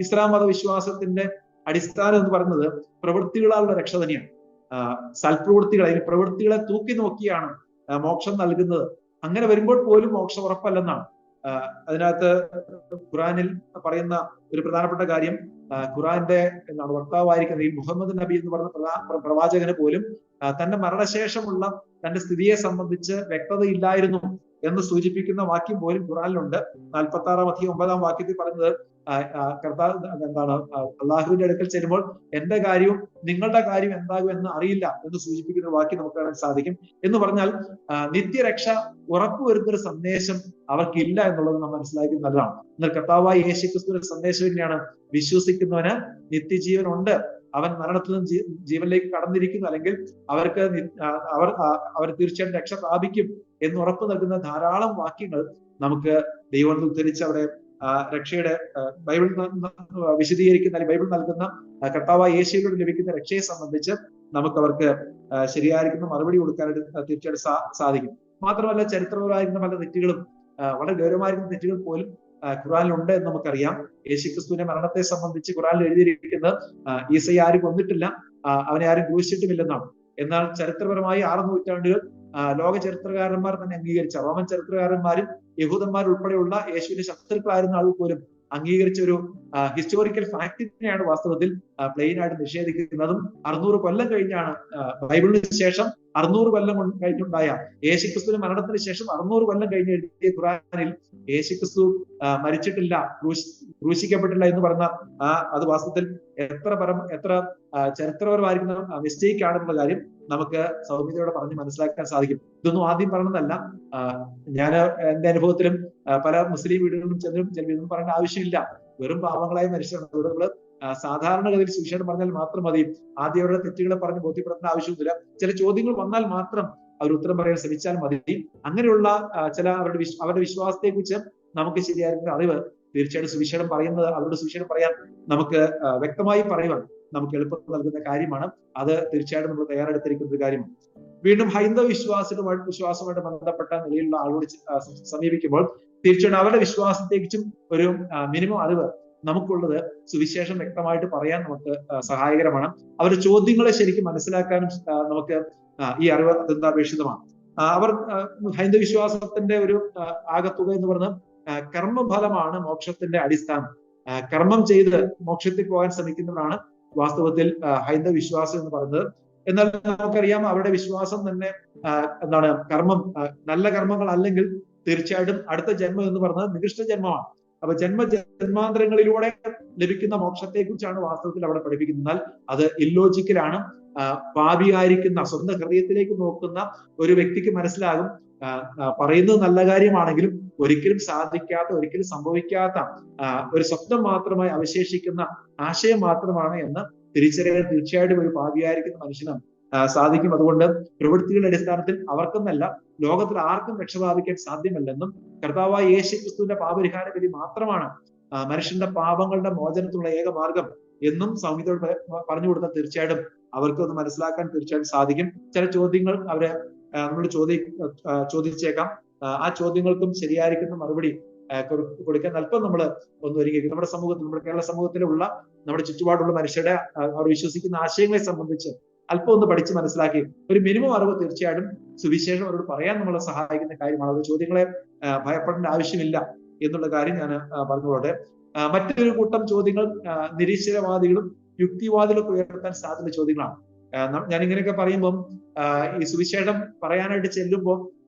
ഇസ്ലാം മതവിശ്വാസത്തിന്റെ അടിസ്ഥാനം എന്ന് പറയുന്നത് പ്രവൃത്തികളാലുള്ള രക്ഷ തന്നെയാണ്. സൽപ്രവൃത്തികളെ, പ്രവൃത്തികളെ തൂക്കി നോക്കിയാണ് മോക്ഷം നൽകുന്നത്. അങ്ങനെ വരുമ്പോൾ പോലും മോക്ഷം ഉറപ്പല്ലെന്നാണ്. അതിനകത്ത് ഖുറാനിൽ പറയുന്ന ഒരു പ്രധാനപ്പെട്ട കാര്യം, ഖുറാന്റെ വക്താവായിരിക്കുന്ന ഈ മുഹമ്മദ് നബി എന്ന് പറയുന്ന പ്രവാചകന് പോലും തന്റെ മരണശേഷമുള്ള തന്റെ സ്ഥിതിയെ സംബന്ധിച്ച് വ്യക്തതയില്ലായിരുന്നു എന്ന് സൂചിപ്പിക്കുന്ന വാക്യം പോലും ഖുറാനിലുണ്ട്. 46-ാം അധ്യായം 9-ാം വാക്യത്തിൽ പറയുന്നത് അള്ളാഹുവിന്റെ അടുക്കൽ ചെല്ലുമ്പോൾ എന്റെ കാര്യവും നിങ്ങളുടെ കാര്യം എന്താകും എന്ന് അറിയില്ല എന്ന് സൂചിപ്പിക്കുന്ന വാക്യം നമുക്ക് കാണാൻ സാധിക്കും. എന്ന് പറഞ്ഞാൽ നിത്യരക്ഷ ഉറപ്പുവരുന്ന ഒരു സന്ദേശം അവർക്കില്ല എന്നുള്ളത് നാം മനസ്സിലാക്കുന്നത് നല്ലതാണ്. എന്നാൽ കർത്താവായ യേശുക്രിസ്തുവിന്റെ സന്ദേശം തന്നെയാണ്, വിശ്വസിക്കുന്നവന് നിത്യജീവൻ ഉണ്ട്, അവൻ മരണത്തിൽ നിന്ന് ജീവനിലേക്ക് കടന്നിരിക്കുന്നു, അല്ലെങ്കിൽ അവർ തീർച്ചയായും രക്ഷ പ്രാപിക്കും എന്ന് ഉറപ്പ് നൽകുന്ന ധാരാളം വാക്യങ്ങൾ നമുക്ക് ദൈവം ഉദ്ധരിച്ച് അവിടെ രക്ഷയുടെ ബൈബിൾ വിശദീകരിക്കുന്ന, ബൈബിൾ നൽകുന്ന കർത്താവായ യേശുവിനോട് ലഭിക്കുന്ന രക്ഷയെ സംബന്ധിച്ച് നമുക്ക് അവർക്ക് ശരിയായിരിക്കുന്ന മറുപടി കൊടുക്കാനായിട്ട് തീർച്ചയായിട്ടും സാധിക്കും. മാത്രമല്ല ചരിത്രപരമായിരുന്ന പല തെറ്റുകളും, വളരെ ഗൗരവമായിരുന്ന തെറ്റുകൾ പോലും ഖുറാനിലുണ്ട് എന്ന് നമുക്കറിയാം. യേശുക്രിസ്തുവിന്റെ മരണത്തെ സംബന്ധിച്ച് ഖുറാനിൽ എഴുതിയിരിക്കുന്നത് ഈസയെ ആരും കൊന്നിട്ടില്ല, അവനെ ആരും ക്രൂശിച്ചിട്ടുമില്ലെന്നാണ്. എന്നാൽ ചരിത്രപരമായി 6 നൂറ്റാണ്ടുകൾ ലോക ചരിത്രകാരന്മാർ തന്നെ അംഗീകരിച്ച, റോമൻ ചരിത്രകാരന്മാരും യഹൂദന്മാർ ഉൾപ്പെടെയുള്ള യേശുവിന്റെ ശത്രുക്കളായിരുന്ന ആളുകൾ പോലും അംഗീകരിച്ച ഒരു ഹിസ്റ്റോറിക്കൽ ഫാക്ടിനെയാണ് വാസ്തവത്തിൽ പ്ലെയിൻ ആയിട്ട് നിഷേധിക്കുന്നതും. 600 കൊല്ലം കഴിഞ്ഞാണ് ബൈബിളിന് ശേഷം 600 കൊല്ലം കഴിഞ്ഞുണ്ടായ യേശുക്രിസ്തുവിന്റെ മരണത്തിന് ശേഷം 600 കൊല്ലം കഴിഞ്ഞ് എഴുതിയ ഖുറാനിൽ യേശുക്രിസ്തു മരിച്ചിട്ടില്ല, ക്രൂശിക്കപ്പെട്ടില്ല എന്ന് പറഞ്ഞ അത് വാസ്തവത്തിൽ എത്ര ചരിത്രപരമായിരിക്കുന്ന മിസ്റ്റേക്ക് ആണെന്നുള്ള കാര്യം നമുക്ക് സൗമ്യതയോടെ പറഞ്ഞ് മനസ്സിലാക്കാൻ സാധിക്കും. ഇതൊന്നും ആദ്യം പറയണമെന്നല്ല. ഞാൻ എന്റെ അനുഭവത്തിലും പല മുസ്ലിം വീടുകളിലും ചെല്ലും പറയേണ്ട ആവശ്യമില്ല. വെറും പാവങ്ങളായി മനുഷ്യരാണ്. ഇവിടെ നമ്മള് സാധാരണഗതിയിൽ സുവിശേഷം പറഞ്ഞാൽ മാത്രം മതി. ആദ്യം അവരുടെ തെറ്റുകളെ പറഞ്ഞ് ബോധ്യപ്പെടുത്തേണ്ട ആവശ്യമൊന്നുമില്ല. ചില ചോദ്യങ്ങൾ വന്നാൽ മാത്രം അവർ ഉത്തരം പറയാൻ ശ്രമിച്ചാൽ മതി. അങ്ങനെയുള്ള ചില അവരുടെ വിശ്വാസത്തെ കുറിച്ച് നമുക്ക് ശരിയായിരിക്കുന്ന അറിവ് തീർച്ചയായിട്ടും സുവിശേഷം പറയുന്നത്, അവരുടെ സുവിശേഷം പറയാൻ നമുക്ക് വ്യക്തമായി പറയുവാൻ നമുക്ക് എളുപ്പം നൽകുന്ന കാര്യമാണ്. അത് തീർച്ചയായിട്ടും നമ്മൾ തയ്യാറെടുത്തിരിക്കുന്ന ഒരു കാര്യമാണ്. വീണ്ടും ഹൈന്ദവ വിശ്വാസവുമായിട്ട് ബന്ധപ്പെട്ട നിലയിലുള്ള ആളോട് സമീപിക്കുമ്പോൾ തീർച്ചയായിട്ടും അവരുടെ വിശ്വാസത്തെക്കുറിച്ചും ഒരു മിനിമം അറിവ് നമുക്കുള്ളത് സുവിശേഷം വ്യക്തമായിട്ട് പറയാൻ നമുക്ക് സഹായകരമാണ്. അവരുടെ ചോദ്യങ്ങളെ ശരിക്കും മനസ്സിലാക്കാനും നമുക്ക് ഈ അറിവ് അത്യന്താപേക്ഷിതമാണ്. അവർ ഹൈന്ദവ വിശ്വാസത്തിന്റെ ഒരു ആകത്തുക എന്ന് പറഞ്ഞാൽ കർമ്മഫലമാണ് മോക്ഷത്തിന്റെ അടിസ്ഥാനം. കർമ്മം ചെയ്ത് മോക്ഷത്തിൽ പോകാൻ ശ്രമിക്കുന്നവരാണ് വാസ്തവത്തിൽ ഹൈന്ദവ വിശ്വാസം എന്ന് പറയുന്നത്. എന്നാൽ നമുക്കറിയാം അവരുടെ വിശ്വാസം തന്നെ കർമ്മം, നല്ല കർമ്മങ്ങൾ അല്ലെങ്കിൽ തീർച്ചയായിട്ടും അടുത്ത ജന്മം എന്ന് പറയുന്നത് നികൃഷ്ട ജന്മമാണ്. അപ്പൊ ജന്മാന്തരങ്ങളിലൂടെ ലഭിക്കുന്ന മോക്ഷത്തെ കുറിച്ചാണ് വാസ്തവത്തിൽ അവിടെ പഠിപ്പിക്കുന്നത്. എന്നാൽ അത് ഇല്ലോജിക്കലാണ്. പാപിയായിരിക്കുന്ന, സ്വന്തം ഹൃദയത്തിലേക്ക് നോക്കുന്ന ഒരു വ്യക്തിക്ക് മനസ്സിലാകും പറയുന്നത് നല്ല കാര്യമാണെങ്കിലും ഒരിക്കലും സാധിക്കാത്ത, ഒരിക്കലും സംഭവിക്കാത്ത ഒരു സ്വപ്നം മാത്രമായി അവശേഷിക്കുന്ന ആശയം മാത്രമാണ് എന്ന് തിരിച്ചറിയാൻ തീർച്ചയായിട്ടും ഒരു പാപിയായിരിക്കുന്ന മനുഷ്യനും സാധിക്കും. അതുകൊണ്ട് പ്രവൃത്തികളുടെ അടിസ്ഥാനത്തിൽ അവർക്കെന്നല്ല ലോകത്തിൽ ആർക്കും രക്ഷപ്രാപിക്കാൻ സാധ്യമല്ലെന്നും കർത്താവായ യേശുക്രിസ്തുവിന്റെ പാപരിഹാര ബലി മാത്രമാണ് മനുഷ്യന്റെ പാപങ്ങളുടെ മോചനത്തിനുള്ള ഏക മാർഗം എന്നും സൗമ്യതയോട് പറഞ്ഞു കൊടുത്താൽ തീർച്ചയായിട്ടും അവർക്കൊന്ന് മനസ്സിലാക്കാൻ തീർച്ചയായിട്ടും സാധിക്കും. ചില ചോദ്യങ്ങൾ അവരെ നമ്മൾ ചോദിച്ചേക്കാം. ആ ചോദ്യങ്ങൾക്കും ശരിയായിരിക്കുന്ന മറുപടി കൊടുക്കാൻ അല്പം നമ്മൾ ഒന്ന് ഒരുങ്ങി. നമ്മുടെ സമൂഹത്തിൽ, നമ്മുടെ കേരള സമൂഹത്തിലുള്ള നമ്മുടെ ചുറ്റുപാടുള്ള മനുഷ്യരുടെ അവർ വിശ്വസിക്കുന്ന ആശയങ്ങളെ സംബന്ധിച്ച് അല്പം ഒന്ന് പഠിച്ച് മനസ്സിലാക്കി ഒരു മിനിമം അറിവ് തീർച്ചയായിട്ടും സുവിശേഷം അവരോട് പറയാൻ നമ്മളെ സഹായിക്കുന്ന കാര്യമാണ്. അത് ചോദ്യങ്ങളെ ഭയപ്പെടേണ്ട ആവശ്യമില്ല എന്നുള്ള കാര്യം ഞാൻ പറഞ്ഞുകൊള്ളട്ടെ. മറ്റൊരു കൂട്ടം ചോദ്യങ്ങൾ നിരീശ്വരവാദികളും യുക്തിവാദികളൊക്കെ ഉയർത്താൻ സാധ്യത ചോദ്യങ്ങളാണ്. ഞാൻ ഇങ്ങനെയൊക്കെ പറയുമ്പം ഈ സുവിശേഷം പറയാനായിട്ട് ചെല്ലുമ്പോൾ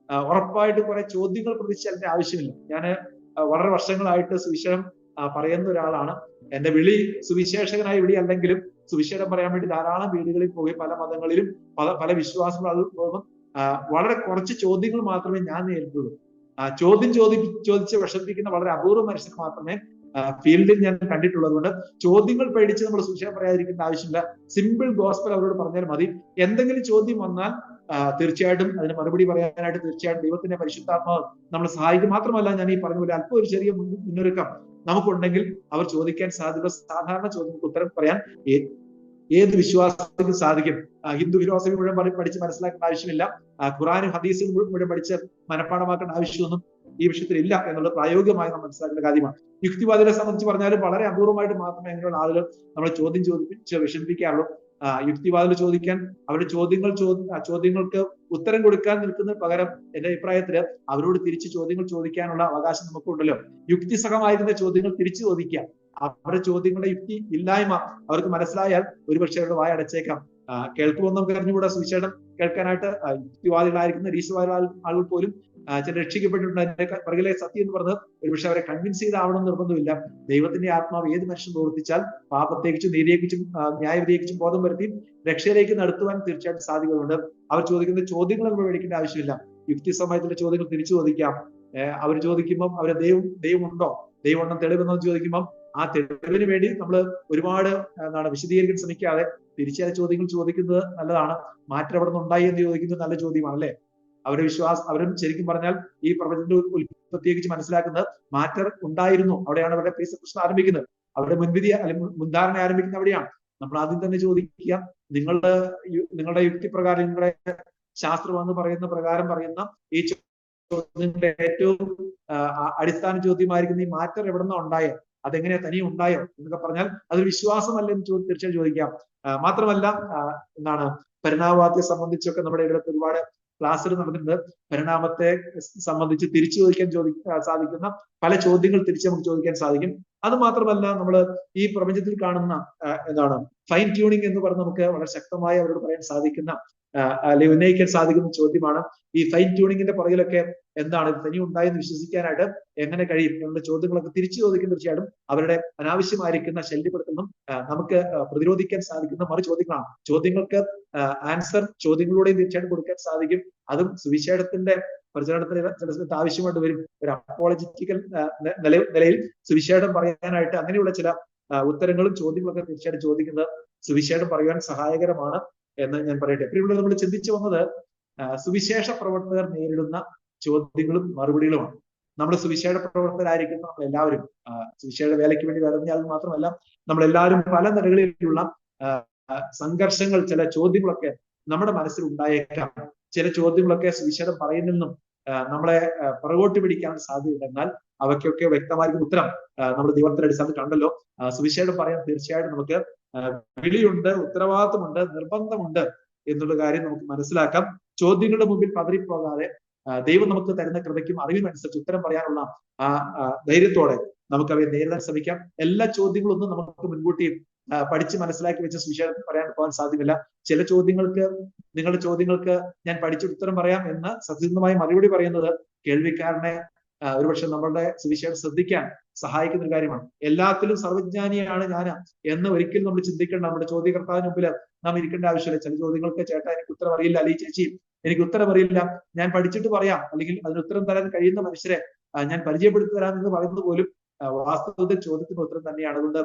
ഉറപ്പായിട്ട് കുറെ ചോദ്യങ്ങൾ പ്രതീക്ഷിച്ചതിന്റെ ആവശ്യമില്ല. ഞാൻ വളരെ വർഷങ്ങളായിട്ട് സുവിശേഷം പറയുന്ന ഒരാളാണ്. എന്റെ വിളി സുവിശേഷകനായി വിളി അല്ലെങ്കിലും സുവിശേഷം പറയാൻ വേണ്ടി ധാരാളം വീടുകളിൽ പോയി പല മതങ്ങളിലും പല വിശ്വാസങ്ങളും പോകുമ്പോൾ വളരെ കുറച്ച് ചോദ്യങ്ങൾ മാത്രമേ ഞാൻ നേരിട്ടുള്ളൂ. ചോദിച്ച് വിഷമിപ്പിക്കുന്ന വളരെ അപൂർവ മനുഷ്യർ മാത്രമേ ഫീൽഡിൽ ഞാൻ കണ്ടിട്ടുള്ളത് കൊണ്ട് ചോദ്യങ്ങൾ പേടിച്ച് നമ്മൾ സുവിശേഷം പറയാതിരിക്കേണ്ട ആവശ്യമില്ല. സിമ്പിൾ ഗോസ്പൽ അവരോട് പറഞ്ഞാൽ മതി. എന്തെങ്കിലും ചോദ്യം വന്നാൽ തീർച്ചയായിട്ടും അതിന് മറുപടി പറയാനായിട്ട് തീർച്ചയായിട്ടും ദൈവത്തിന്റെ പരിശുദ്ധാത്മാവ് നമ്മളെ സഹായിക്കും. മാത്രമല്ല ഞാൻ ഈ പറഞ്ഞ പോലെ അല്പം ഒരു ചെറിയ മുന്നൊരുക്കം നമുക്കുണ്ടെങ്കിൽ അവർ ചോദിക്കാൻ സാധ്യത സാധാരണ ചോദ്യങ്ങൾക്ക് ഉത്തരം പറയാൻ ഏത് വിശ്വാസത്തിനും സാധിക്കും. ഹിന്ദു ഫിലോസഫി മുഴുവൻ പഠിച്ച് മനസ്സിലാക്കേണ്ട ആവശ്യമില്ല. ഖുറാനും ഹദീസും മുഴുവൻ പഠിച്ച് മനഃപ്പാഠമാക്കേണ്ട ആവശ്യമൊന്നും ഈ വിഷയത്തിൽ ഇല്ല എന്നുള്ളത് പ്രായോഗികമായി നമ്മൾ മനസ്സിലാക്കേണ്ട കാര്യമാണ്. യുക്തിവാദികളെ സംബന്ധിച്ച് പറഞ്ഞാലും വളരെ അപൂർവമായിട്ട് മാത്രമേ അങ്ങനെയുള്ള ആളുകൾ നമ്മളെ ചോദ്യം ചോദിപ്പിച്ച് വിഷമിപ്പിക്കാറുള്ളൂ. യുക്തിവാദികൾ ചോദിക്കാൻ അവരുടെ ചോദ്യങ്ങൾക്ക് ഉത്തരം കൊടുക്കാൻ നിൽക്കുന്ന പകരം എന്റെ അഭിപ്രായത്തില് അവരോട് തിരിച്ച് ചോദ്യങ്ങൾ ചോദിക്കാനുള്ള അവകാശം നമുക്കുണ്ടല്ലോ. യുക്തിസഹമായിരുന്ന ചോദ്യങ്ങൾ തിരിച്ചു ചോദിക്കാം. അവരുടെ ചോദ്യങ്ങളുടെ യുക്തി ഇല്ലായ്മ അവർക്ക് മനസ്സിലായാൽ ഒരുപക്ഷെ അവരുടെ വായ അടച്ചേക്കാം. കേൾക്കുമെന്ന് നമുക്ക് അറിഞ്ഞുകൂടാ. സുവിശേഷം കേൾക്കാനായിട്ട് യുക്തിവാദികളായിരിക്കുന്ന നിരീശ്വരവാദികളായ ആളുകൾ പോലും ചില രക്ഷിക്കപ്പെട്ടിട്ടുണ്ട്. അതിന്റെ പിറകിലെ സത്യം എന്ന് പറഞ്ഞത് ഒരുപക്ഷെ അവരെ കൺവിൻസ് ചെയ്താവണം നിർബന്ധമില്ല. ദൈവത്തിന്റെ ആത്മാവ് ഏത് മനുഷ്യൻ പ്രവർത്തിച്ചാൽ പാപത്തെക്കുറിച്ചും നീതിയെക്കുറിച്ചും ന്യായവിധിയെക്കുറിച്ചും ബോധം വരുത്തി രക്ഷയിലേക്ക് നടത്തുവാൻ തീർച്ചയായിട്ടും സാധ്യതയുണ്ട്. അവർ ചോദിക്കുന്ന ചോദ്യങ്ങൾ നമ്മൾ മേടിക്കേണ്ട ആവശ്യമില്ല. യുക്തിസമയത്തിന്റെ ചോദ്യങ്ങൾ തിരിച്ചു ചോദിക്കാം. അവർ ചോദിക്കുമ്പം അവരെ ദൈവമുണ്ടോ, ദൈവമുണ്ടെന്ന് തെളിവെന്നോ ചോദിക്കുമ്പം ആ തെളിവിന് വേണ്ടി നമ്മൾ ഒരുപാട് വിശദീകരിക്കാൻ ശ്രമിക്കാതെ തിരിച്ചായ ചോദ്യങ്ങൾ ചോദിക്കുന്നത് നല്ലതാണ്. മാറ്റം എവിടെ നിന്നുണ്ടായി എന്ന് ചോദിക്കുന്നത് നല്ല ചോദ്യമാണ് അല്ലെ. അവരും ശരിക്കും പറഞ്ഞാൽ ഈ പ്രപഞ്ചത്തിന്റെ ഉൽപ്പത്തിയെക്കുറിച്ച് മനസ്സിലാക്കുന്നത് മാറ്റർ ഉണ്ടായിരുന്നു. അവിടെയാണ് അവരുടെ പ്രശ്നം ആരംഭിക്കുന്നത്. അവരുടെ മുൻവിധി അല്ലെങ്കിൽ മുൻധാരണ ആരംഭിക്കുന്നത് അവിടെയാണ്. നമ്മൾ ആദ്യം തന്നെ ചോദിക്കുക, നിങ്ങളുടെ യുക്തിപ്രകാരം നിങ്ങളുടെ ശാസ്ത്രം എന്ന് പറയുന്ന പ്രകാരം പറയുന്ന ഈ ചോദ്യങ്ങളുടെ ഏറ്റവും അടിസ്ഥാന ചോദ്യമായിരിക്കുന്ന ഈ മാറ്റർ എവിടെ നിന്നാണ് ഉണ്ടായത്, അതെങ്ങനെയാ തനിയെ ഉണ്ടായോ എന്നൊക്കെ പറഞ്ഞാൽ അതൊരു വിശ്വാസമല്ല എന്ന് തീർച്ചയായും ചോദിക്കാം. മാത്രമല്ല പരിണാമവാദത്തെ സംബന്ധിച്ചൊക്കെ നമ്മുടെ ഇവിടെ ഒരുപാട് ക്ലാസ്സുകൾ നടന്നിട്ടുണ്ട്. പരിണാമത്തെ സംബന്ധിച്ച് തിരിച്ചു ചോദിക്കാൻ സാധിക്കുന്ന പല ചോദ്യങ്ങൾ തിരിച്ച് നമുക്ക് ചോദിക്കാൻ സാധിക്കും. അത് മാത്രമല്ല നമ്മൾ ഈ പ്രപഞ്ചത്തിൽ കാണുന്ന ഫൈൻ ട്യൂണിങ് എന്ന് പറഞ്ഞ് നമുക്ക് വളരെ ശക്തമായി അവരോട് പറയാൻ സാധിക്കുന്ന അല്ലെങ്കിൽ ഉന്നയിക്കാൻ സാധിക്കുന്ന ചോദ്യമാണ് ഈ ഫൈൻ ട്യൂണിങ്ങിന്റെ പുറകിലൊക്കെ എന്താണ് തനി ഉണ്ടായെന്ന് വിശ്വസിക്കാനായിട്ട് എങ്ങനെ കഴിയും എന്നുള്ള ചോദ്യങ്ങളൊക്കെ തിരിച്ചു ചോദിക്കുന്ന തീർച്ചയായിട്ടും അവരുടെ അനാവശ്യമായിരിക്കുന്ന ശല്യപ്പെടുത്തുന്നതും നമുക്ക് പ്രതിരോധിക്കാൻ സാധിക്കുന്ന മറു ചോദ്യങ്ങളാണ്. ചോദ്യങ്ങൾക്ക് ആൻസർ ചോദ്യങ്ങളിലൂടെയും തീർച്ചയായിട്ടും കൊടുക്കാൻ സാധിക്കും. അതും സുവിശേഷത്തിന്റെ പ്രചരണത്തിന് ചില സമയത്ത് ആവശ്യമായിട്ട് വരും. ഒരു അപ്പോളജിറ്റിക്കൽ നിലയിൽ സുവിശേഷം പറയാനായിട്ട് അങ്ങനെയുള്ള ചില ഉത്തരങ്ങളും ചോദ്യങ്ങളൊക്കെ തീർച്ചയായിട്ടും ചോദിക്കുന്നത് സുവിശേഷം പറയാൻ സഹായകരമാണ് എന്ന് ഞാൻ പറയട്ടെ. പ്രിയമുള്ള നമ്മൾ ചിന്തിച്ചു വന്നത് സുവിശേഷ പ്രവർത്തകർ നേരിടുന്ന ചോദ്യങ്ങളും മറുപടികളുമാണ്. നമ്മൾ സുവിശേഷ പ്രവർത്തകരായിരിക്കുന്ന നമ്മൾ എല്ലാവരും സുവിശേഷ വേലയ്ക്ക് വേണ്ടി വരുന്നയാൾ മാത്രമല്ല നമ്മളെല്ലാവരും പല നിലകളിലുള്ള സംഘർഷങ്ങൾ, ചില ചോദ്യങ്ങളൊക്കെ നമ്മുടെ മനസ്സിൽ ഉണ്ടായേക്കാം. ചില ചോദ്യങ്ങളൊക്കെ സുവിശേഷം പറയുന്നെന്നും നമ്മളെ പുറകോട്ട് പിടിക്കാൻ സാധ്യതയുണ്ട്. എന്നാൽ അവയ്ക്കൊക്കെ വ്യക്തമായിരിക്കുന്ന ഉത്തരം നമ്മൾ ദൈവത്തിന്റെ അടിസ്ഥാനത്തിൽ കണ്ടല്ലോ. സുവിശേഷം പറയാൻ തീർച്ചയായിട്ടും നമുക്ക് വിളിയുണ്ട്, ഉത്തരവാദിത്വമുണ്ട്, നിർബന്ധമുണ്ട് എന്നുള്ള കാര്യം നമുക്ക് മനസ്സിലാക്കാം. ചോദ്യങ്ങളുടെ മുമ്പിൽ പതറിപ്പോകാതെ ദൈവം നമുക്ക് തരുന്ന കൃപയ്ക്കും അറിവിനനുസരിച്ച് ഉത്തരം പറയാനുള്ള ധൈര്യത്തോടെ നമുക്ക് അവയെ നേരിടാൻ ശ്രമിക്കാം. എല്ലാ ചോദ്യങ്ങളൊന്നും നമുക്ക് മുൻകൂട്ടി പഠിച്ച് മനസ്സിലാക്കി വെച്ച സുവിശേഷം പറയാൻ പോകാൻ സാധ്യമല്ല. ചില ചോദ്യങ്ങൾക്ക് നിങ്ങളുടെ ചോദ്യങ്ങൾക്ക് ഞാൻ പഠിച്ചിട്ട് ഉത്തരം പറയാം എന്ന് സത്യസന്ധമായി മറുപടി പറയുന്നത് കേൾവിക്കാരനെ ഒരുപക്ഷെ നമ്മളുടെ സുവിശേഷം ശ്രദ്ധിക്കാൻ സഹായിക്കുന്ന ഒരു കാര്യമാണ്. എല്ലാത്തിലും സർവജ്ഞാനിയാണ് ഞാൻ എന്ന് ഒരിക്കലും നമ്മൾ ചിന്തിക്കേണ്ട. നമ്മുടെ ചോദ്യകർത്താവിന് മുമ്പിൽ നാം ഇരിക്കേണ്ട ആവശ്യമില്ല. ചില ചോദ്യങ്ങൾക്ക് ചേട്ടാ എനിക്ക് ഉത്തരം അറിയില്ല, അല്ലെങ്കിൽ ചേച്ചി എനിക്ക് ഉത്തരം അറിയില്ല, ഞാൻ പഠിച്ചിട്ട് പറയാം, അല്ലെങ്കിൽ അതിന് ഉത്തരം തരാൻ കഴിയുന്ന മനുഷ്യരെ ഞാൻ പരിചയപ്പെടുത്തി തരാം എന്ന് പറയുന്നത് പോലും വാസ്തവത്തിൽ ചോദ്യത്തിന് ഉത്തരം തന്നെയാണ്. അതുകൊണ്ട്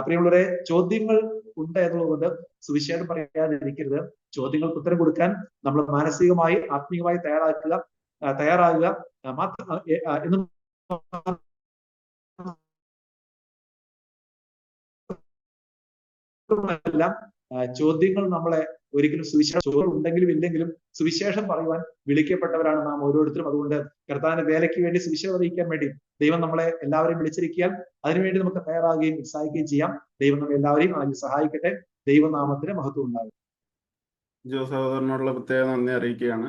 പ്രിയമുള്ളവരെ, ചോദ്യങ്ങൾ ഉണ്ട് എന്നുള്ളതുകൊണ്ട് സുവിശേഷം പറയാതിരിക്കരുത്. ചോദ്യങ്ങൾക്ക് ഉത്തരം കൊടുക്കാൻ നമ്മൾ മാനസികമായി ആത്മീയമായി തയ്യാറാകുക എന്നും ചോദ്യങ്ങൾ നമ്മളെ ഒരിക്കലും സുവിശേഷം ഉണ്ടെങ്കിലും ഇല്ലെങ്കിലും സുവിശേഷം പറയുവാൻ വിളിക്കപ്പെട്ടവരാണ് നാം ഓരോരുത്തരും. അതുകൊണ്ട് കർത്താവിന്റെ വേലയ്ക്ക് വേണ്ടി സുവിശേഷം അറിയിക്കാൻ വേണ്ടി ദൈവം നമ്മളെ എല്ലാവരെയും വിളിച്ചിരിക്കാൻ അതിനുവേണ്ടി നമുക്ക് തയ്യാറാകുകയും ഉത്സാഹിക്കുകയും ചെയ്യാം. ദൈവം നമ്മെ എല്ലാവരെയും അതിൽ സഹായിക്കട്ടെ. ദൈവനാമത്തിന് മഹത്വം ഉണ്ടാകും. ജോ സഹോദരനോടുള്ള പ്രത്യേക നന്ദി അറിയിക്കുകയാണ്.